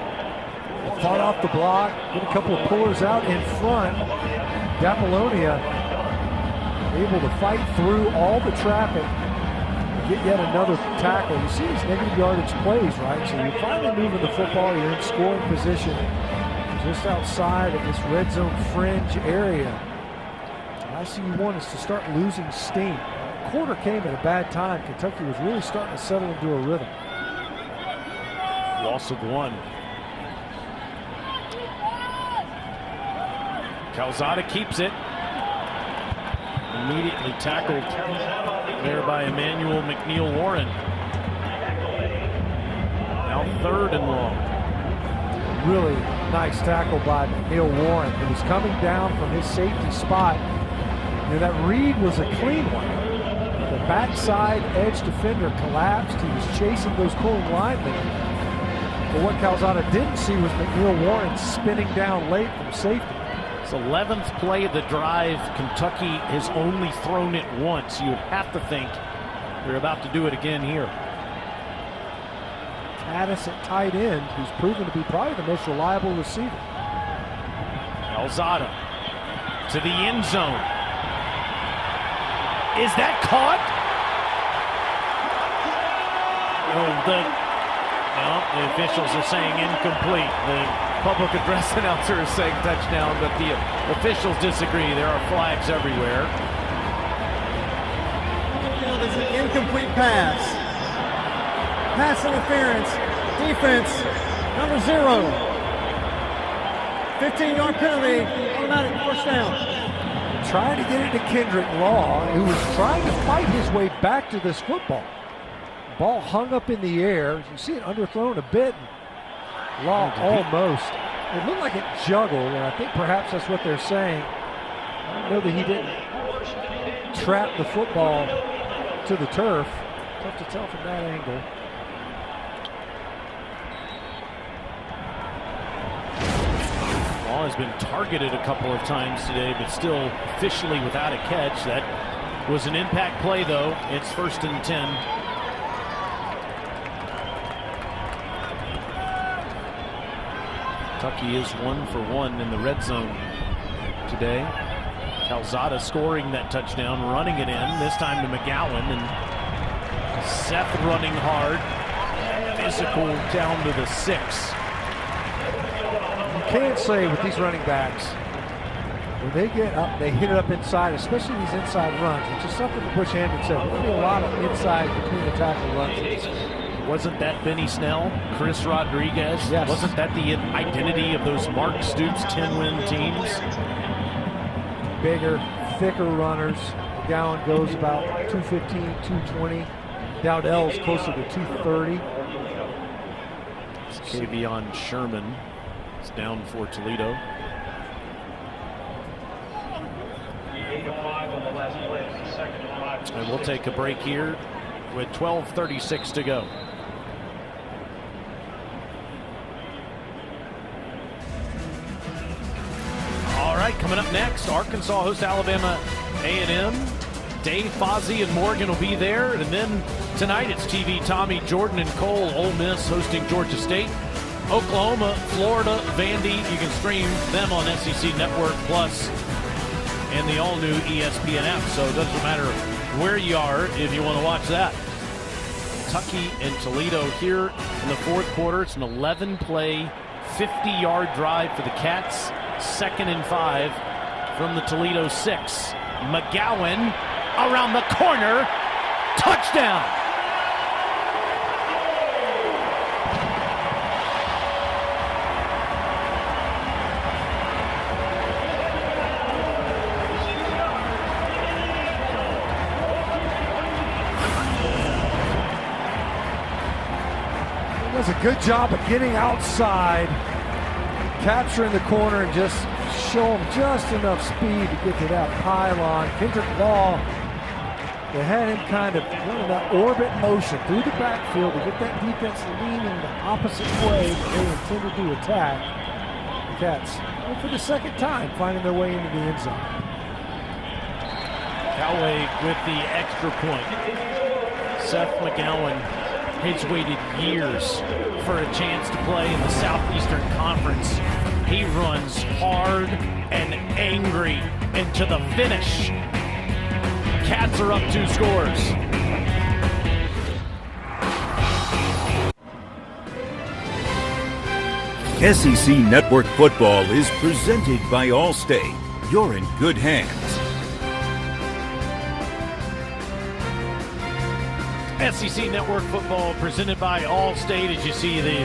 Fought off the block, get a couple of pullers out in front. D'Apollonia able to fight through all the traffic. Get yet another tackle. You see these negative yardage plays, right? So you're finally moving the football. You're in scoring position just outside of this red zone fringe area. And I see you want us to start losing steam. The quarter came at a bad time. Kentucky was really starting to settle into a rhythm. Loss of 1. Calzada keeps it. Immediately tackled there by Emmanuel McNeil-Warren. Now 3rd and long. Really nice tackle by McNeil-Warren. He was coming down from his safety spot. You know, that read was a clean one. The backside edge defender collapsed. He was chasing those pulling linemen. But what Calzada didn't see was McNeil-Warren spinning down late from safety. It's 11th play of the drive. Kentucky has only thrown it once. You would have to think they're about to do it again here. Kattus at tight end, who's proven to be probably the most reliable receiver. Calzada to the end zone. Is that caught? The officials are saying incomplete. The public address announcer is saying touchdown, but the officials disagree. There are flags everywhere. There's an incomplete pass. Pass interference. Defense, number 0. 15-yard penalty, automatic first down. Trying to get it to Kendrick Law, who was trying to fight his way back to this football. Ball hung up in the air. You see it underthrown a bit. Law almost. It looked like it juggled, and I think perhaps that's what they're saying. I don't know that he didn't trap the football to the turf. Tough to tell from that angle. Law has been targeted a couple of times today, but still officially without a catch. That was an impact play, though. It's 1st and 10. Kentucky is 1 for 1 in the red zone today. Calzada scoring that touchdown, running it in, this time to McGowan, and Seth running hard. physical down to the 6. You can't say with these running backs, when they get up, they hit it up inside, especially these inside runs, which is something that Bush Hampton said. There'll be a lot of inside between the tackle runs. Wasn't that Benny Snell, Chris Rodriguez? Yes. Wasn't that the identity of those Mark Stoops 10-win teams? Bigger, thicker runners. McGowan goes about 215, 220. Dowdell's closer to 230. Kavion Sherman is down for Toledo. And we'll take a break here with 12:36 to go. All right, coming up next, Arkansas hosts Alabama A&M. Dave, Fozzie, and Morgan will be there. And then tonight it's TV Tommy, Jordan, and Cole. Ole Miss hosting Georgia State. Oklahoma, Florida, Vandy. You can stream them on SEC Network Plus and the all-new ESPN app. So it doesn't matter where you are if you want to watch that. Kentucky and Toledo here in the fourth quarter. It's an 11-play, 50-yard drive for the Cats. 2nd and 5 from the Toledo 6. McGowan around the corner. Touchdown! Does a good job of getting outside, capturing the corner, and just show him just enough speed to get to that pylon. Kendrick Law, they had him kind of running that orbit motion through the backfield to get that defense leaning the opposite way that they intended to attack. The Cats, for the second time, finding their way into the end zone. Coway with the extra point. Seth McGowan has waited years for a chance to play in the Southeastern Conference. He runs hard and angry into the finish. Cats are up 2 scores. SEC Network Football is presented by Allstate. You're in good hands. SEC Network Football presented by Allstate. As you see the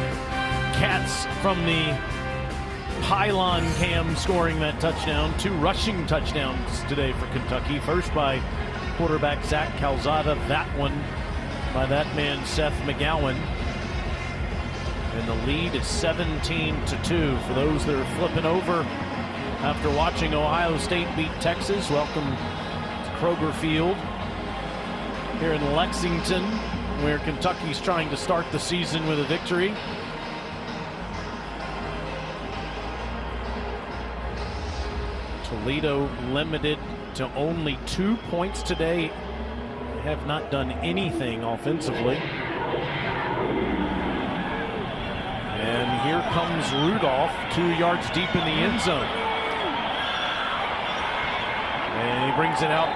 Cats from the pylon cam scoring that touchdown. 2 rushing touchdowns today for Kentucky. First by quarterback Zach Calzada. That one by that man Seth McGowan. And the lead is 17-2 for those that are flipping over after watching Ohio State beat Texas. Welcome to Kroger Field here in Lexington, where Kentucky's trying to start the season with a victory. Toledo limited to only 2 points today. They have not done anything offensively. And here comes Rudolph, 2 yards deep in the end zone. And he brings it out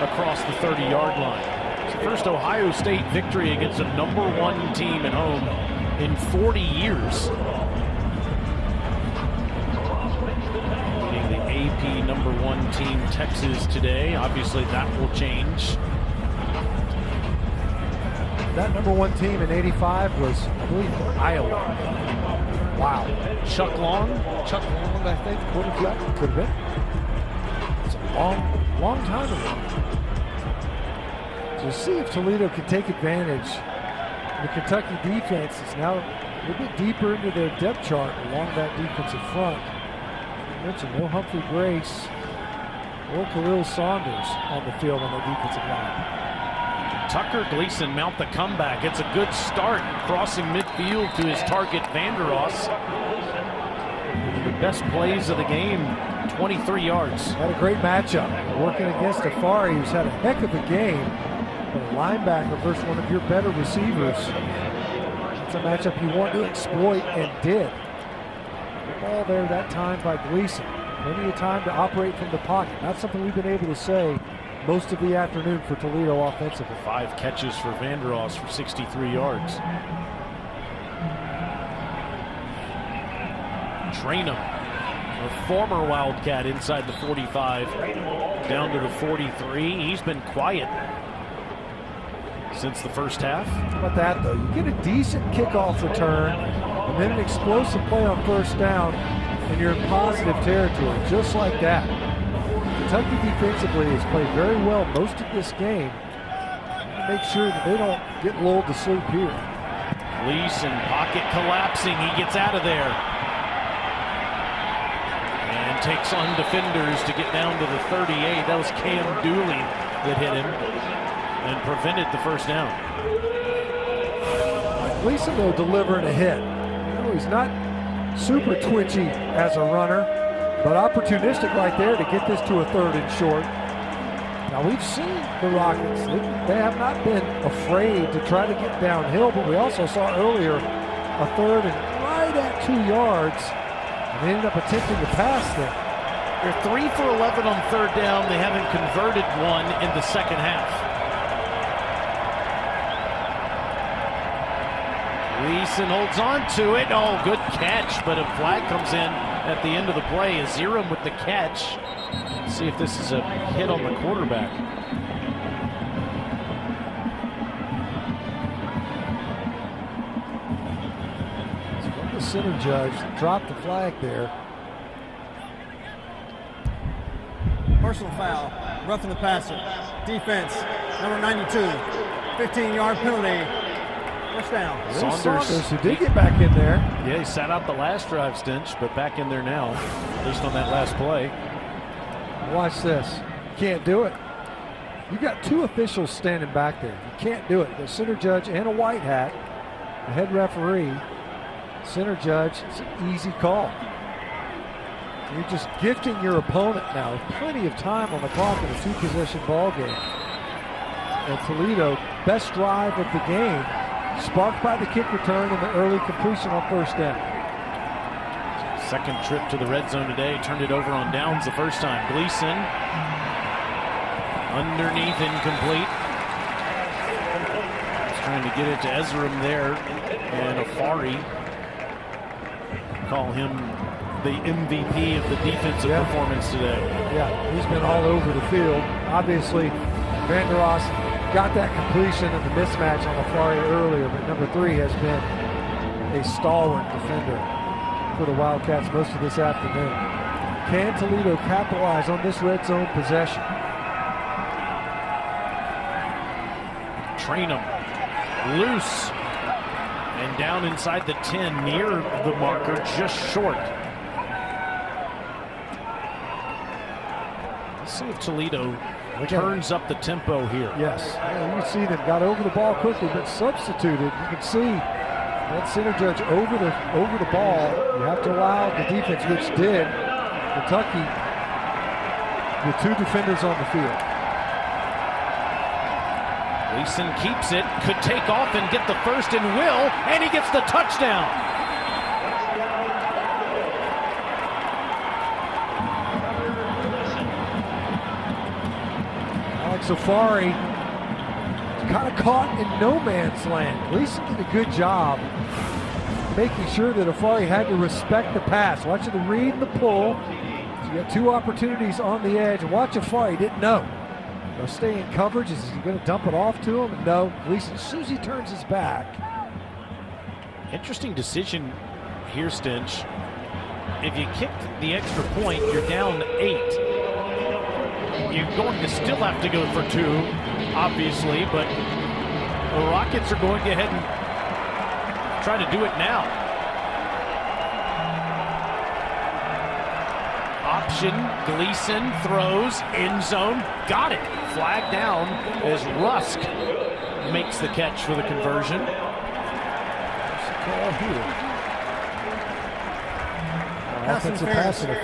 across the 30-yard line. It's the first Ohio State victory against a #1 team at home in 40 years. Beating the AP #1 team Texas today. Obviously that will change. That #1 team in '85 was, I believe, Iowa. Wow. Chuck Long, I think, quarterback. Could have been. It's a long time ago. So see if Toledo can take advantage. The Kentucky defense is now a little bit deeper into their depth chart along that defensive front. I mentioned no Humphrey Grace or Khalil Saunders on the field on the defensive line. Tucker Gleason mount the comeback. It's a good start, crossing midfield to his target, Vandeross. The best plays of the game, 23 yards. Had a great matchup, working against Afari, who's had a heck of a game. But a linebacker versus one of your better receivers. It's a matchup you want to exploit, and did. The ball there that time by Gleason. Plenty of time to operate from the pocket. Not something we've been able to say most of the afternoon for Toledo offensively. 5 catches for Vandeross for 63 yards. Trainum, a former Wildcat, inside the 45, down to the 43. He's been quiet since the first half. How about that, though? You get a decent kickoff return and then an explosive play on first down, and you're in positive territory, just like that. Kentucky defensively has played very well most of this game. Make sure that they don't get lulled to sleep here. Gleason, pocket collapsing. He gets out of there. And takes on defenders to get down to the 38. That was Cam Dooley that hit him and prevented the first down. Gleason, though, delivering a hit. You know, he's not super twitchy as a runner, but opportunistic right there to get this to a 3rd and short. Now, we've seen the Rockets. They have not been afraid to try to get downhill, but we also saw earlier a 3rd and right at 2 yards, and they ended up attempting to pass there. They're 3 for 11 on 3rd down. They haven't converted one in the second half. Gleason holds on to it. Oh, good catch, but a flag comes in at the end of the play. Aziram with the catch. Let's see if this is a hit on the quarterback. The center judge dropped the flag there. Personal foul, roughing the passer. Defense, number 92, 15-yard penalty. First down. Saunders, who did get back in there. Yeah, he sat out the last drive, Stinch, but back in there now, based on that last play. Watch this. Can't do it. You got 2 officials standing back there. You can't do it. The center judge and a white hat, the head referee. Center judge, it's an easy call. You're just gifting your opponent now with plenty of time on the clock in a 2-possession ball game. And Toledo, best drive of the game, sparked by the kick return and the early completion on first down. Second trip to the red zone today, turned it over on downs the first time. Gleason, underneath, incomplete. He's trying to get it to Ezram there, and Afari, call him the MVP of the defensive performance today. Yeah, he's been all over the field. Obviously, Vanderos got that completion and the mismatch on Afari earlier, but number 3 has been a stalwart defender for the Wildcats most of this afternoon. Can Toledo capitalize on this red zone possession? Trainum, loose, and down inside the 10, near the marker, just short. Let's see if Toledo turns up the tempo here. Yes, you can see them got over the ball quickly, but substituted. You can see that center judge over the ball. You have to allow the defense, which did. Kentucky with 2 defenders on the field. Gleason keeps it, could take off and get the first and will, and he gets the touchdown. Alex Afari kind of caught in no man's land. Gleason did a good job making sure that Afari had to respect the pass. Watching the read and the pull. So you got 2 opportunities on the edge. Watch Afari, didn't know. They'll stay in coverage. Is he going to dump it off to him? No. Gleason, as soon as he turns his back. Interesting decision here, Stinch. If you kick the extra point, you're down 8. You're going to still have to go for 2, obviously, but the Rockets are going to go ahead and try to do it now. Option, Gleason throws, end zone, got it. Flag down as Rusk makes the catch for the conversion.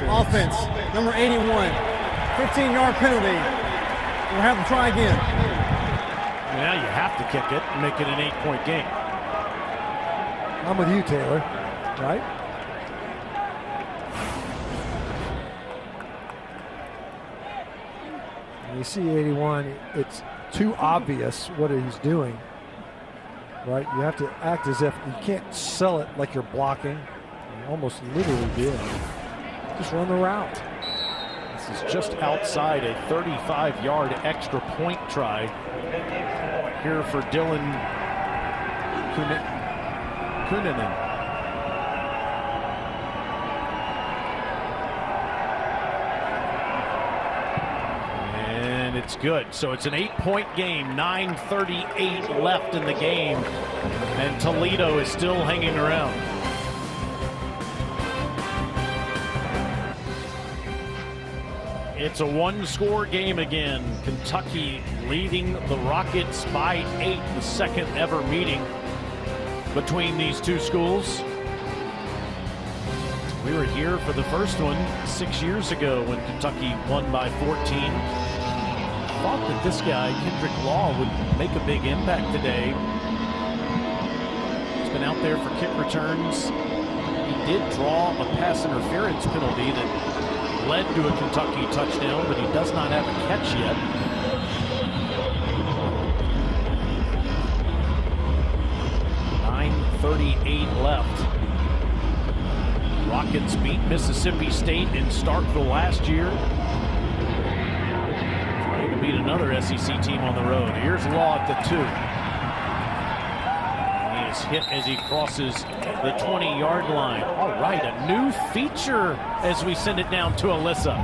Offense, number 81, 15-yard penalty. We'll have to try again. Now you have to kick it and make it an 8-point game. I'm with you, Taylor, right? You see 81, it's too obvious what he's doing, right? You have to act as if you can't sell it like you're blocking. Almost literally did. Just run the route. This is just outside a 35-yard extra point try here for Dylan Kunanen. And it's good. So it's an 8-point game, 9:38 left in the game, and Toledo is still hanging around. It's a one-score game again. Kentucky leading the Rockets by 8, the second ever meeting between these two schools. We were here for the first one 6 years ago when Kentucky won by 14. Thought that this guy, Kendrick Law, would make a big impact today. He's been out there for kick returns. He did draw a pass interference penalty that led to a Kentucky touchdown, but he does not have a catch yet. .9:38 left. Rockets beat Mississippi State in Starkville last year. Trying to beat another SEC team on the road. Here's Law at the 2. He is hit as he crosses the 20-yard line. All right, a new feature as we send it down to Alyssa.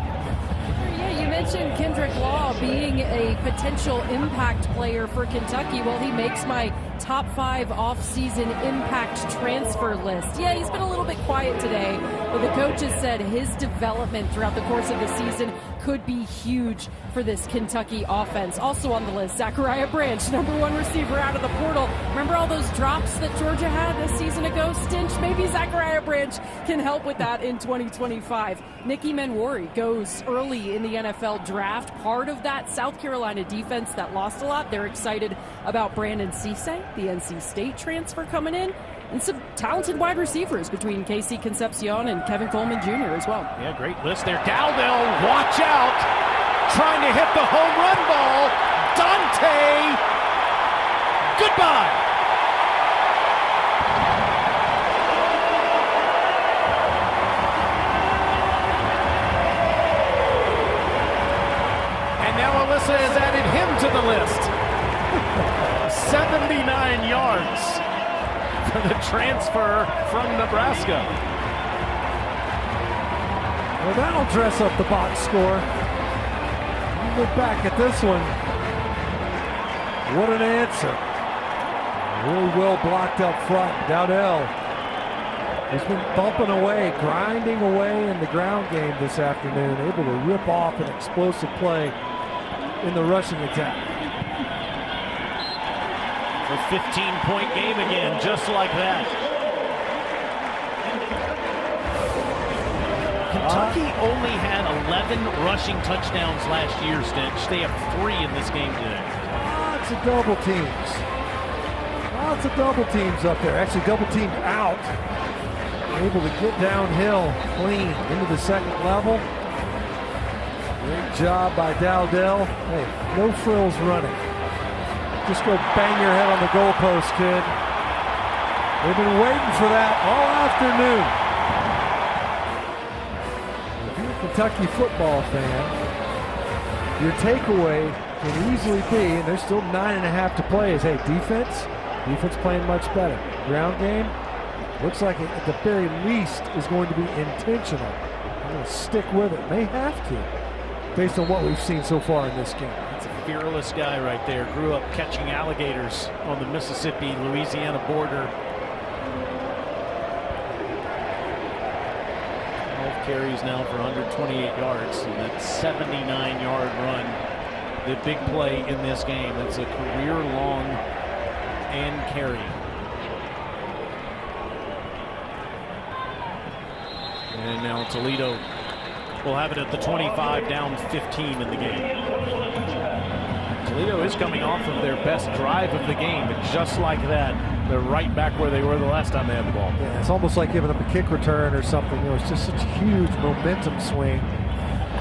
Yeah, you mentioned Kendrick Law being a potential impact player for Kentucky. Well, he makes my top 5 off-season impact transfer list. Yeah, he's been a little bit quiet today, but the coaches said his development throughout the course of the season could be huge for this Kentucky offense. Also on the list, Zachariah Branch, #1 receiver out of the portal. Remember all those drops that Georgia had a season ago? Stinch, maybe Zachariah Branch can help with that in 2025. Nicky Menwari goes early in the NFL draft. Part of that South Carolina defense that lost a lot. They're excited about Brandon Cisse, the NC State transfer coming in, and some talented wide receivers between Casey Concepcion and Kevin Coleman Jr. as well. Yeah, great list there. Dowdell, watch out! Trying to hit the home run ball. Dante, goodbye! And now Alyssa has added him to the list. 79 yards for the transfer from Nebraska. Well, that'll dress up the box score. You look back at this one. What an answer. Really well blocked up front. Dowdell has been bumping away, grinding away in the ground game this afternoon, able to rip off an explosive play in the rushing attack. A 15-point game again, just like that. Kentucky only had 11 rushing touchdowns last year, Stench. They have 3 in this game today. Lots of double teams. Lots of double teams up there. Actually, double teamed out. Able to get downhill clean into the second level. Great job by Dowdell. Hey, no frills running. Just go bang your head on the goalpost, kid. They've been waiting for that all afternoon. If you're a Kentucky football fan, your takeaway can easily be, and there's still 9.5 to play, is, hey, defense playing much better. Ground game, looks like it, at the very least, is going to be intentional. I'm going to stick with it. May have to, based on what we've seen so far in this game. That's a fearless guy right there. Grew up catching alligators on the Mississippi-Louisiana border. 12 carries now for 128 yards, and that 79-yard run, the big play in this game. It's a career-long and carry. And now Toledo will have it at the 25, down 15 in the game. Toledo is coming off of their best drive of the game, but just like that, they're right back where they were the last time they had the ball. Yeah, it's almost like giving up a kick return or something. You know, it's just such a huge momentum swing.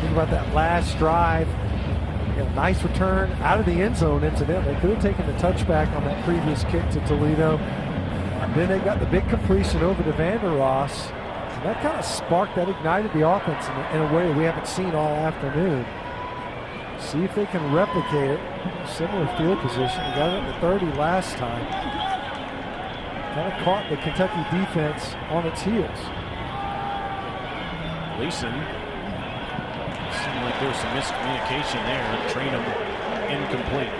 Think about that last drive. You know, nice return out of the end zone, incidentally. They could have taken the touchback on that previous kick to Toledo. And then they got the big completion over to Vander Ross. And that kind of sparked, that ignited the offense in a way we haven't seen all afternoon. See if they can replicate it. Similar field position. We got it at the 30 last time. Kind of caught the Kentucky defense on its heels. Gleason. Seemed like there was some miscommunication there. Trainum incomplete.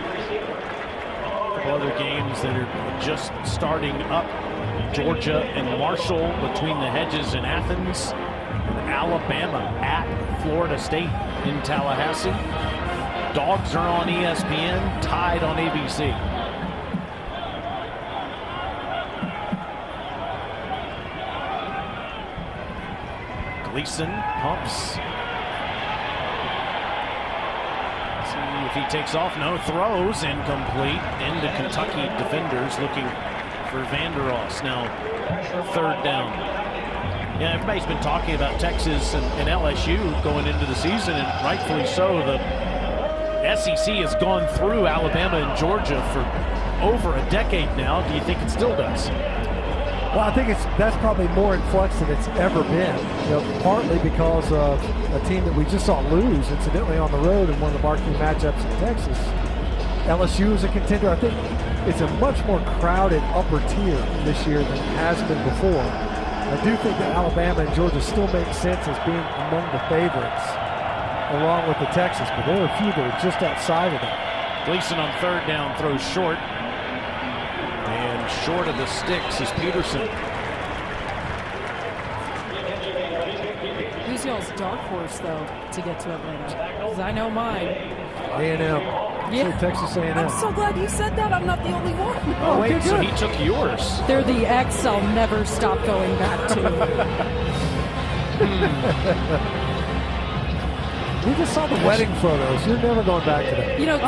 A couple other games that are just starting up. Georgia and Marshall between the hedges in Athens. And Alabama at Florida State in Tallahassee. Dogs are on ESPN, Tide on ABC. Gleason pumps. See if he takes off. No, throws incomplete into Kentucky defenders looking for Vandeross. Now, third down. Yeah, everybody's been talking about Texas and LSU going into the season, and rightfully so. The SEC has gone through Alabama and Georgia for over a decade now. Do you think it still does? Well, I think that's probably more in flux than it's ever been. Partly because of a team that we just saw lose, incidentally, on the road in one of the marquee matchups in Texas. LSU is a contender. I think it's a much more crowded upper tier this year than it has been before. I do think that Alabama and Georgia still make sense as being among the favorites, along with the Texas, but there are a few that are just outside of that. Gleason on third down throws short. And short of the sticks is Peterson. Who's y'all's dark horse, though, to get to Atlanta? Because I know mine. A&M. Yeah. So Texas A&M. I'm so glad you said that. I'm not the only one. Oh, wait, so he took yours. They're the ex I'll never stop going back to. We just saw the wedding photos. You're never going back to that. You know,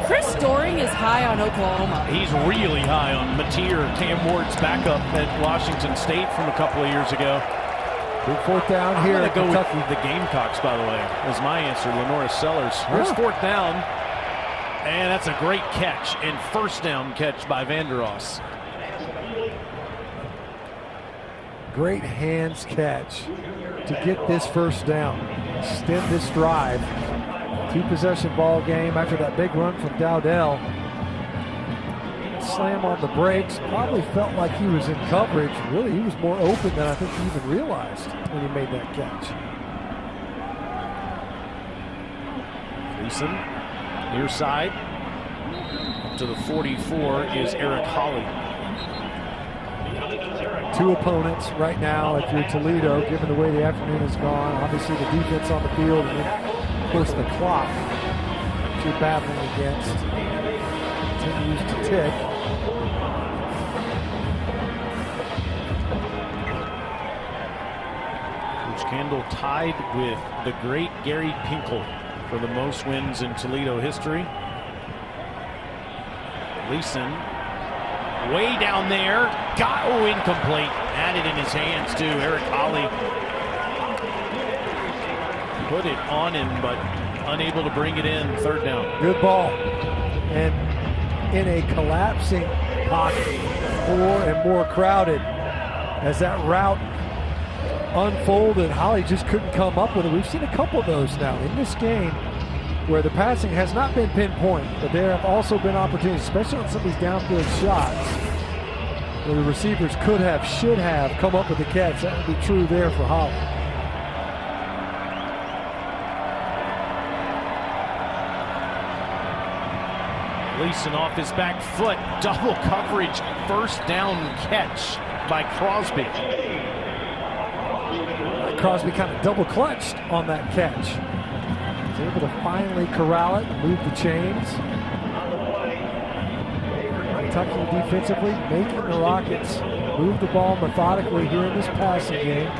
Chris Doering is high on Oklahoma. He's really high on Mateer, Cam Ward's backup at Washington State from a couple of years ago. Big fourth down here. I'm going to go with the Gamecocks, by the way, is my answer. Lenora Sellers. Here's fourth down. And that's a great catch. And first down catch by Vandeross. Great hands catch to get this first down. Extend this drive. 2-possession ball game after that big run from Dowdell. Slam on the brakes. Probably felt like he was in coverage. Really, he was more open than I think he even realized when he made that catch. Gleason, near side. Up to the 44 is Eric Hawley. 2 opponents right now if you're Toledo, given the way the afternoon has gone. Obviously the defense on the field, and then, of course, the clock that you're battling against continues to tick. Coach Kendall tied with the great Gary Pinkel for the most wins in Toledo history. Gleason way down there, incomplete. Had it in his hands too. Eric Hawley put it on him, but unable to bring it in. Third down. Good ball. And in a collapsing pocket, more and more crowded as that route unfolded. Hawley just couldn't come up with it. We've seen a couple of those now in this game where the passing has not been pinpoint, but there have also been opportunities, especially on some of these downfield shots, where the receivers could have, should have come up with the catch. That would be true there for Hawley. Gleason off his back foot, double coverage, first down catch by Crosby. Crosby kind of double clutched on that catch. He's able to finally corral it and move the chains. Kentucky defensively making the Rockets move the ball methodically here in this passing game.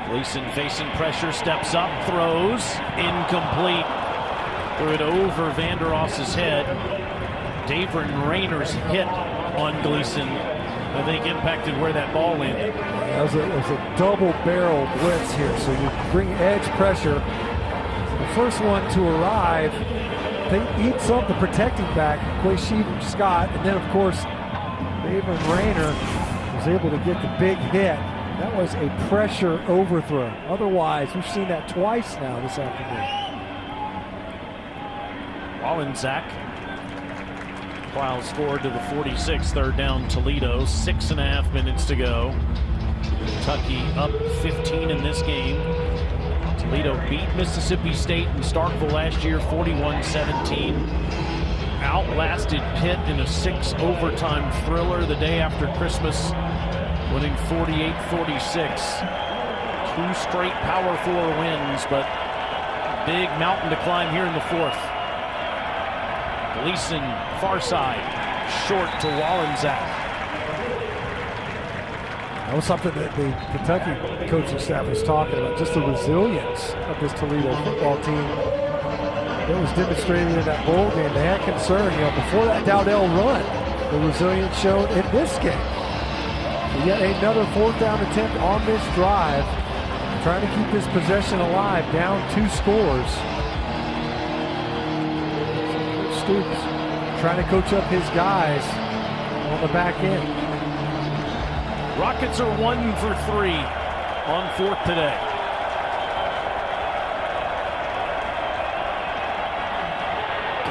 Gleason facing pressure, steps up, throws, incomplete. Threw it over Vandeross's head. Davern Rayner's hit on Gleason, I think, impacted where that ball landed. It was a double barrel blitz here, so you bring edge pressure. The first one to arrive They eats up the protecting back, Quay Scott, and then of course David Rayner was able to get the big hit. That was a pressure overthrow. Otherwise, we've seen that twice now this afternoon. Wallensack plows forward to the 46, third down Toledo, 6.5 minutes to go. Kentucky up 15 in this game. Toledo beat Mississippi State in Starkville last year, 41-17. Outlasted Pitt in a 6 overtime thriller the day after Christmas, winning 48-46. 2 straight Power 4 wins, but big mountain to climb here in the fourth. Gleason, far side, short to Wallensack. That was something that the Kentucky coaching staff was talking about, just the resilience of this Toledo football team. It was demonstrated in that bowl game. They had concern, before that Dowdell run, the resilience showed in this game. Yet another 4th down attempt on this drive, trying to keep this possession alive, down 2 scores. Stoops trying to coach up his guys on the back end. Rockets are 1 for 3 on 4th today.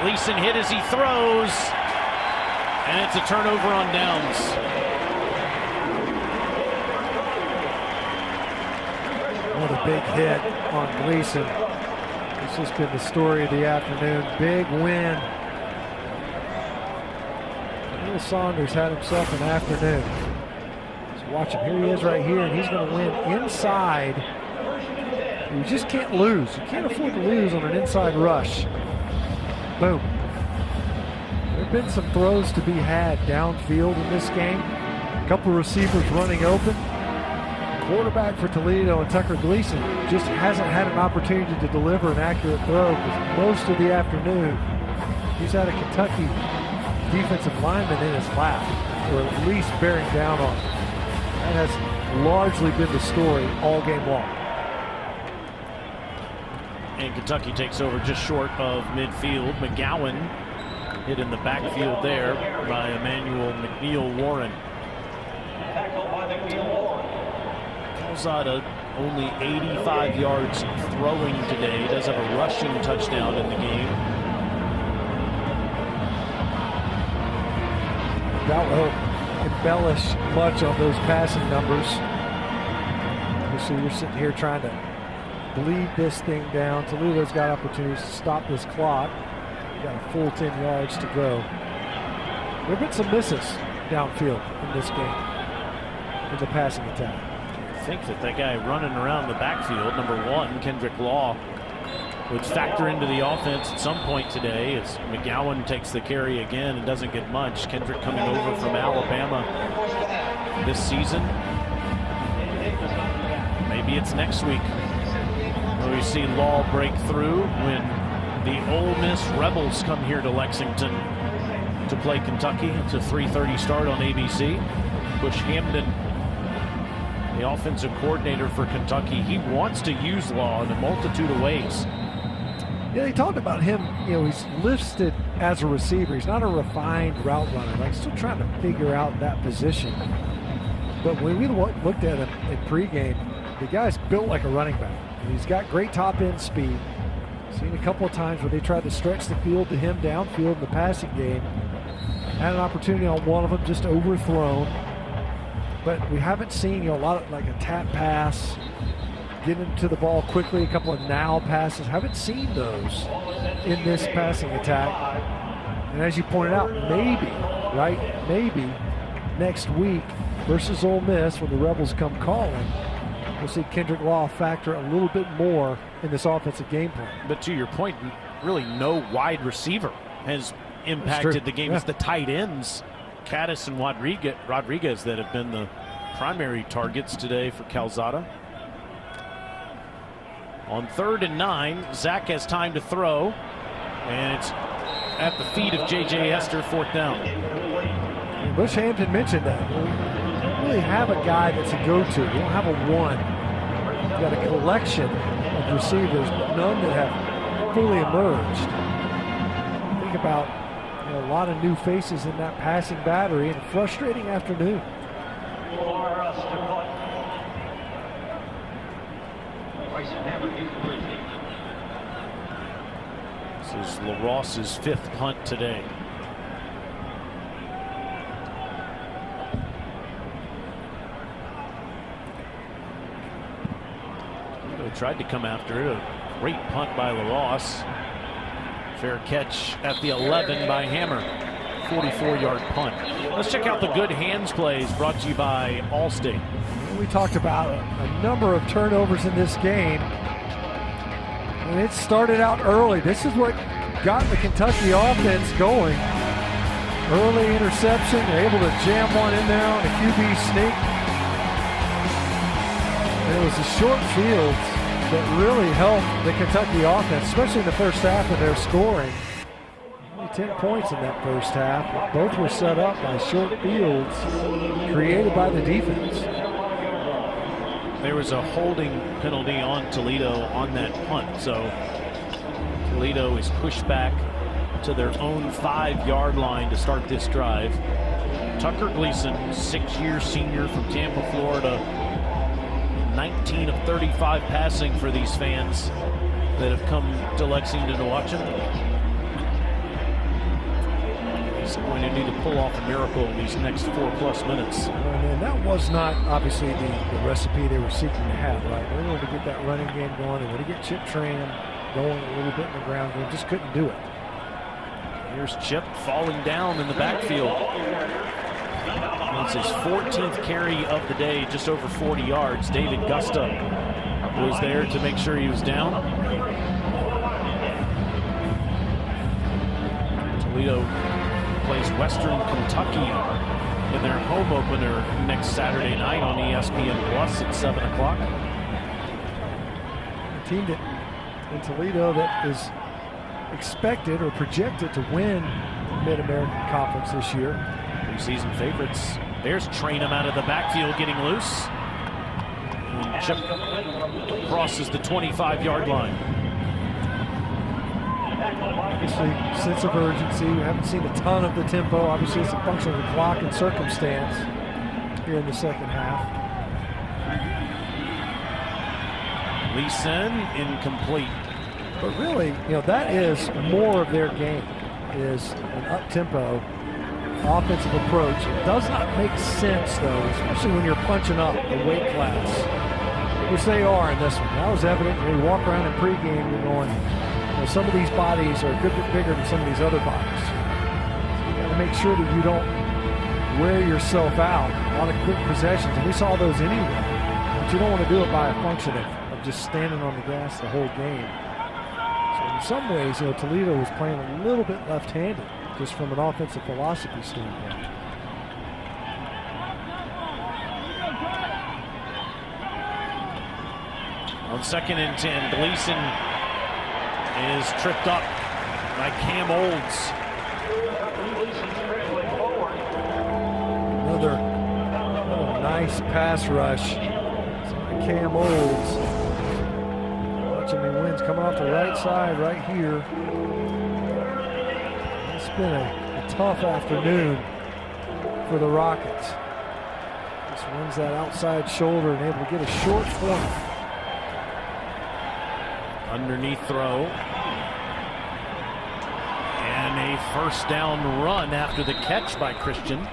Gleason hit as he throws, and it's a turnover on downs. What a big hit on Gleason. It's just been the story of the afternoon. Big win. Will Saunders had himself an afternoon. Watch him. Here he is right here, and he's going to win inside. You just can't lose. You can't afford to lose on an inside rush. Boom. There have been some throws to be had downfield in this game. A couple receivers running open. Quarterback for Toledo and Tucker Gleason just hasn't had an opportunity to deliver an accurate throw because most of the afternoon he's had a Kentucky defensive lineman in his lap, or at least bearing down on him. That has largely been the story all game long. And Kentucky takes over just short of midfield. McGowan hit in the backfield there by Emmanuel McNeil-Warren. Calzada only 85 yards throwing today. Does have a rushing touchdown in the game. That will embellish much on those passing numbers. So you're sitting here trying to bleed this thing down. Toledo's got opportunities to stop this clock. You got a full 10 yards to go. There have been some misses downfield in this game in the passing attack. I think that guy running around the backfield, number 1, Kendrick Law, would factor into the offense at some point today as McGowan takes the carry again and doesn't get much. Kendrick coming over from Alabama this season. Maybe it's next week where we see Law break through when the Ole Miss Rebels come here to Lexington to play Kentucky. It's a 3:30 start on ABC. Bush Hamden, the offensive coordinator for Kentucky, he wants to use Law in a multitude of ways. Yeah, they talked about him, he's listed as a receiver. He's not a refined route runner. Like, still trying to figure out that position. But when we looked at him in pregame, the guy's built like a running back. He's got great top end speed. Seen a couple of times where they tried to stretch the field to him downfield in the passing game. Had an opportunity on one of them, just overthrown. But we haven't seen a lot of like a tap pass, getting to the ball quickly, a couple of now passes. Haven't seen those in this passing attack. And as you pointed out, maybe next week versus Ole Miss, when the Rebels come calling, we'll see Kendrick Law factor a little bit more in this offensive game plan. But to your point, really no wide receiver has impacted the game. Yeah. It's the tight ends, Kattus and Rodriguez, that have been the primary targets today for Calzada. On 3rd and 9, Zach has time to throw, and it's at the feet of J.J. Hester, 4th down. Bush Hampton mentioned that. We don't really have a guy that's a go-to. We don't have a one. We've got a collection of receivers, but none that have fully emerged. think about a lot of new faces in that passing battery, and a frustrating afternoon. This is LaRosse's 5th punt today. Toledo tried to come after it. A great punt by LaRosse. Fair catch at the 11 by Hammer. 44-yard punt. Let's check out the good hands plays brought to you by Allstate. We talked about a number of turnovers in this game, and it started out early. This is what got the Kentucky offense going. Early interception, they're able to jam one in there on a QB sneak. And it was the short fields that really helped the Kentucky offense, especially in the first half of their scoring. Only 10 points in that first half. Both were set up by short fields created by the defense. There was a holding penalty on Toledo on that punt, so Toledo is pushed back to their own 5-yard line to start this drive. Tucker Gleason, 6-year senior from Tampa, Florida. 19 of 35 passing for these fans that have come to Lexington to watch him. He's going to need to pull off a miracle in these next 4+ minutes. And that was not obviously the recipe they were seeking to have, right? They wanted to get that running game going. They wanted to get Chip Tran going a little bit in the ground game. Just couldn't do it. Here's Chip falling down in the backfield. That's his 14th carry of the day, just over 40 yards. David Gusta was there to make sure he was down. Toledo plays Western Kentucky in their home opener next Saturday night on ESPN Plus at 7 o'clock. A team that in Toledo that is expected or projected to win Mid-American Conference this year. Preseason favorites. There's Trainum out of the backfield getting loose. And Chip crosses the 25-yard line. Obviously, sense of urgency. We haven't seen a ton of the tempo. Obviously, it's a function of the clock and circumstance here in the second half. Leeson incomplete. But really, that is more of their game, is an up-tempo offensive approach. It does not make sense, though, especially when you're punching up the weight class, which they are in this one. That was evident when you walk around in pregame, you're going, some of these bodies are a good bit bigger than some of these other bodies. So you got to make sure that you don't wear yourself out on a quick possessions, and we saw those anyway. But you don't want to do it by a function of just standing on the gas the whole game. So in some ways, Toledo was playing a little bit left-handed, just from an offensive philosophy standpoint. On 2nd and 10, Gleason is tripped up by Cam Olds. Another nice pass rush. Cam Olds. Watch him, he wins coming off the right side right here. It's been a tough afternoon for the Rockets. Just wins that outside shoulder and able to get a short point. Underneath throw. And a first down run after the catch by Christian.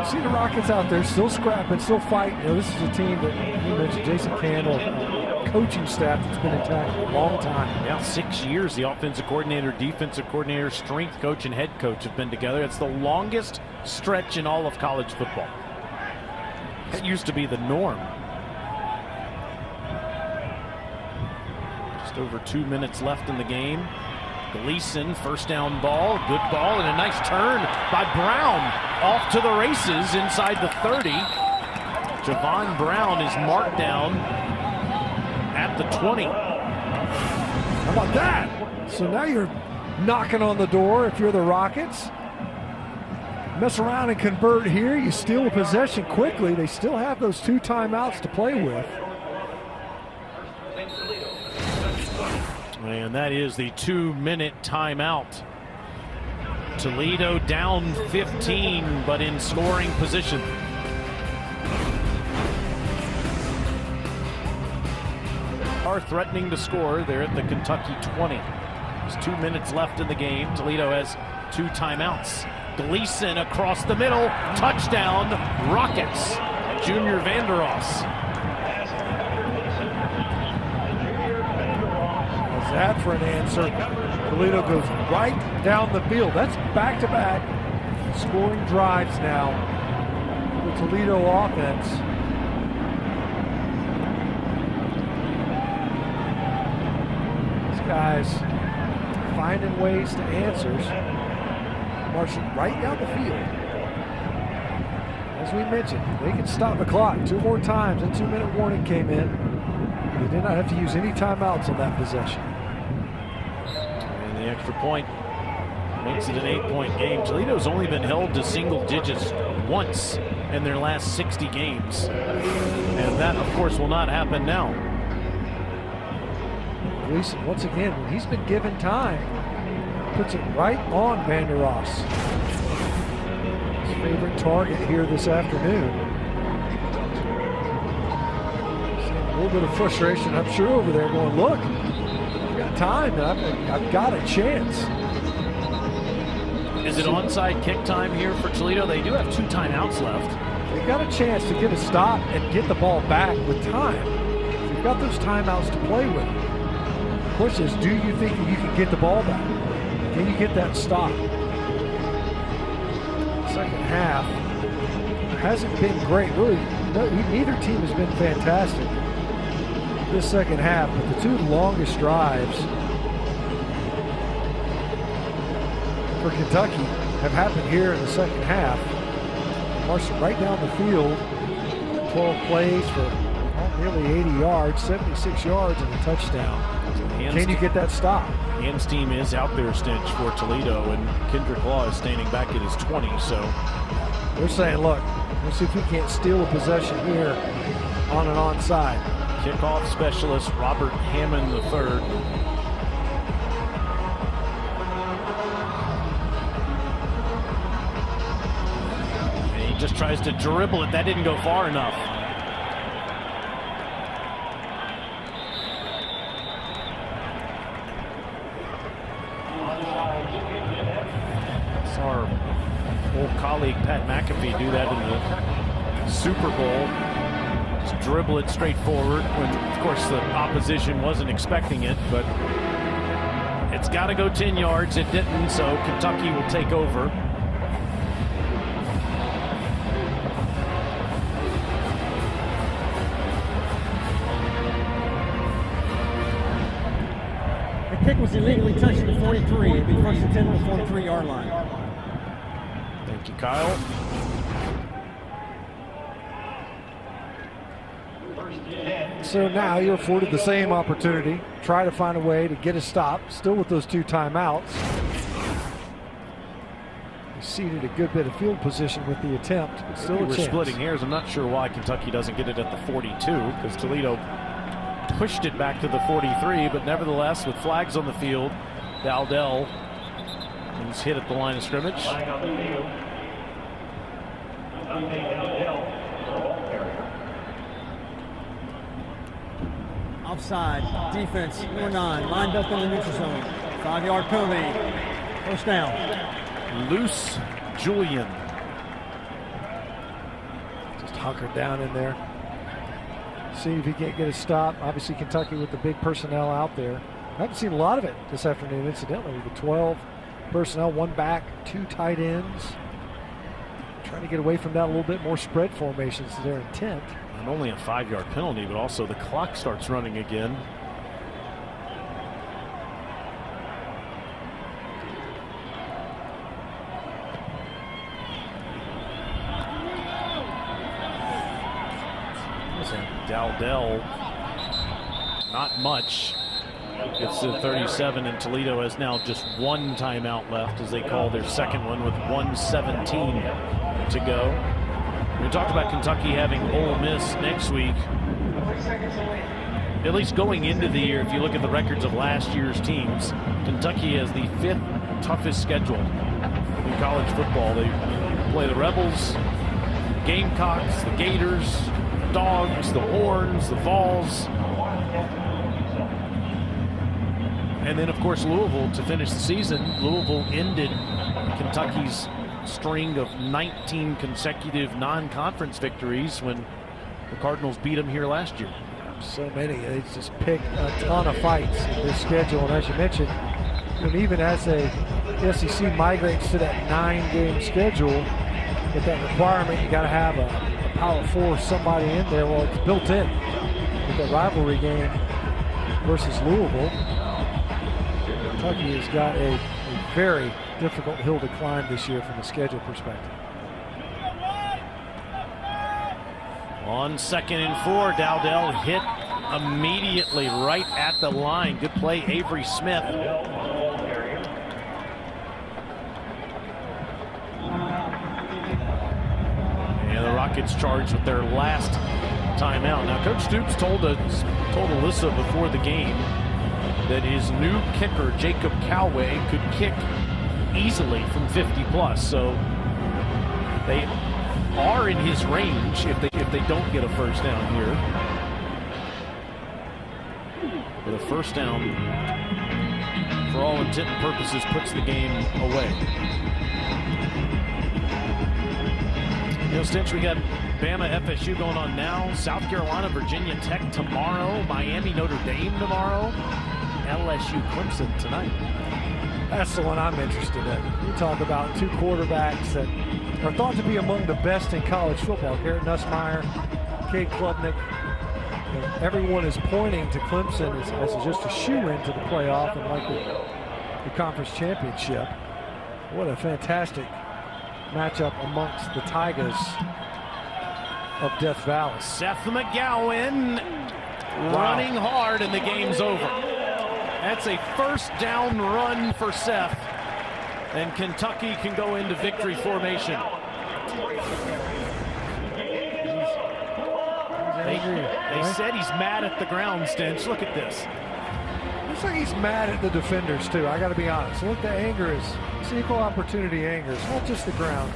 See the Rockets out there still scrapping, still fighting. This is a team that you mentioned, Jason Candle, coaching staff that's been intact for a long time. Yeah, 6 years. The offensive coordinator, defensive coordinator, strength coach, and head coach have been together. It's the longest stretch in all of college football. That used to be the norm. Just over 2 minutes left in the game. Gleason, first down ball, good ball, and a nice turn by Brown. Off to the races inside the 30. Javon Brown is marked down at the 20. How about that? So now you're knocking on the door if you're the Rockets. Mess around and convert here. You steal a possession quickly. They still have those 2 timeouts to play with. And that is the 2-minute timeout. Toledo down 15, but in scoring position. Are threatening to score. They're at the Kentucky 20. There's 2 minutes left in the game. Toledo has 2 timeouts. Gleason across the middle. Touchdown, Rockets. Junior Vandeross. Is that for an answer? Toledo goes right down the field. That's back-to-back scoring drives now for the Toledo offense. These guys finding ways to answers, marching right down the field. As we mentioned, they can stop the clock 2 more times. A 2-minute warning came in. They did not have to use any timeouts on that possession. And the extra point makes it an 8-point game. Toledo's only been held to single digits once in their last 60 games. And that, of course, will not happen now. Gleason, once again, when he's been given time, puts it right on Vandeross. His favorite target here this afternoon. Seeing a little bit of frustration, I'm sure, over there going, look, I've got time, and I've got a chance. Is it onside kick time here for Toledo? They do have 2 timeouts left. They've got a chance to get a stop and get the ball back with time. You've got those timeouts to play with. The question is, do you think that you can get the ball back? Can you get that stop? Second half hasn't been great. Really, neither team has been fantastic this second half, but the 2 longest drives for Kentucky have happened here in the second half. Marching right down the field, 12 plays for nearly 80 yards, 76 yards and a touchdown. Can you get that stop? Hans team is out there, Stinch, for Toledo, and Kendrick Law is standing back at his 20, so. They're saying, look, let's see if we can't steal a possession here on an onside. Kickoff specialist Robert Hammond III. And he just tries to dribble it. That didn't go far enough. Our old colleague Pat McAfee do that in the Super Bowl. Just dribble it straight forward when, of course, the opposition wasn't expecting it, but it's got to go 10 yards. It didn't, so Kentucky will take over. The kick was illegally touched at the 43. It'd be first and 10 on the 43-yard line. Thank you, Kyle. So now you're afforded the same opportunity. Try to find a way to get a stop, still with those 2 timeouts. You ceded a good bit of field position with the attempt, but still a chance. We're splitting hairs. I'm not sure why Kentucky doesn't get it at the 42, because Toledo pushed it back to the 43, but nevertheless, with flags on the field, Dowdell is hit at the line of scrimmage. Offside, defense, number 9, lined up in the neutral zone. 5-yard penalty, first down. Loose Julian. Just hunkered down in there. See if he can't get a stop. Obviously, Kentucky with the big personnel out there. I haven't seen a lot of it this afternoon, incidentally. The 12 personnel, 1 back, 2 tight ends. Trying to get away from that a little bit more spread formations to their intent. Not only a 5-yard penalty, but also the clock starts running again. Dowdell, not much. It's the 37, and Toledo has now just 1 timeout left as they call their second one with 1:17 to go. We talked about Kentucky having Ole Miss next week. at least going into the year, if you look at the records of last year's teams, Kentucky has the 5th toughest schedule in college football. They play the Rebels, Gamecocks, the Gators, the Dogs, the Horns, the Vols, and then, of course, Louisville to finish the season. Louisville ended Kentucky's string of 19 consecutive non-conference victories when the Cardinals beat them here last year. So many. They just pick a ton of fights in this schedule. And as you mentioned, and even as the SEC migrates to that 9-game schedule, with that requirement, you got to have a Power 4 somebody in there. Well, it's built in with that rivalry game versus Louisville. Kentucky has got a very difficult hill to climb this year from a schedule perspective. On 2nd and 4, Dowdell hit immediately right at the line. Good play, Avery Smith. And the Rockets charged with their last timeout. Now, Coach Stoops told Alyssa before the game that his new kicker, Jacob Callaway, could kick easily from 50 plus. So they are in his range if they don't get a first down here. But a first down, for all intent and purposes, puts the game away. You know, Stinch, we got Bama FSU going on now, South Carolina, Virginia Tech tomorrow, Miami Notre Dame tomorrow, LSU Clemson tonight. That's the one I'm interested in. You talk about 2 quarterbacks that are thought to be among the best in college football. Garrett Nussmeier, Cade Klubnik. You know, everyone is pointing to Clemson as just a shoe-in to the playoff and likely the conference championship. What a fantastic matchup amongst the Tigers of Death Valley. Seth McGowan running hard, and the game's over. That's a first down run for Seth, and Kentucky can go into victory formation. They said he's mad at the ground, Stench. Look at this. Looks like he's mad at the defenders, too. I got to be honest. Look, the anger is it's equal opportunity anger. It's not just the ground.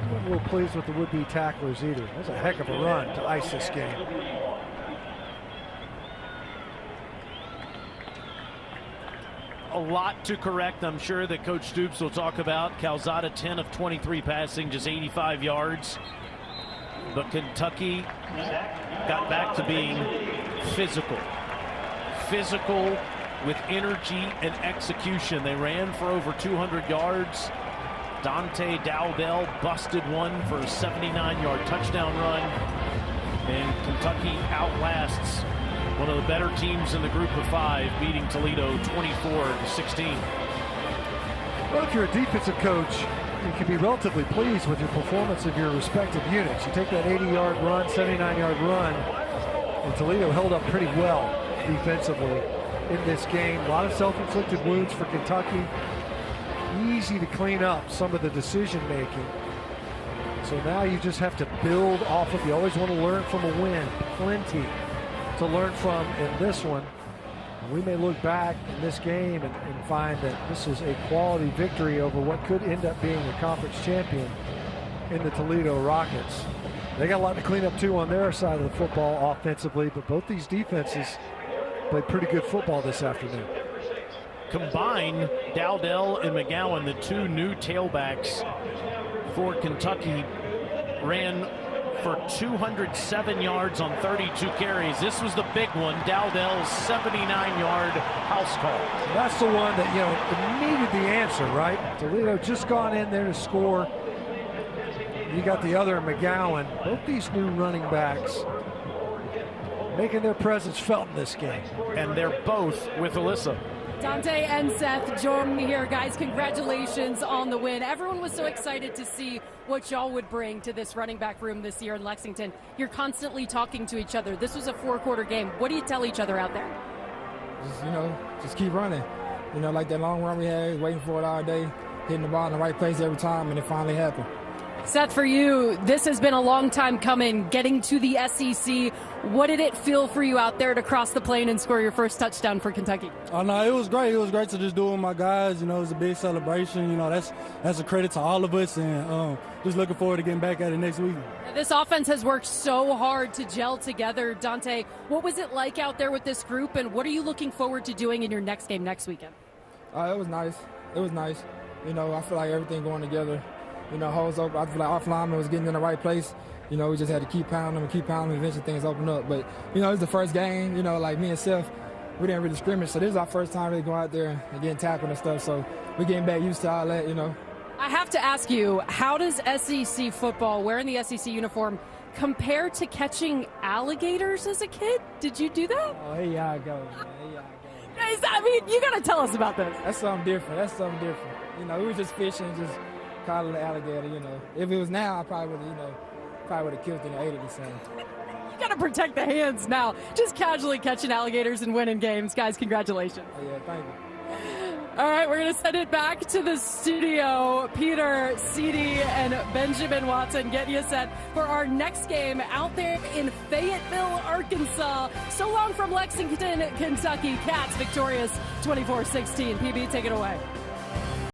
I'm not real pleased with the would-be tacklers either. That's a heck of a run to ice this game. A lot to correct, I'm sure, that Coach Stoops will talk about. Calzada 10 of 23 passing, just 85 yards. But Kentucky got back to being physical. Physical with energy and execution. They ran for over 200 yards. Dante Dowdell busted one for a 79-yard touchdown run. And Kentucky outlasts one of the better teams in the group of 5, beating Toledo 24-16. Well, if you're a defensive coach, you can be relatively pleased with your performance of your respective units. You take that 80-yard run, 79-yard run, and Toledo held up pretty well defensively in this game. A lot of self-inflicted wounds for Kentucky. Easy to clean up some of the decision-making. So now you just have to build off of. You always want to learn from a win. Plenty to learn from in this one. We may look back in this game and find that this is a quality victory over what could end up being a conference champion in the Toledo Rockets. They got a lot to clean up too on their side of the football offensively, but both these defenses played pretty good football this afternoon. Combined, Dowdell and McGowan, the 2 new tailbacks for Kentucky, ran for 207 yards on 32 carries. This was the big one, Dowdell's 79-yard house call. That's the one that, you know, it needed the answer, right? Toledo just gone in there to score. You got the other McGowan. Both these new running backs making their presence felt in this game. And they're both with Alyssa. Dante and Seth, join me here, guys. Congratulations on the win. Everyone was so excited to see what y'all would bring to this running back room this year in Lexington. You're constantly talking to each other. This was a 4-quarter game. What do you tell each other out there? Just keep running. Like that long run we had, waiting for it all day, hitting the ball in the right place every time, and it finally happened. Seth, for you, this has been a long time coming, getting to the SEC. What did it feel for you out there to cross the plane and score your first touchdown for Kentucky? Oh, no, it was great. It was great to just do it with my guys. You know, it was a big celebration. You know, that's a credit to all of us, and just looking forward to getting back at it next week. This offense has worked so hard to gel together. Dante, what was it like out there with this group, and what are you looking forward to doing in your next game next weekend? It was nice. It was nice. You know, I feel like everything going together. You know, holes open. I feel like our lineman was getting in the right place. You know, we just had to keep pounding them, eventually things open up. But, you know, it's the first game. You know, like me and Seth, we didn't really scrimmage. So this is our first time really going out there and getting tackled and stuff. So we're getting back used to all that, you know. I have to ask you, how does SEC football, wearing the SEC uniform, compare to catching alligators as a kid? Did you do that? Oh, here y'all go, man. Here y'all go. I mean, you got to tell us about this. That's something different. You know, we were just fishing, just caught an alligator, you know. If it was now, I probably would have killed it and ate it the same. You got to protect the hands now. Just casually catching alligators and winning games. Guys, congratulations. Oh, yeah, thank you. All right, we're going to send it back to the studio. Peter, CD, and Benjamin Watson getting you set for our next game out there in Fayetteville, Arkansas. So long from Lexington, Kentucky. Cats victorious 24-16. PB, take it away.